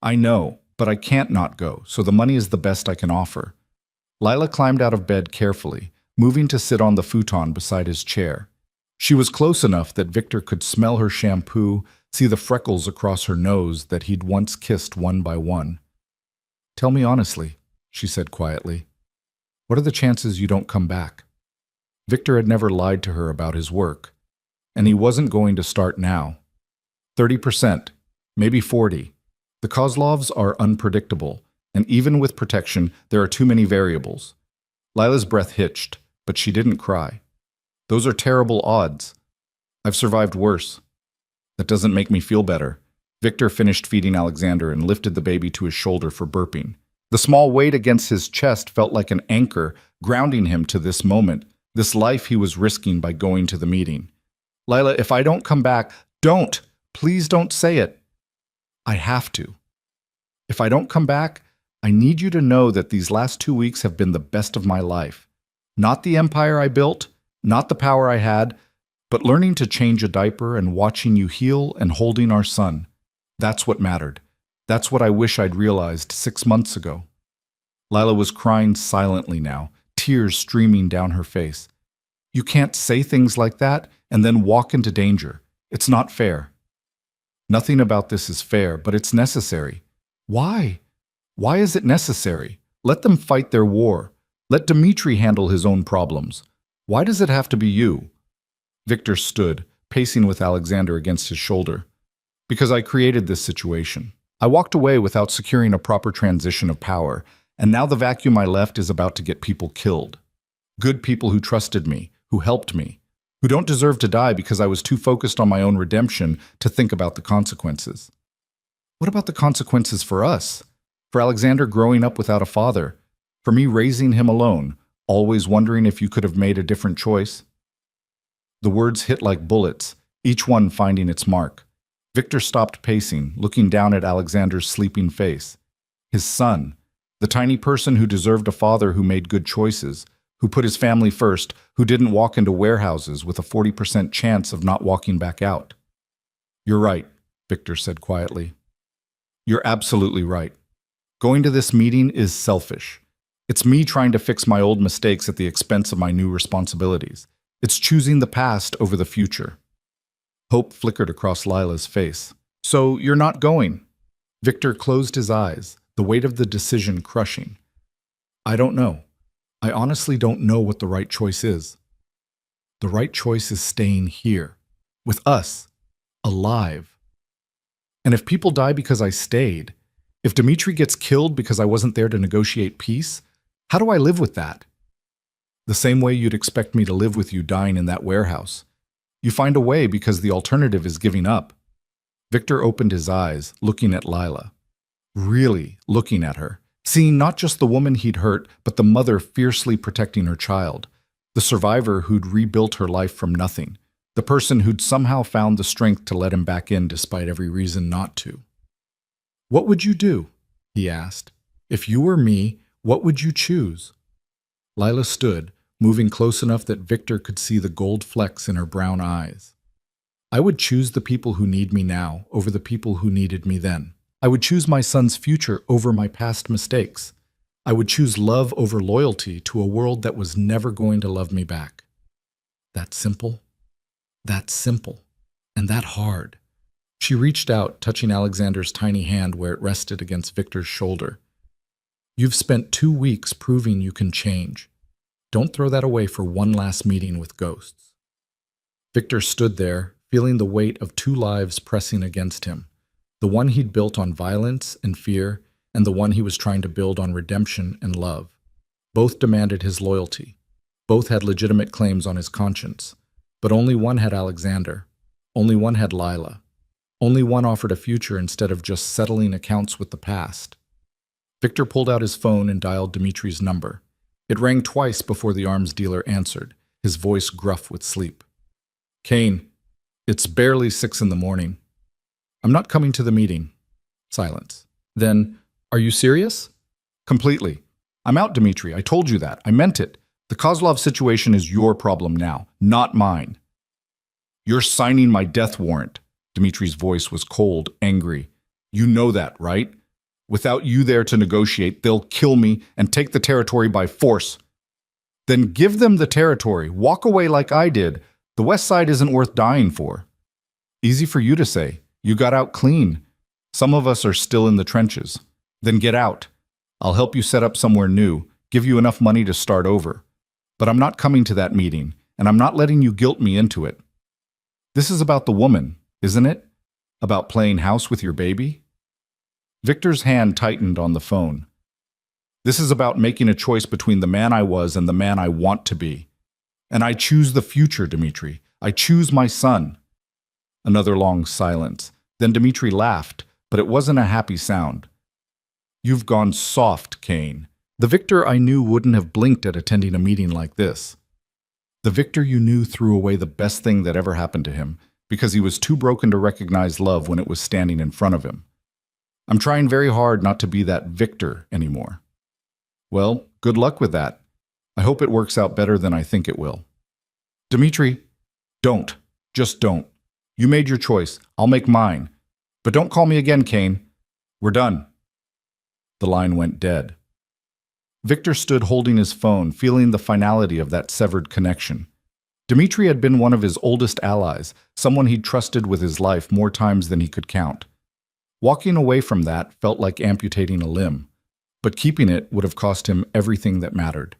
I know, but I can't not go, so the money is the best I can offer. Lila climbed out of bed carefully, moving to sit on the futon beside his chair. She was close enough that Victor could smell her shampoo, see the freckles across her nose that he'd once kissed one by one. Tell me honestly, she said quietly. What are the chances you don't come back? Victor had never lied to her about his work, and he wasn't going to start now. 30%, maybe 40%. The Kozlovs are unpredictable, and even with protection, there are too many variables. Lila's breath hitched, but she didn't cry. Those are terrible odds. I've survived worse. That doesn't make me feel better. Victor finished feeding Alexander and lifted the baby to his shoulder for burping. The small weight against his chest felt like an anchor, grounding him to this moment, this life he was risking by going to the meeting. Lila, if I don't come back, don't! Please don't say it. I have to. If I don't come back, I need you to know that these last 2 weeks have been the best of my life. Not the empire I built, not the power I had, but learning to change a diaper and watching you heal and holding our son. That's what mattered. That's what I wish I'd realized 6 months ago. Lila was crying silently now, tears streaming down her face. You can't say things like that and then walk into danger. It's not fair. Nothing about this is fair, but it's necessary. Why? Why is it necessary? Let them fight their war. Let Dmitri handle his own problems. Why does it have to be you? Victor stood, pacing with Alexander against his shoulder. Because I created this situation. I walked away without securing a proper transition of power, and now the vacuum I left is about to get people killed. Good people who trusted me, who helped me, who don't deserve to die because I was too focused on my own redemption to think about the consequences. What about the consequences for us? For Alexander growing up without a father? For me raising him alone, always wondering if you could have made a different choice? The words hit like bullets, each one finding its mark. Victor stopped pacing, looking down at Alexander's sleeping face. His son, the tiny person who deserved a father who made good choices, who put his family first, who didn't walk into warehouses with a 40% chance of not walking back out. You're right, Victor said quietly. You're absolutely right. Going to this meeting is selfish. It's me trying to fix my old mistakes at the expense of my new responsibilities. It's choosing the past over the future. Hope flickered across Lila's face. So you're not going? Victor closed his eyes, the weight of the decision crushing. I don't know. I honestly don't know what the right choice is. The right choice is staying here, with us, alive. And if people die because I stayed, if Dmitri gets killed because I wasn't there to negotiate peace, how do I live with that? The same way you'd expect me to live with you dying in that warehouse. You find a way because the alternative is giving up. Victor opened his eyes, looking at Lila. Really looking at her, seeing not just the woman he'd hurt, but the mother fiercely protecting her child, the survivor who'd rebuilt her life from nothing, the person who'd somehow found the strength to let him back in despite every reason not to. What would you do? He asked. If you were me, what would you choose? Lila stood, moving close enough that Victor could see the gold flecks in her brown eyes. I would choose the people who need me now over the people who needed me then. I would choose my son's future over my past mistakes. I would choose love over loyalty to a world that was never going to love me back. That simple, and that hard. She reached out, touching Alexander's tiny hand where it rested against Victor's shoulder. You've spent 2 weeks proving you can change. Don't throw that away for one last meeting with ghosts. Victor stood there, feeling the weight of 2 lives pressing against him. The one he'd built on violence and fear, and the one he was trying to build on redemption and love. Both demanded his loyalty. Both had legitimate claims on his conscience. But only one had Alexander. Only one had Lila. Only one offered a future instead of just settling accounts with the past. Victor pulled out his phone and dialed Dmitri's number. It rang twice before the arms dealer answered, his voice gruff with sleep. Kane, it's barely 6 in the morning. I'm not coming to the meeting. Silence. Then, are you serious? Completely. I'm out, Dmitri. I told you that. I meant it. The Kozlov situation is your problem now, not mine. You're signing my death warrant. Dmitri's voice was cold, angry. You know that, right? Without you there to negotiate, they'll kill me and take the territory by force. Then give them the territory. Walk away like I did. The West Side isn't worth dying for. Easy for you to say. You got out clean. Some of us are still in the trenches. Then get out. I'll help you set up somewhere new, give you enough money to start over. But I'm not coming to that meeting, and I'm not letting you guilt me into it. This is about the woman, isn't it? About playing house with your baby? Victor's hand tightened on the phone. This is about making a choice between the man I was and the man I want to be. And I choose the future, Dmitri. I choose my son. Another long silence. Then Dmitri laughed, but it wasn't a happy sound. You've gone soft, Kane. The Victor I knew wouldn't have blinked at attending a meeting like this. The Victor you knew threw away the best thing that ever happened to him because he was too broken to recognize love when it was standing in front of him. I'm trying very hard not to be that Victor anymore. Well, good luck with that. I hope it works out better than I think it will. Dmitri, don't. Just don't. You made your choice. I'll make mine. But don't call me again, Kane. We're done. The line went dead. Victor stood holding his phone, feeling the finality of that severed connection. Dmitri had been one of his oldest allies, someone he'd trusted with his life more times than he could count. Walking away from that felt like amputating a limb, but keeping it would have cost him everything that mattered.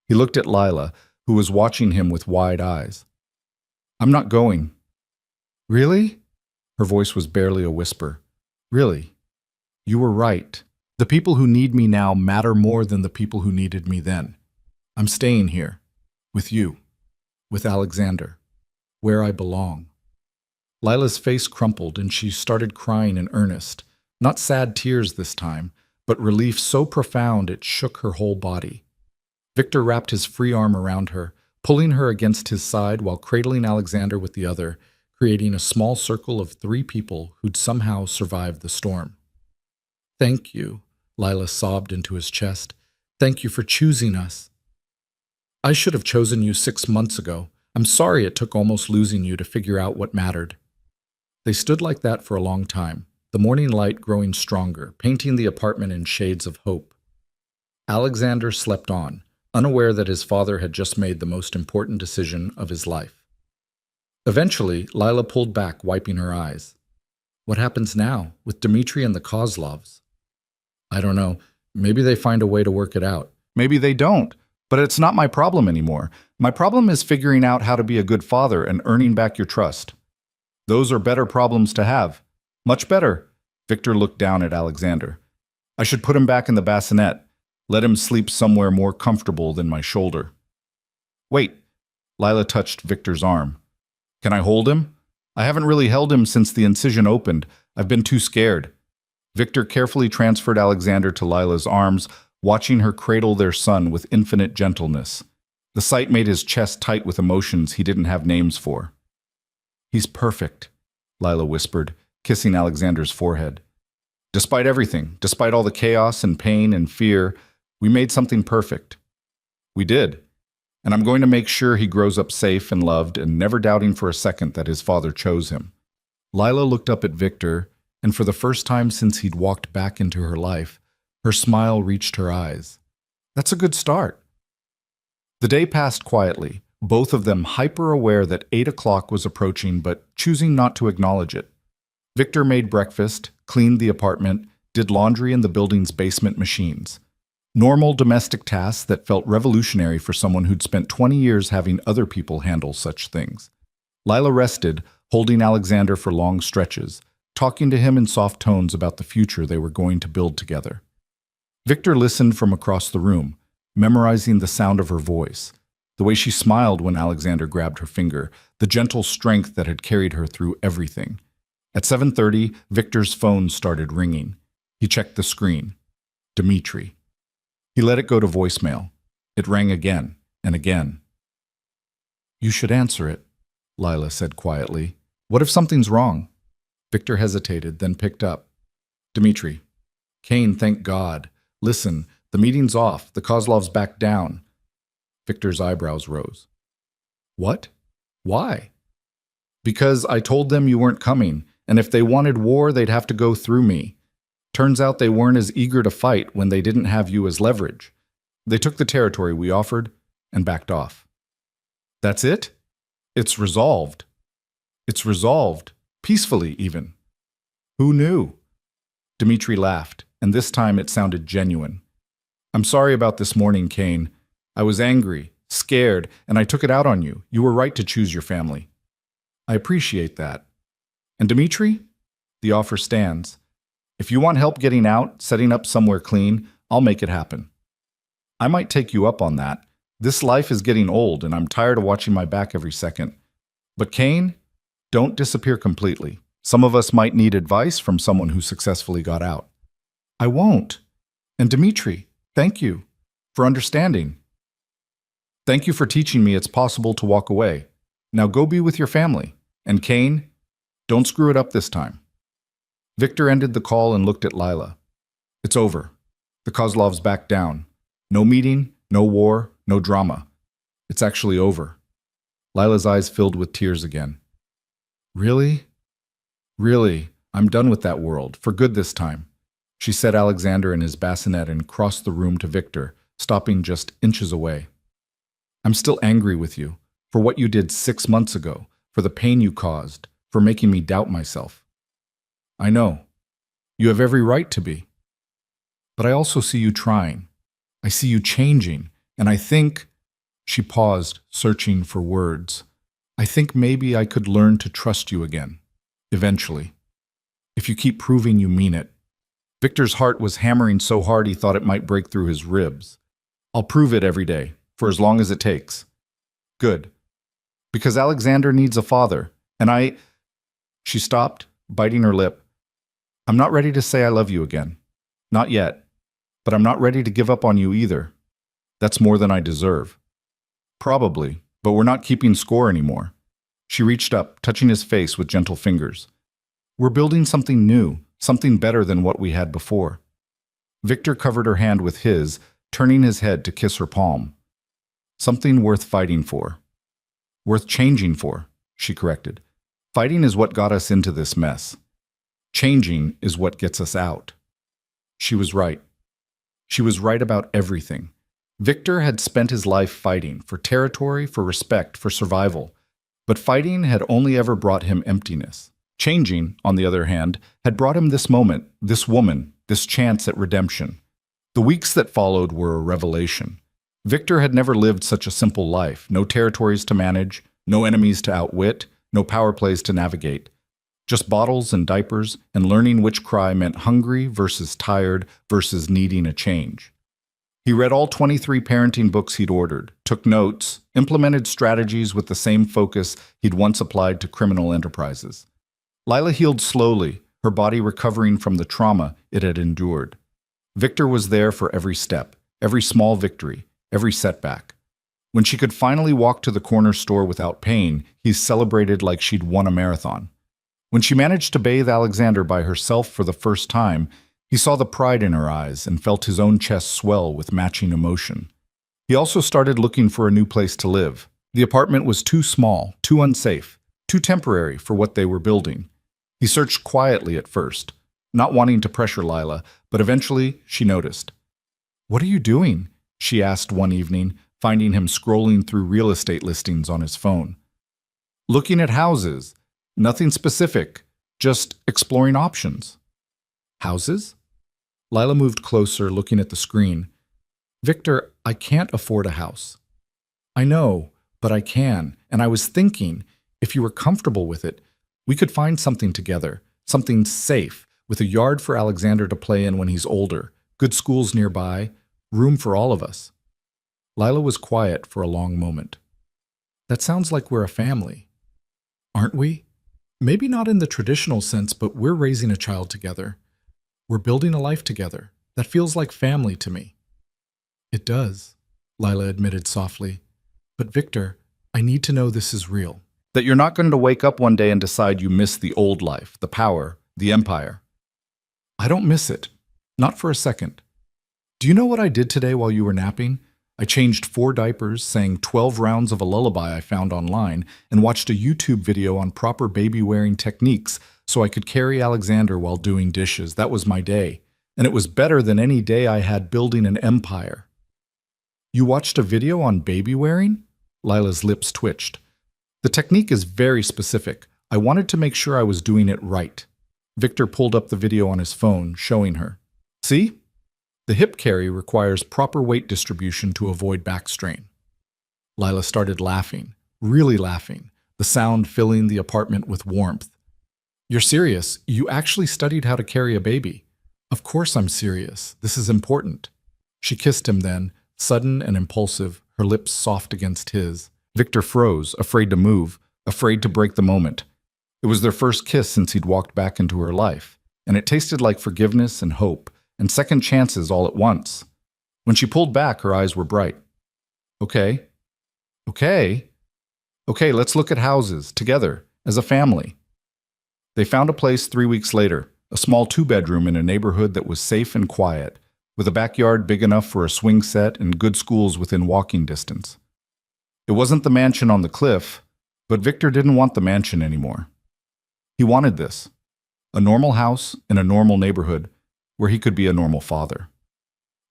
He looked at Lila, who was watching him with wide eyes. I'm not going. Really? Her voice was barely a whisper. Really? You were right. The people who need me now matter more than the people who needed me then. I'm staying here. With you. With Alexander. Where I belong. Lila's face crumpled and she started crying in earnest. Not sad tears this time, but relief so profound it shook her whole body. Victor wrapped his free arm around her, pulling her against his side while cradling Alexander with the other, creating a small circle of 3 people who'd somehow survived the storm. Thank you, Lila sobbed into his chest. Thank you for choosing us. I should have chosen you 6 months ago. I'm sorry it took almost losing you to figure out what mattered. They stood like that for a long time, the morning light growing stronger, painting the apartment in shades of hope. Alexander slept on, unaware that his father had just made the most important decision of his life. Eventually, Lila pulled back, wiping her eyes. What happens now, with Dmitri and the Kozlovs? I don't know. Maybe they find a way to work it out. Maybe they don't. But it's not my problem anymore. My problem is figuring out how to be a good father and earning back your trust. Those are better problems to have. Much better. Victor looked down at Alexander. I should put him back in the bassinet. Let him sleep somewhere more comfortable than my shoulder. Wait. Lila touched Victor's arm. Can I hold him? I haven't really held him since the incision opened. I've been too scared. Victor carefully transferred Alexander to Lila's arms, watching her cradle their son with infinite gentleness. The sight made his chest tight with emotions he didn't have names for. He's perfect, Lila whispered, kissing Alexander's forehead. Despite everything, despite all the chaos and pain and fear, we made something perfect. We did. And I'm going to make sure he grows up safe and loved and never doubting for a second that his father chose him. Lila looked up at Victor, and for the first time since he'd walked back into her life, her smile reached her eyes. That's a good start. The day passed quietly, both of them hyper-aware that 8 o'clock was approaching but choosing not to acknowledge it. Victor made breakfast, cleaned the apartment, did laundry in the building's basement machines. Normal domestic tasks that felt revolutionary for someone who'd spent 20 years having other people handle such things. Lila rested, holding Alexander for long stretches, talking to him in soft tones about the future they were going to build together. Victor listened from across the room, memorizing the sound of her voice, the way she smiled when Alexander grabbed her finger, the gentle strength that had carried her through everything. At 7:30, Victor's phone started ringing. He checked the screen. Dmitri. He let it go to voicemail. It rang again and again. You should answer it, Lila said quietly. What if something's wrong? Victor hesitated, then picked up. Dmitri. Kane, thank God. Listen, the meeting's off. The Kozlov's back down. Victor's eyebrows rose. What? Why? Because I told them you weren't coming, and if they wanted war, they'd have to go through me. Turns out they weren't as eager to fight when they didn't have you as leverage. They took the territory we offered and backed off. That's it? It's resolved. It's resolved. Peacefully, even. Who knew? Dmitri laughed, and this time it sounded genuine. I'm sorry about this morning, Kane. I was angry, scared, and I took it out on you. You were right to choose your family. I appreciate that. And Dmitri? The offer stands. If you want help getting out, setting up somewhere clean, I'll make it happen. I might take you up on that. This life is getting old, and I'm tired of watching my back every second. But Kane, don't disappear completely. Some of us might need advice from someone who successfully got out. I won't. And Dmitri, thank you for understanding. Thank you for teaching me it's possible to walk away. Now go be with your family. And Kane, don't screw it up this time. Victor ended the call and looked at Lila. It's over. The Kozlov's back down. No meeting, no war, no drama. It's actually over. Lila's eyes filled with tears again. Really? Really, I'm done with that world, for good this time. She set Alexander in his bassinet and crossed the room to Victor, stopping just inches away. I'm still angry with you, for what you did 6 months ago, for the pain you caused, for making me doubt myself. I know. You have every right to be. But I also see you trying. I see you changing, and I think... She paused, searching for words. I think maybe I could learn to trust you again. Eventually. If you keep proving you mean it. Victor's heart was hammering so hard he thought it might break through his ribs. I'll prove it every day, for as long as it takes. Good. Because Alexander needs a father, and I... She stopped, biting her lip. I'm not ready to say I love you again. Not yet. But I'm not ready to give up on you either. That's more than I deserve. Probably, but we're not keeping score anymore. She reached up, touching his face with gentle fingers. We're building something new, something better than what we had before. Victor covered her hand with his, turning his head to kiss her palm. Something worth fighting for. Worth changing for, she corrected. Fighting is what got us into this mess. Changing is what gets us out. She was right. She was right about everything. Victor had spent his life fighting, for territory, for respect, for survival. But fighting had only ever brought him emptiness. Changing, on the other hand, had brought him this moment, this woman, this chance at redemption. The weeks that followed were a revelation. Victor had never lived such a simple life, no territories to manage, no enemies to outwit, no power plays to navigate. Just bottles and diapers, and learning which cry meant hungry versus tired versus needing a change. He read all 23 parenting books he'd ordered, took notes, implemented strategies with the same focus he'd once applied to criminal enterprises. Lila healed slowly, her body recovering from the trauma it had endured. Victor was there for every step, every small victory, every setback. When she could finally walk to the corner store without pain, he celebrated like she'd won a marathon. When she managed to bathe Alexander by herself for the first time, he saw the pride in her eyes and felt his own chest swell with matching emotion. He also started looking for a new place to live. The apartment was too small, too unsafe, too temporary for what they were building. He searched quietly at first, not wanting to pressure Lila, but eventually she noticed. "What are you doing?" she asked one evening, finding him scrolling through real estate listings on his phone. "Looking at houses. Nothing specific, just exploring options." "Houses?" Lila moved closer, looking at the screen. "Victor, I can't afford a house." "I know, but I can, and I was thinking, if you were comfortable with it, we could find something together, something safe, with a yard for Alexander to play in when he's older, good schools nearby, room for all of us." Lila was quiet for a long moment. "That sounds like we're a family." "Aren't we? Maybe not in the traditional sense, but we're raising a child together. We're building a life together. That feels like family to me." "It does," Lila admitted softly. "But Victor, I need to know this is real. That you're not going to wake up one day and decide you miss the old life, the power, the empire. I don't miss it. Not for a second. Do you know what I did today while you were napping? I changed 4 diapers, sang 12 rounds of a lullaby I found online, and watched a YouTube video on proper baby-wearing techniques so I could carry Alexander while doing dishes. That was my day. And it was better than any day I had building an empire. You watched a video on baby wearing? Lila's lips twitched. The technique is very specific. I wanted to make sure I was doing it right. Victor pulled up the video on his phone, showing her. See? The hip carry requires proper weight distribution to avoid back strain. Lila started laughing, really laughing, the sound filling the apartment with warmth. You're serious? You actually studied how to carry a baby? Of course I'm serious. This is important. She kissed him then, sudden and impulsive, her lips soft against his. Victor froze, afraid to move, afraid to break the moment. It was their first kiss since he'd walked back into her life, and it tasted like forgiveness and hope, and second chances all at once. When she pulled back, her eyes were bright. Okay, let's look at houses, together, as a family. They found a place 3 weeks later, a small 2-bedroom in a neighborhood that was safe and quiet, with a backyard big enough for a swing set and good schools within walking distance. It wasn't the mansion on the cliff, but Victor didn't want the mansion anymore. He wanted this, a normal house in a normal neighborhood where he could be a normal father.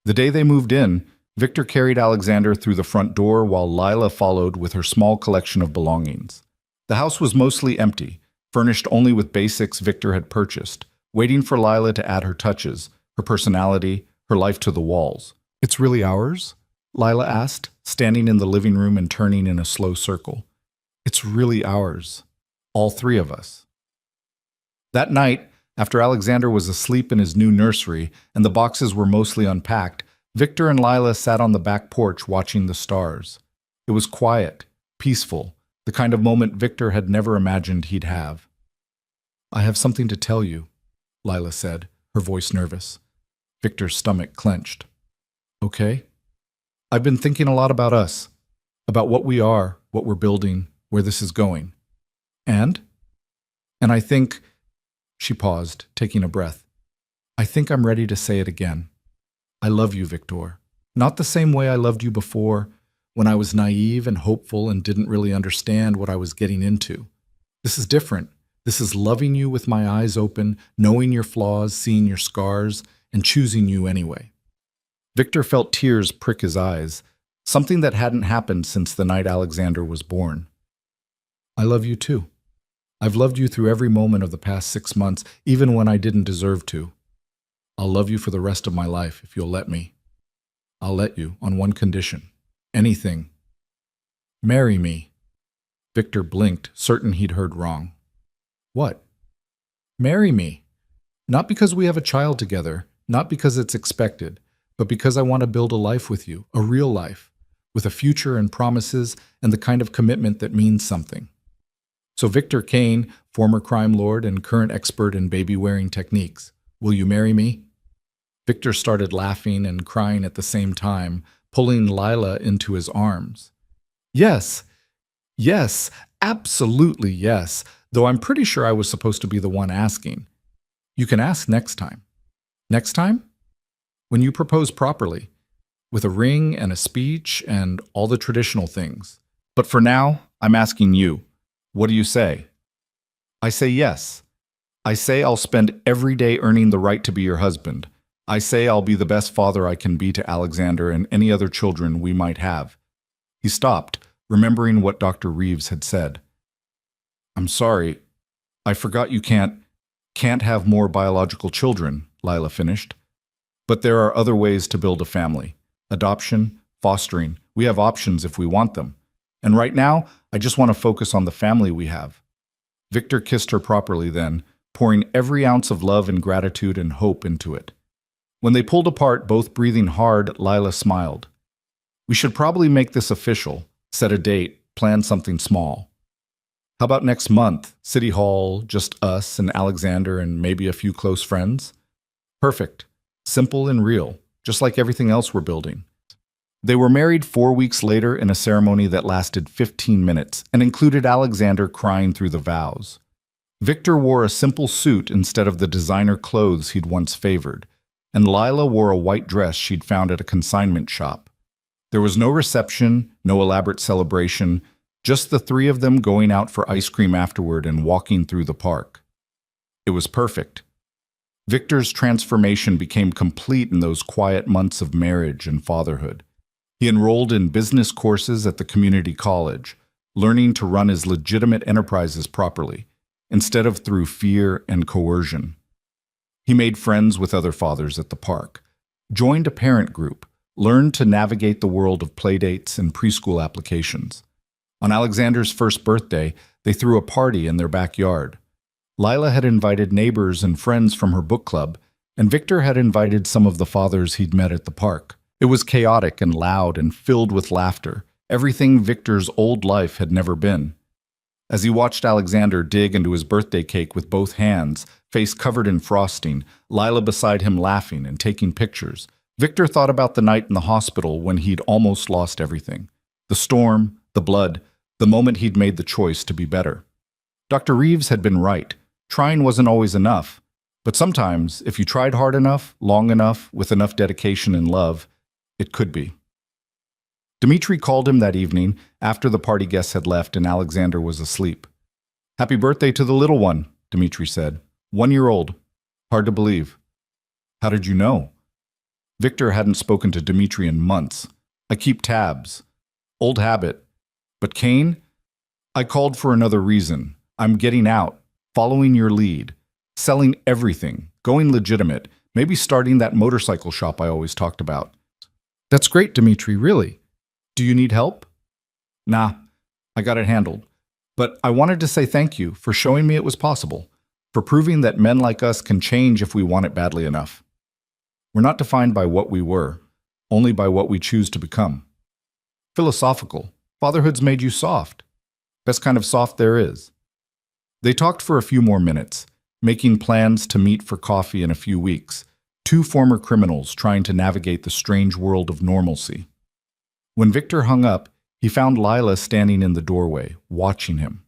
The day they moved in, Victor carried Alexander through the front door while Lila followed with her small collection of belongings. The house was mostly empty, furnished only with basics Victor had purchased, waiting for Lila to add her touches, her personality, her life to the walls. It's really ours? Lila asked, standing in the living room and turning in a slow circle. It's really ours. All 3 of us. That night, after Alexander was asleep in his new nursery and the boxes were mostly unpacked, Victor and Lila sat on the back porch watching the stars. It was quiet, peaceful, the kind of moment Victor had never imagined he'd have. I have something to tell you, Lila said, her voice nervous. Victor's stomach clenched. Okay? I've been thinking a lot about us, about what we are, what we're building, where this is going. And I think, she paused, taking a breath. I think I'm ready to say it again. I love you, Victor. Not the same way I loved you before, when I was naive and hopeful and didn't really understand what I was getting into. This is different. This is loving you with my eyes open, knowing your flaws, seeing your scars, and choosing you anyway. Victor felt tears prick his eyes, something that hadn't happened since the night Alexander was born. I love you too. I've loved you through every moment of the past 6 months, even when I didn't deserve to. I'll love you for the rest of my life if you'll let me. I'll let you, on one condition. Anything. Marry me. Victor blinked, certain he'd heard wrong. What? Marry me. Not because we have a child together, not because it's expected, but because I want to build a life with you, a real life, with a future and promises and the kind of commitment that means something. So Victor Kane, former crime lord and current expert in baby-wearing techniques, will you marry me? Victor started laughing and crying at the same time, pulling Lila into his arms. Yes, absolutely yes, though I'm pretty sure I was supposed to be the one asking. You can ask next time. Next time? When you propose properly, with a ring and a speech and all the traditional things. But for now, I'm asking you, what do you say? I say yes. I say I'll spend every day earning the right to be your husband. I say I'll be the best father I can be to Alexander and any other children we might have. He stopped, remembering what Dr. Reeves had said. I'm sorry. I forgot you can't have more biological children, Lila finished. But there are other ways to build a family. Adoption, fostering. We have options if we want them. And right now, I just want to focus on the family we have. Victor kissed her properly then, pouring every ounce of love and gratitude and hope into it. When they pulled apart, both breathing hard, Lila smiled. We should probably make this official, set a date, plan something small. How about next month, City Hall, just us and Alexander and maybe a few close friends? Perfect. Simple and real, just like everything else we're building. They were married 4 weeks later in a ceremony that lasted 15 minutes and included Alexander crying through the vows. Victor wore a simple suit instead of the designer clothes he'd once favored, and Lila wore a white dress she'd found at a consignment shop. There was no reception, no elaborate celebration, just the three of them going out for ice cream afterward and walking through the park. It was perfect. Victor's transformation became complete in those quiet months of marriage and fatherhood. He enrolled in business courses at the community college, learning to run his legitimate enterprises properly, instead of through fear and coercion. He made friends with other fathers at the park, joined a parent group, learned to navigate the world of playdates and preschool applications. On Alexander's first birthday, they threw a party in their backyard. Lila had invited neighbors and friends from her book club, and Victor had invited some of the fathers he'd met at the park. It was chaotic and loud and filled with laughter, everything Victor's old life had never been. As he watched Alexander dig into his birthday cake with both hands, face covered in frosting, Lila beside him laughing and taking pictures, Victor thought about the night in the hospital when he'd almost lost everything. The storm, the blood, the moment he'd made the choice to be better. Dr. Reeves had been right. Trying wasn't always enough. But sometimes, if you tried hard enough, long enough, with enough dedication and love, it could be. Dmitri called him that evening after the party guests had left and Alexander was asleep. "Happy birthday to the little one," Dmitri said. 1 year old. Hard to believe. "How did you know?" Victor hadn't spoken to Dmitri in months. "I keep tabs. Old habit. But Kane? I called for another reason. I'm getting out, following your lead, selling everything, going legitimate, maybe starting that motorcycle shop I always talked about." "That's great, Dmitri, really. Do you need help?" "Nah, I got it handled. But I wanted to say thank you for showing me it was possible, for proving that men like us can change if we want it badly enough. We're not defined by what we were, only by what we choose to become." Philosophical. Fatherhood's made you soft. Best kind of soft there is. They talked for a few more minutes, making plans to meet for coffee in a few weeks, two former criminals trying to navigate the strange world of normalcy. When Victor hung up, he found Lila standing in the doorway, watching him.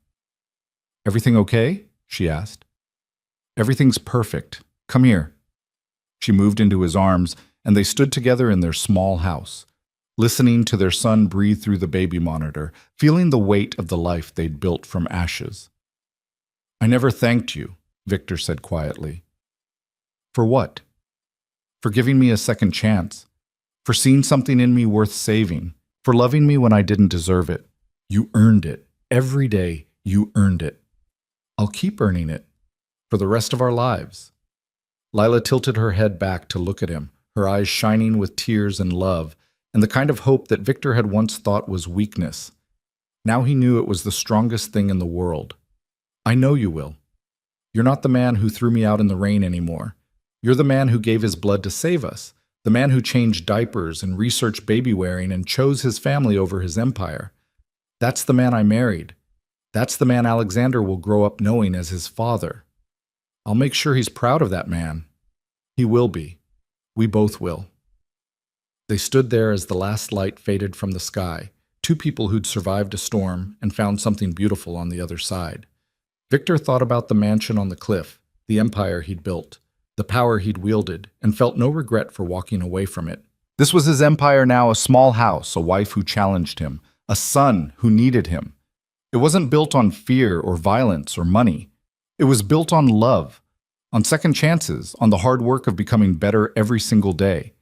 "Everything okay?" she asked. "Everything's perfect. Come here." She moved into his arms, and they stood together in their small house, listening to their son breathe through the baby monitor, feeling the weight of the life they'd built from ashes. "I never thanked you," Victor said quietly. "For what?" "For giving me a second chance. For seeing something in me worth saving. For loving me when I didn't deserve it. You earned it. Every day, you earned it. I'll keep earning it. For the rest of our lives." Lila tilted her head back to look at him, her eyes shining with tears and love, and the kind of hope that Victor had once thought was weakness. Now he knew it was the strongest thing in the world. "I know you will. You're not the man who threw me out in the rain anymore. You're the man who gave his blood to save us, the man who changed diapers and researched baby wearing and chose his family over his empire. That's the man I married. That's the man Alexander will grow up knowing as his father. I'll make sure he's proud of that man. He will be. We both will." They stood there as the last light faded from the sky, two people who'd survived a storm and found something beautiful on the other side. Victor thought about the mansion on the cliff, the empire he'd built, the power he'd wielded, and felt no regret for walking away from it. This was his empire now, a small house, a wife who challenged him, a son who needed him. It wasn't built on fear or violence or money. It was built on love, on second chances, on the hard work of becoming better every single day.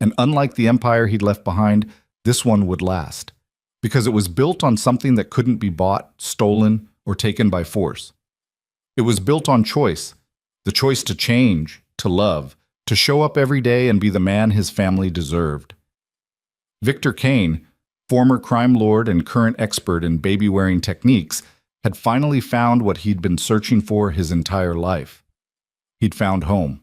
And unlike the empire he'd left behind, this one would last, because it was built on something that couldn't be bought, stolen, or taken by force. It was built on choice, the choice to change, to love, to show up every day and be the man his family deserved. Victor Kane, former crime lord and current expert in baby-wearing techniques, had finally found what he'd been searching for his entire life. He'd found home.